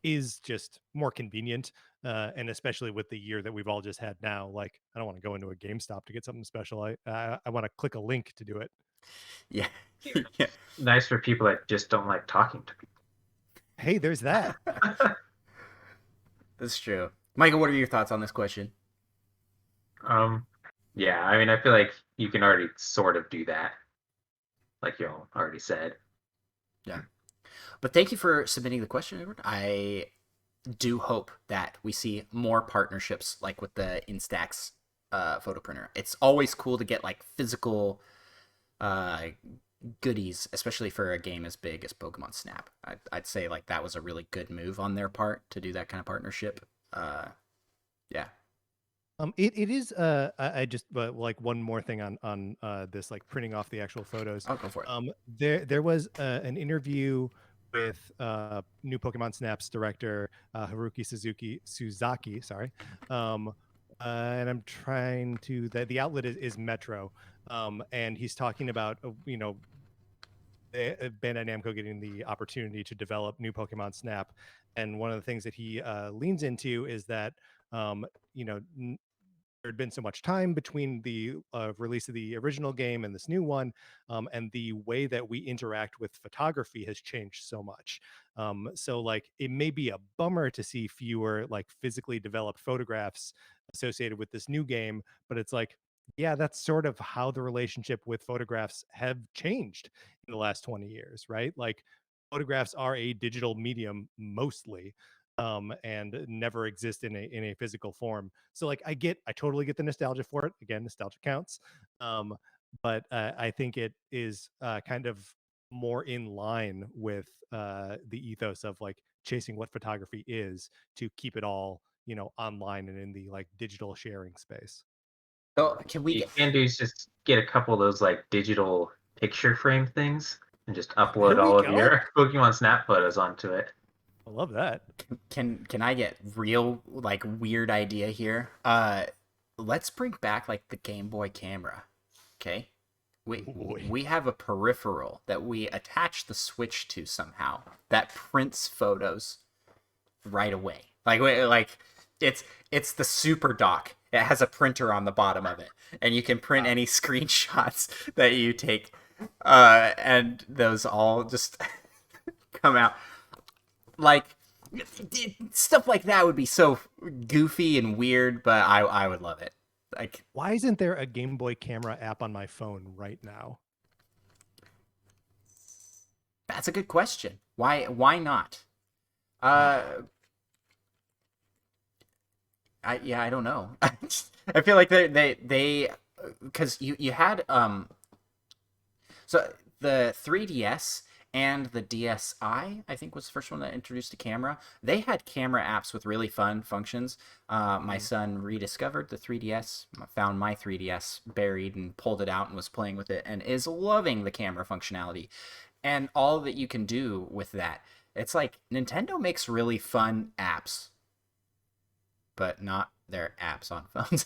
Speaker 3: is just more convenient. And especially with the year that we've all just had now, like I don't want to go into a GameStop to get something special. I want to click a link to do it.
Speaker 1: Yeah.
Speaker 2: Yeah,
Speaker 1: Yeah.
Speaker 2: it's nice for people that just don't like talking to
Speaker 3: Hey, there's that.
Speaker 2: people.
Speaker 1: That's true. Michael, what are your thoughts on this question?
Speaker 2: um, yeah, I mean, I feel like you can already sort of do that, like you all already said.
Speaker 1: Yeah. But thank you for submitting the question, Edward. I do hope that we see more partnerships like with the Instax photo printer. It's always cool to get like physical uh, goodies, especially for a game as big as Pokemon Snap. I'd say like that was a really good move on their part to do that kind of partnership. Yeah.
Speaker 3: It is. I just like one more thing on this, like printing off the actual photos.
Speaker 1: I'll go for it.
Speaker 3: There was an interview with new Pokemon Snap's director Haruki Suzaki. Sorry, and I'm trying to. The outlet is Metro, and he's talking about Bandai Namco getting the opportunity to develop new Pokemon Snap, and one of the things that he leans into is that um, you know there had been so much time between the release of the original game and this new one, and the way that we interact with photography has changed so much. So, like, it may be a bummer to see fewer like physically developed photographs associated with this new game, but it's like, yeah, that's sort of how the relationship with photographs have changed in the last 20 years, right? Like, photographs are a digital medium mostly, and never exist in a physical form. So like I totally get the nostalgia for it. Again, nostalgia counts. Um, but I think it is kind of more in line with the ethos of like chasing what photography is, to keep it all online and in the like digital sharing space.
Speaker 1: Oh, can we
Speaker 2: You
Speaker 1: get?
Speaker 2: can do is just get a couple of those like digital picture frame things and just
Speaker 3: There
Speaker 2: upload
Speaker 3: we
Speaker 2: all of
Speaker 3: go.
Speaker 2: your Pokemon Snap photos onto it.
Speaker 3: I love that.
Speaker 1: Can I get real like weird idea here? Let's bring back like the Game Boy camera. Okay? We
Speaker 3: Oh boy.
Speaker 1: we have a peripheral that we attach the Switch to somehow that prints photos right away. Like it's the Super Dock. It has a printer on the bottom of it, and you can print any screenshots that you take, and those all just come out like stuff like that would be so goofy and weird, but I would love it. Like
Speaker 3: Why isn't there a Game Boy camera app on my phone right now?
Speaker 1: that's a good question. Why not? Uh, I don't know. I feel like they because you had so the 3DS and the DSi, I think was the first one that introduced a camera. They had camera apps with really fun functions. My son rediscovered the 3DS, found my 3DS buried and pulled it out and was playing with it and is loving the camera functionality and all that you can do with that. It's like Nintendo makes really fun apps, but not their apps on phones.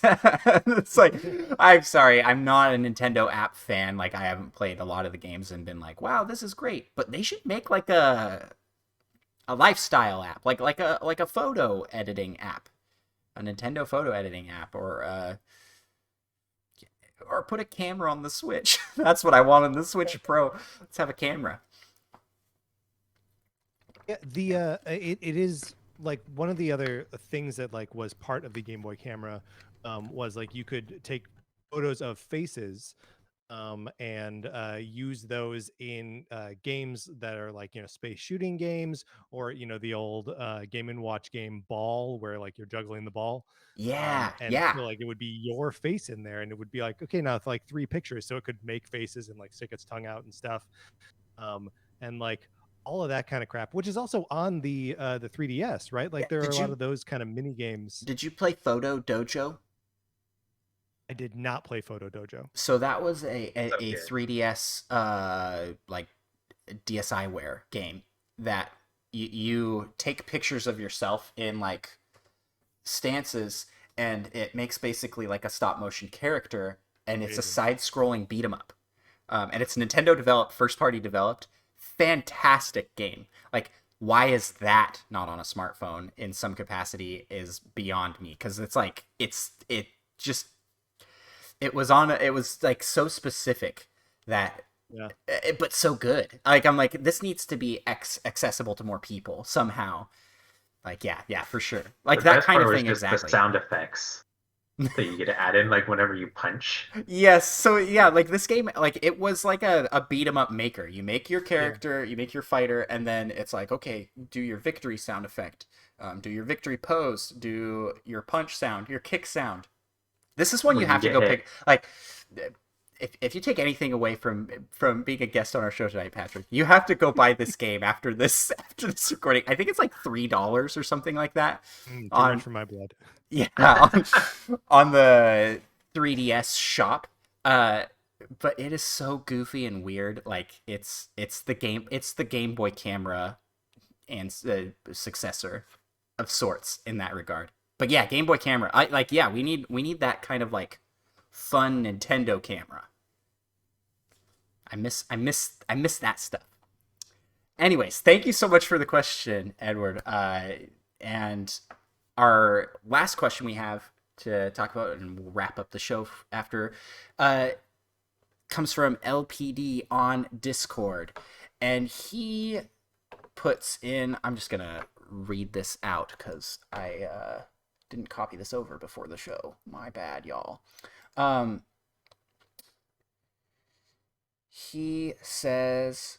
Speaker 1: It's like, I'm sorry, I'm not a Nintendo app fan. Like, I haven't played a lot of the games and been like, wow, this is great. But they should make like a lifestyle app, like a photo editing app, a Nintendo photo editing app, or put a camera on the Switch. That's what I want on the Switch Pro. Let's have a camera.
Speaker 3: Yeah, it is like one of the other things that like was part of the Game Boy camera, was like you could take photos of faces, and use those in games that are like space shooting games, or the old Game and Watch game Ball, where like you're juggling the ball.
Speaker 1: Yeah,
Speaker 3: And
Speaker 1: yeah.
Speaker 3: so like it would be your face in there, and it would be like, okay, now it's like three pictures, so it could make faces and like stick its tongue out and stuff, and like all of that kind of crap, which is also on the 3DS, right?
Speaker 1: Yeah.
Speaker 3: Like there are a lot of those kind of mini games.
Speaker 1: Did you play Photo Dojo?
Speaker 3: I did not play Photo Dojo.
Speaker 1: So that was a
Speaker 2: Okay.
Speaker 1: 3DS like DSiWare game that you take pictures of yourself in like stances, and it makes basically like a stop motion character, and it's a
Speaker 3: Amazing.
Speaker 1: side-scrolling beat 'em up. And it's Nintendo developed, first party developed. Fantastic game. Like, why is that not on a smartphone in some capacity is beyond me, because it's like it just it was like so specific that
Speaker 3: Yeah.
Speaker 1: but so good. Like, I'm like, this needs to be accessible to more people somehow. Like, yeah, for sure. Like
Speaker 2: The
Speaker 1: that
Speaker 2: best
Speaker 1: kind
Speaker 2: part
Speaker 1: of
Speaker 2: was
Speaker 1: thing.
Speaker 2: just
Speaker 1: Exactly.
Speaker 2: the sound effects that you get to add in, like whenever you punch.
Speaker 1: Yes, so yeah, like this game, like it was like a beat 'em up maker. You make your character, you make your fighter, and then it's like, okay, do your victory sound effect, do your victory pose, do your punch sound, your kick sound. This is one
Speaker 2: When
Speaker 1: you
Speaker 2: you
Speaker 1: have to
Speaker 2: get
Speaker 1: go
Speaker 2: hit.
Speaker 1: pick. Like, if you take anything away from being a guest on our show tonight, Patrick, you have to go buy this game after this recording. I think it's like $3 or something like that.
Speaker 3: Too
Speaker 1: On
Speaker 3: much for my blood.
Speaker 1: yeah, on the 3DS shop. But it is so goofy and weird. Like, it's the Game Boy camera and successor of sorts in that regard. But yeah, Game Boy camera. We need that kind of like fun Nintendo camera. I miss that stuff. Anyways, thank you so much for the question, Edward. And our last question we have to talk about, and we'll wrap up the show after, comes from LPD on Discord. And he puts in, I'm just going to read this out because I didn't copy this over before the show. My bad, y'all. He says,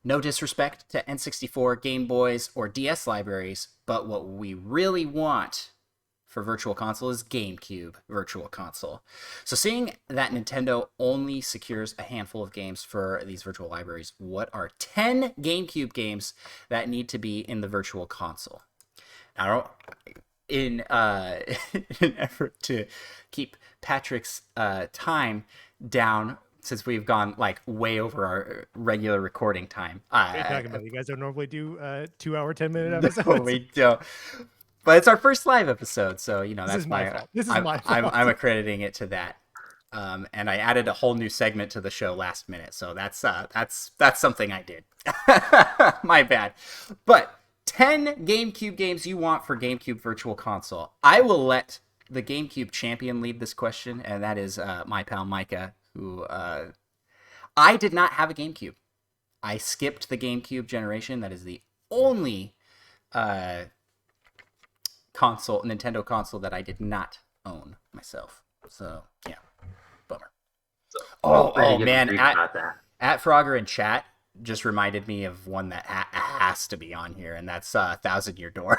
Speaker 1: no disrespect to N64, Game Boys, or DS libraries, but what we really want for Virtual Console is GameCube Virtual Console. So seeing that Nintendo only secures a handful of games for these virtual libraries, what are 10 GameCube games that need to be in the Virtual Console? Now, in an effort to keep Patrick's time down, since we've gone like way over our regular recording time.
Speaker 3: What are you talking about? You guys don't normally do 2-hour, 10-minute episodes.
Speaker 1: No, we don't. But it's our first live episode, so
Speaker 3: This
Speaker 1: that's
Speaker 3: is my fault. This is my fault.
Speaker 1: I'm accrediting it to that. And I added a whole new segment to the show last minute, so that's something I did. My bad. But 10 GameCube games you want for GameCube Virtual Console. I will let the GameCube champion lead this question, and that is my pal Micah, who I did not have a GameCube. I skipped the GameCube generation. That is the only Nintendo console that I did not own myself. So yeah, bummer.
Speaker 2: So,
Speaker 1: Oh
Speaker 2: get
Speaker 1: man,
Speaker 2: brief about that.
Speaker 1: at Frogger in chat just reminded me of one that has to be on here, and that's Thousand Year Door.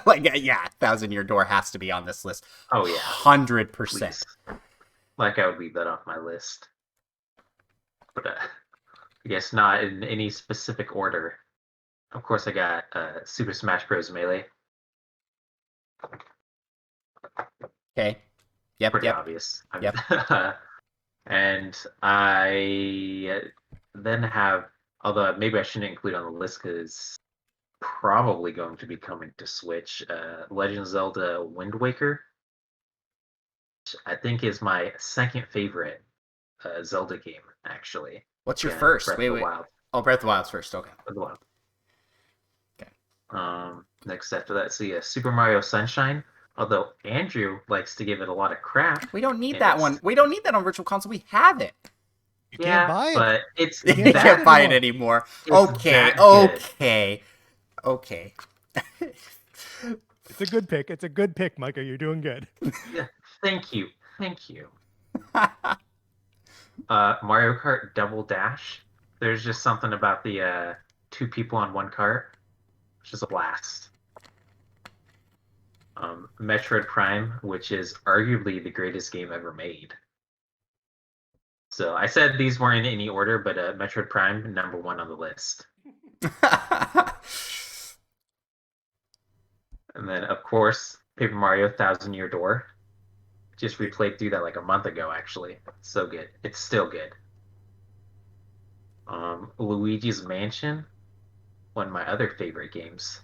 Speaker 1: Like, yeah, Thousand Year Door has to be on this list.
Speaker 2: Oh yeah,
Speaker 1: 100%.
Speaker 2: please. Like, I would leave that off my list. But I guess not in any specific order. Of course, I got Super Smash Bros. Melee.
Speaker 1: Okay. Yep.
Speaker 2: Pretty
Speaker 1: Yep.
Speaker 2: obvious.
Speaker 1: Yep.
Speaker 2: And I then have, although maybe I shouldn't include on the list because probably going to be coming to Switch, Legend of Zelda Wind Waker, which I think is my second favorite Zelda game, actually.
Speaker 1: What's your
Speaker 2: Yeah,
Speaker 1: first?
Speaker 2: Breath
Speaker 1: Wait.
Speaker 2: of the Wild.
Speaker 1: Oh, Breath of the Wild's first. Okay.
Speaker 2: Breath of the Wild.
Speaker 1: Okay.
Speaker 2: Next after that, Super Mario Sunshine. Although Andrew likes to give it a lot of crap.
Speaker 1: We don't need
Speaker 2: and
Speaker 1: that
Speaker 2: it's-
Speaker 1: one. We don't need that on Virtual Console. We have it.
Speaker 3: You
Speaker 2: Yeah,
Speaker 3: can't buy it.
Speaker 2: but it's
Speaker 1: You
Speaker 3: can't
Speaker 1: can't
Speaker 2: that,
Speaker 1: buy it anymore.
Speaker 2: It's
Speaker 1: Okay.
Speaker 2: that good.
Speaker 1: Okay.
Speaker 3: It's a good pick. It's a good pick, Micah. You're doing good.
Speaker 2: Thank you. Mario Kart Double Dash. There's just something about the two people on one cart, which is a blast. Metroid Prime, which is arguably the greatest game ever made. So I said these weren't in any order, but Metroid Prime, #1 on the list. And then, of course, Paper Mario Thousand Year Door. Just replayed through that like a month ago, actually. It's so good. It's still good. Luigi's Mansion, one of my other favorite games.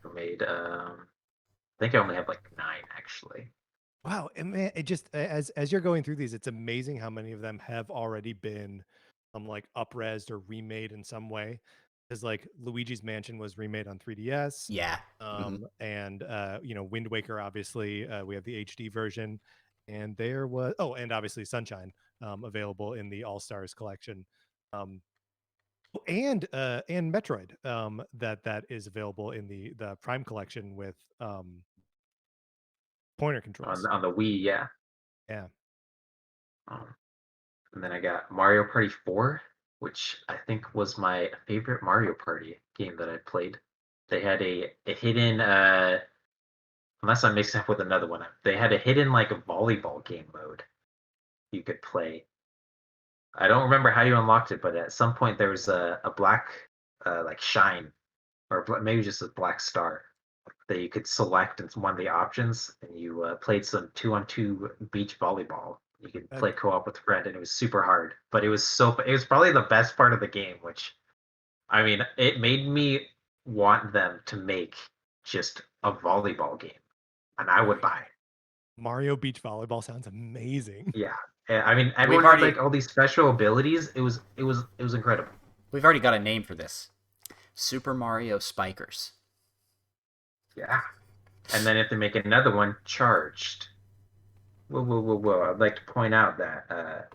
Speaker 2: I made. I think I only have like 9 actually.
Speaker 3: Wow, and man, it just as you're going through these, it's amazing how many of them have already been like upresed or remade in some way. Because like Luigi's Mansion was remade on 3DS,
Speaker 1: Yeah. Mhm.
Speaker 3: and Wind Waker, obviously, we have the HD version, and there was and obviously Sunshine, available in the All Stars collection, um, and Metroid, that is available in the Prime collection with pointer controls.
Speaker 2: On the Wii, yeah.
Speaker 3: Yeah.
Speaker 2: Um, and then I got Mario Party 4, which I think was my favorite Mario Party game that I played. They had a hidden, unless I'm mixing up with another one, they had a hidden like a volleyball game mode you could play. I don't remember how you unlocked it, but at some point there was a black like shine, or maybe just a black star that you could select in one of the options, and you played some 2-on-2 beach volleyball. You could
Speaker 3: Uh,
Speaker 2: play co-op with a friend, and it was super hard, but it was probably the best part of the game. Which, I mean, it made me want them to make just a volleyball game, and I would buy.
Speaker 3: Mario Beach Volleyball sounds amazing.
Speaker 2: Yeah, I mean,
Speaker 1: We've
Speaker 2: everyone had
Speaker 1: already
Speaker 2: like all these special abilities. It was incredible.
Speaker 1: we've already got a name for this. Super Mario Spikers.
Speaker 2: Yeah. And then if they make another one, Charged. Whoa, whoa, whoa, whoa. I'd like to point out that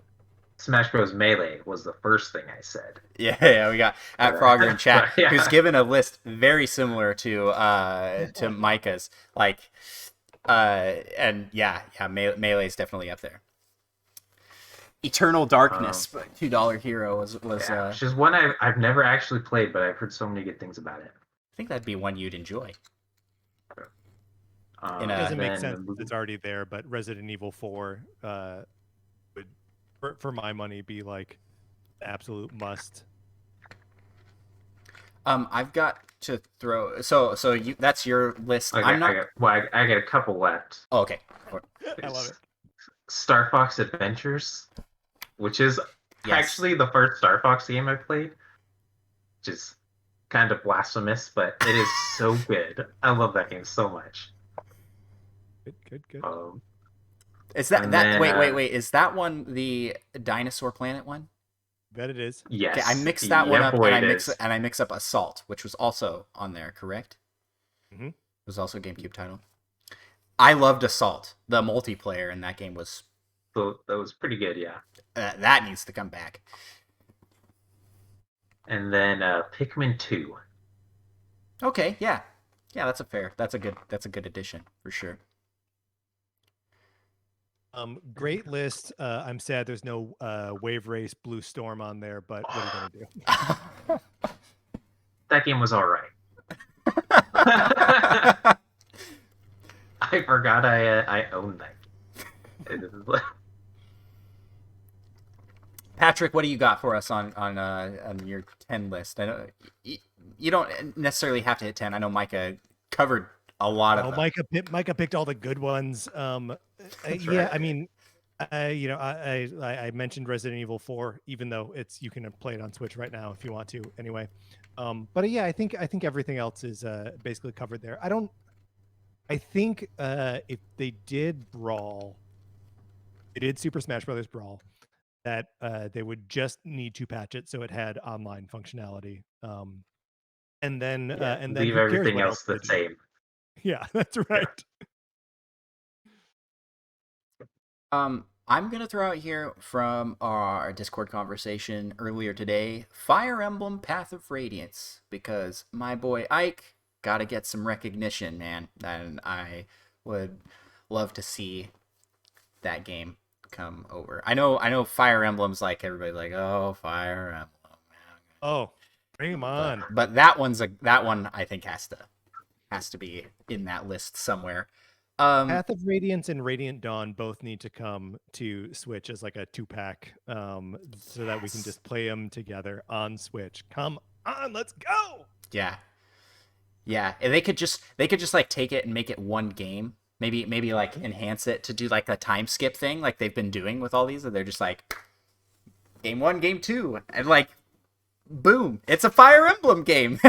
Speaker 2: Smash Bros. Melee was the first thing I said.
Speaker 1: Yeah, we got at Frogger in chat,
Speaker 2: yeah.
Speaker 1: who's given a list very similar to Micah's. Like, and yeah, Melee is definitely up there. Eternal Darkness, $2 hero was
Speaker 2: Yeah, which is one I've never actually played, but I've heard so many good things about it.
Speaker 1: I think that'd be one you'd enjoy.
Speaker 3: It doesn't make sense. It's already there, but Resident Evil 4 would, for my money, be like absolute must.
Speaker 1: I've got to throw. So that's your list.
Speaker 2: Okay,
Speaker 1: I'm not.
Speaker 2: I got a couple left.
Speaker 1: Oh, okay.
Speaker 3: I love it.
Speaker 2: Star Fox Adventures, which is actually the first Star Fox game I played, which is kind of blasphemous, but it is so good. I love that game so much.
Speaker 3: Good.
Speaker 1: Is that wait? Is that one the Dinosaur Planet one?
Speaker 3: That it is.
Speaker 2: Yes.
Speaker 1: Okay, I mixed that one up, and I mix up Assault, which was also on there. Correct.
Speaker 3: Mm-hmm. It
Speaker 1: was also a GameCube title. I loved Assault. The multiplayer in that game was.
Speaker 2: So that was pretty good, yeah.
Speaker 1: That needs to come back.
Speaker 2: And then Pikmin 2.
Speaker 1: Okay, yeah, that's a good addition for sure.
Speaker 3: Great list. I'm sad there's no Wave Race Blue Storm on there, but what are you gonna do?
Speaker 2: That game was all right. I forgot I owned that game.
Speaker 1: Patrick, what do you got for us on your 10 list? I know you don't necessarily have to hit 10. I know Micah covered a lot of them.
Speaker 3: Micah picked all the good ones. Yeah, right. I mean, I mentioned Resident Evil 4, even though you can play it on Switch right now if you want to. Anyway, but yeah, I think everything else is basically covered there. I think if they did Brawl, they did Super Smash Brothers Brawl, that they would just need to patch it so it had online functionality, and then
Speaker 2: leave everything else the same.
Speaker 3: Yeah, that's right.
Speaker 1: I'm gonna throw out here from our Discord conversation earlier today, Fire Emblem Path of Radiance, because my boy Ike gotta get some recognition, man, and I would love to see that game come over. I know Fire Emblem's like everybody's like, oh, Fire Emblem, man.
Speaker 3: Oh, bring him on.
Speaker 1: But that one I think has to be in that list somewhere.
Speaker 3: Path of Radiance and Radiant Dawn both need to come to Switch as like a 2-pack, so that we can just play them together on Switch. Come on, let's go.
Speaker 1: Yeah. Yeah, and they could just like take it and make it one game. Maybe like enhance it to do like a time skip thing like they've been doing with all these. And they're just like game 1, game 2, and like boom, it's a Fire Emblem game.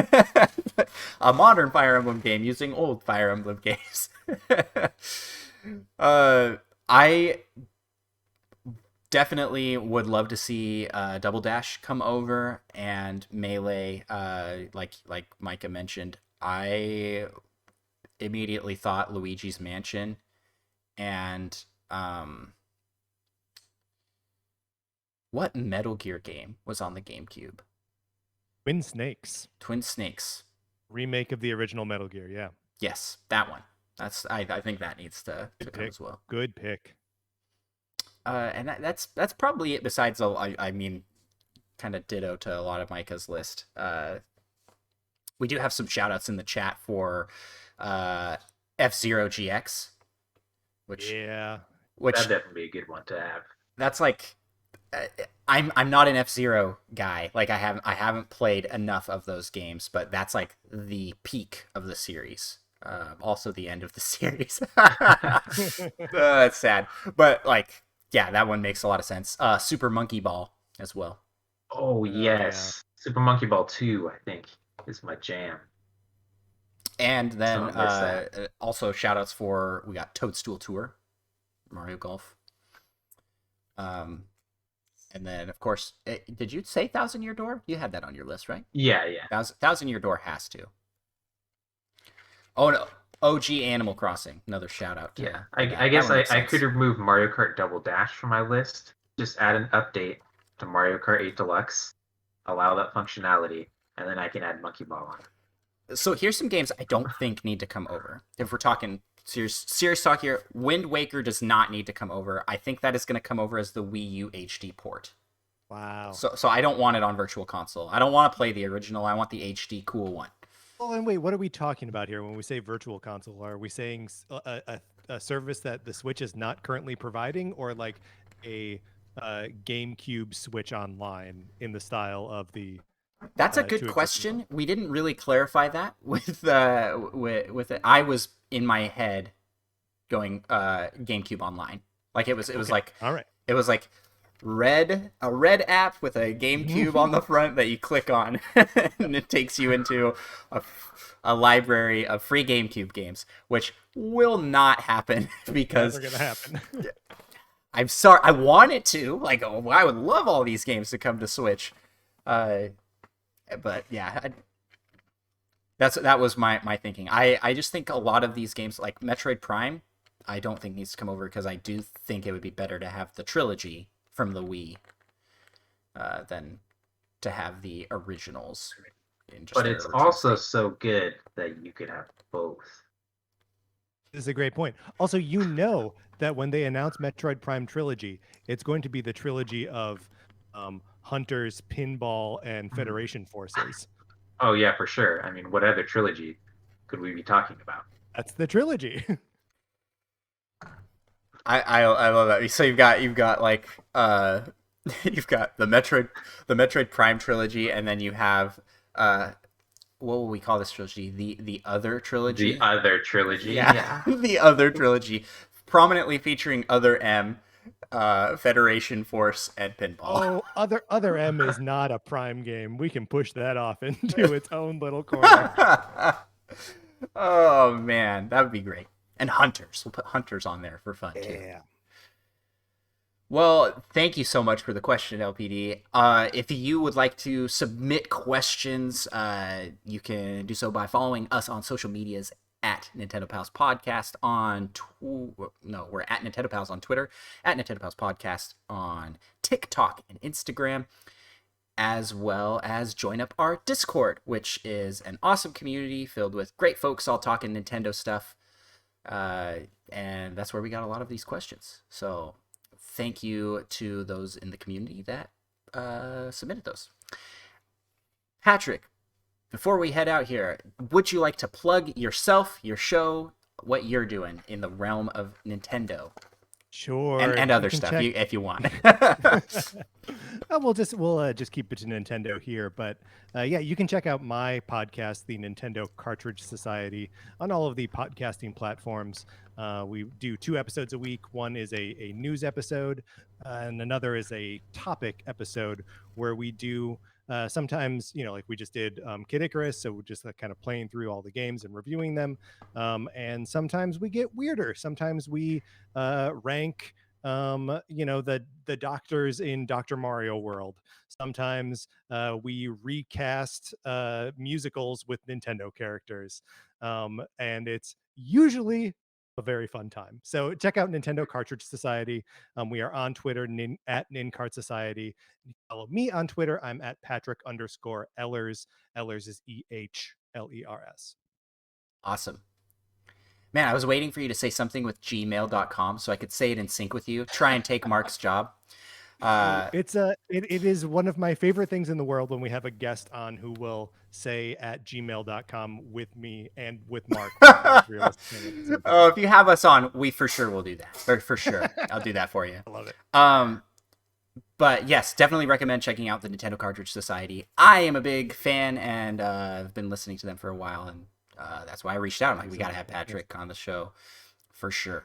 Speaker 1: A modern Fire Emblem game using old Fire Emblem games. I definitely would love to see Double Dash come over and Melee. Like Micah mentioned, I immediately thought Luigi's Mansion and what Metal Gear game was on the GameCube?
Speaker 3: Twin Snakes. Remake of the original Metal Gear, yeah.
Speaker 1: Yes, that one. I think that needs to come as well.
Speaker 3: Good pick.
Speaker 1: And that's probably it. Besides, I mean, kind of ditto to a lot of Micah's list. We do have some shout outs in the chat for F-Zero GX, which
Speaker 2: that'd definitely be a good one to have.
Speaker 1: That's like I'm not an F-Zero guy. Like I haven't played enough of those games, but that's like the peak of the series. Also the end of the series. That's sad, but like yeah, that one makes a lot of sense. Super Monkey Ball as well.
Speaker 2: Oh yes, yeah. Super Monkey Ball 2, I think, is my jam.
Speaker 1: And then also shout outs for, we got Toadstool Tour, Mario Golf. And then of course, did you say Thousand Year Door? You had that on your list, right?
Speaker 2: Yeah.
Speaker 1: Thousand Year Door has to. Oh no, OG Animal Crossing, another shout out.
Speaker 2: Yeah, I guess I could remove Mario Kart Double Dash from my list. Just add an update to Mario Kart 8 Deluxe, allow that functionality, and then I can add Monkey Ball on.
Speaker 1: So here's some games I don't think need to come over. If we're talking serious talk here, Wind Waker does not need to come over. I think that is going to come over as the Wii U HD port.
Speaker 3: Wow.
Speaker 1: So I don't want it on Virtual Console. I don't want to play the original. I want the HD cool one.
Speaker 3: Well, and wait, what are we talking about here when we say Virtual Console? Are we saying a service that the Switch is not currently providing, or like a GameCube Switch Online in the style of the?
Speaker 1: That's a good question. We didn't really clarify that with it. I was in my head going GameCube Online. Like it was like, all right. It was like a red app with a GameCube on the front that you click on, and it takes you into a library of free GameCube games, which will not happen because
Speaker 3: never gonna happen.
Speaker 1: I'm sorry. I want it to. Like, oh, I would love all these games to come to Switch. But yeah, that was my thinking. I just think a lot of these games, like Metroid Prime, I don't think needs to come over because I do think it would be better to have the trilogy from the Wii than to have the originals.
Speaker 2: But it's also so good that you could have both.
Speaker 3: This is a great point. Also, you know that when they announce Metroid Prime Trilogy, it's going to be the trilogy of Hunters, Pinball, and Federation Forces.
Speaker 2: Oh yeah, for sure. I mean, what other trilogy could we be talking about?
Speaker 3: That's the trilogy.
Speaker 1: I love that. So you've got like you've got the Metroid Prime trilogy, and then you have what will we call this trilogy? The other trilogy.
Speaker 2: The other trilogy.
Speaker 1: Yeah. The other trilogy, prominently featuring Other M, Federation Force, and Pinball.
Speaker 3: Oh, Other M is not a Prime game. We can push that off into its own little corner.
Speaker 1: Oh man, that would be great. And Hunters. We'll put Hunters on there for fun too.
Speaker 3: Yeah.
Speaker 1: Well, thank you so much for the question, LPD. If you would like to submit questions, you can do so by following us on social medias at Nintendo Pals Podcast on we're at Nintendo Pals on Twitter, at Nintendo Pals Podcast on TikTok and Instagram, as well as join up our Discord, which is an awesome community filled with great folks all talking Nintendo stuff. And that's where we got a lot of these questions. So thank you to those in the community that submitted those. Patrick, before we head out here, would you like to plug yourself, your show, what you're doing in the realm of Nintendo?
Speaker 3: Sure.
Speaker 1: And other stuff if you want.
Speaker 3: We'll just keep it to Nintendo here, but yeah, you can check out my podcast, the Nintendo Cartridge Society, on all of the podcasting platforms. We do 2 episodes a week. One is a news episode, and another is a topic episode where we do sometimes, like we just did Kid Icarus, so we're just kind of playing through all the games and reviewing them. And sometimes we get weirder. Sometimes we rank the doctors in Dr. Mario World. Sometimes we recast musicals with Nintendo characters, and it's usually a very fun time. So check out Nintendo Cartridge Society. We are on Twitter at NinCart Society. You can follow me on Twitter. I'm at Patrick_Ehlers. Ehlers is EHLERS.
Speaker 1: Awesome. Man, I was waiting for you to say something with gmail.com so I could say it in sync with you. Try and take Mark's job.
Speaker 3: It is one of my favorite things in the world when we have a guest on who will say at gmail.com with me and with Mark.
Speaker 1: Oh, if you have us on, we for sure will do that. Or for sure. I'll do that for you.
Speaker 3: I love it.
Speaker 1: But yes, definitely recommend checking out the Nintendo Cartridge Society. I am a big fan, and I've been listening to them for a while, and that's why I reached out. I'm like, we got to have Patrick on the show for sure.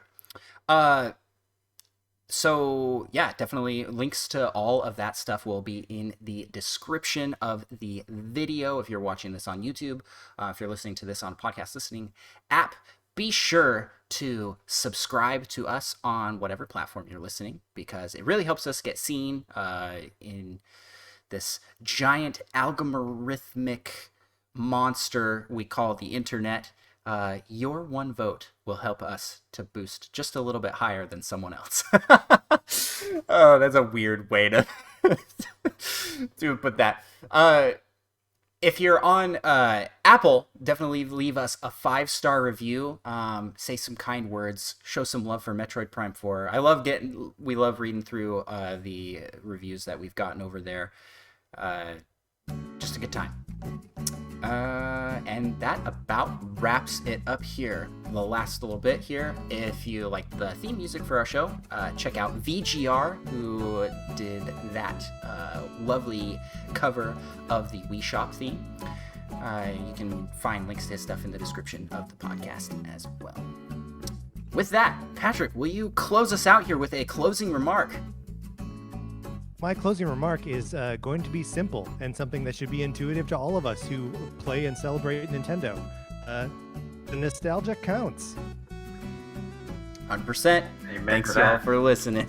Speaker 1: So yeah, definitely links to all of that stuff will be in the description of the video. If you're watching this on YouTube, if you're listening to this on podcast listening app, be sure to subscribe to us on whatever platform you're listening, because it really helps us get seen in this giant algorithmic monster we call the internet. Your one vote will help us to boost just a little bit higher than someone else. Oh, that's a weird way to to put that. If you're on Apple, definitely leave us a 5-star review. Say some kind words. Show some love for Metroid Prime 4. We love reading through the reviews that we've gotten over there. Just a good time. And that about wraps it up here. The last little bit here. If you like the theme music for our show, check out VGR, who did that lovely cover of the Wii Shop theme. You can find links to his stuff in the description of the podcast as well. With that, Patrick, will you close us out here with a closing remark?
Speaker 3: My closing remark is going to be simple and something that should be intuitive to all of us who play and celebrate Nintendo. The nostalgia counts.
Speaker 1: 100%.
Speaker 2: Amen.
Speaker 1: Thanks, y'all, for listening.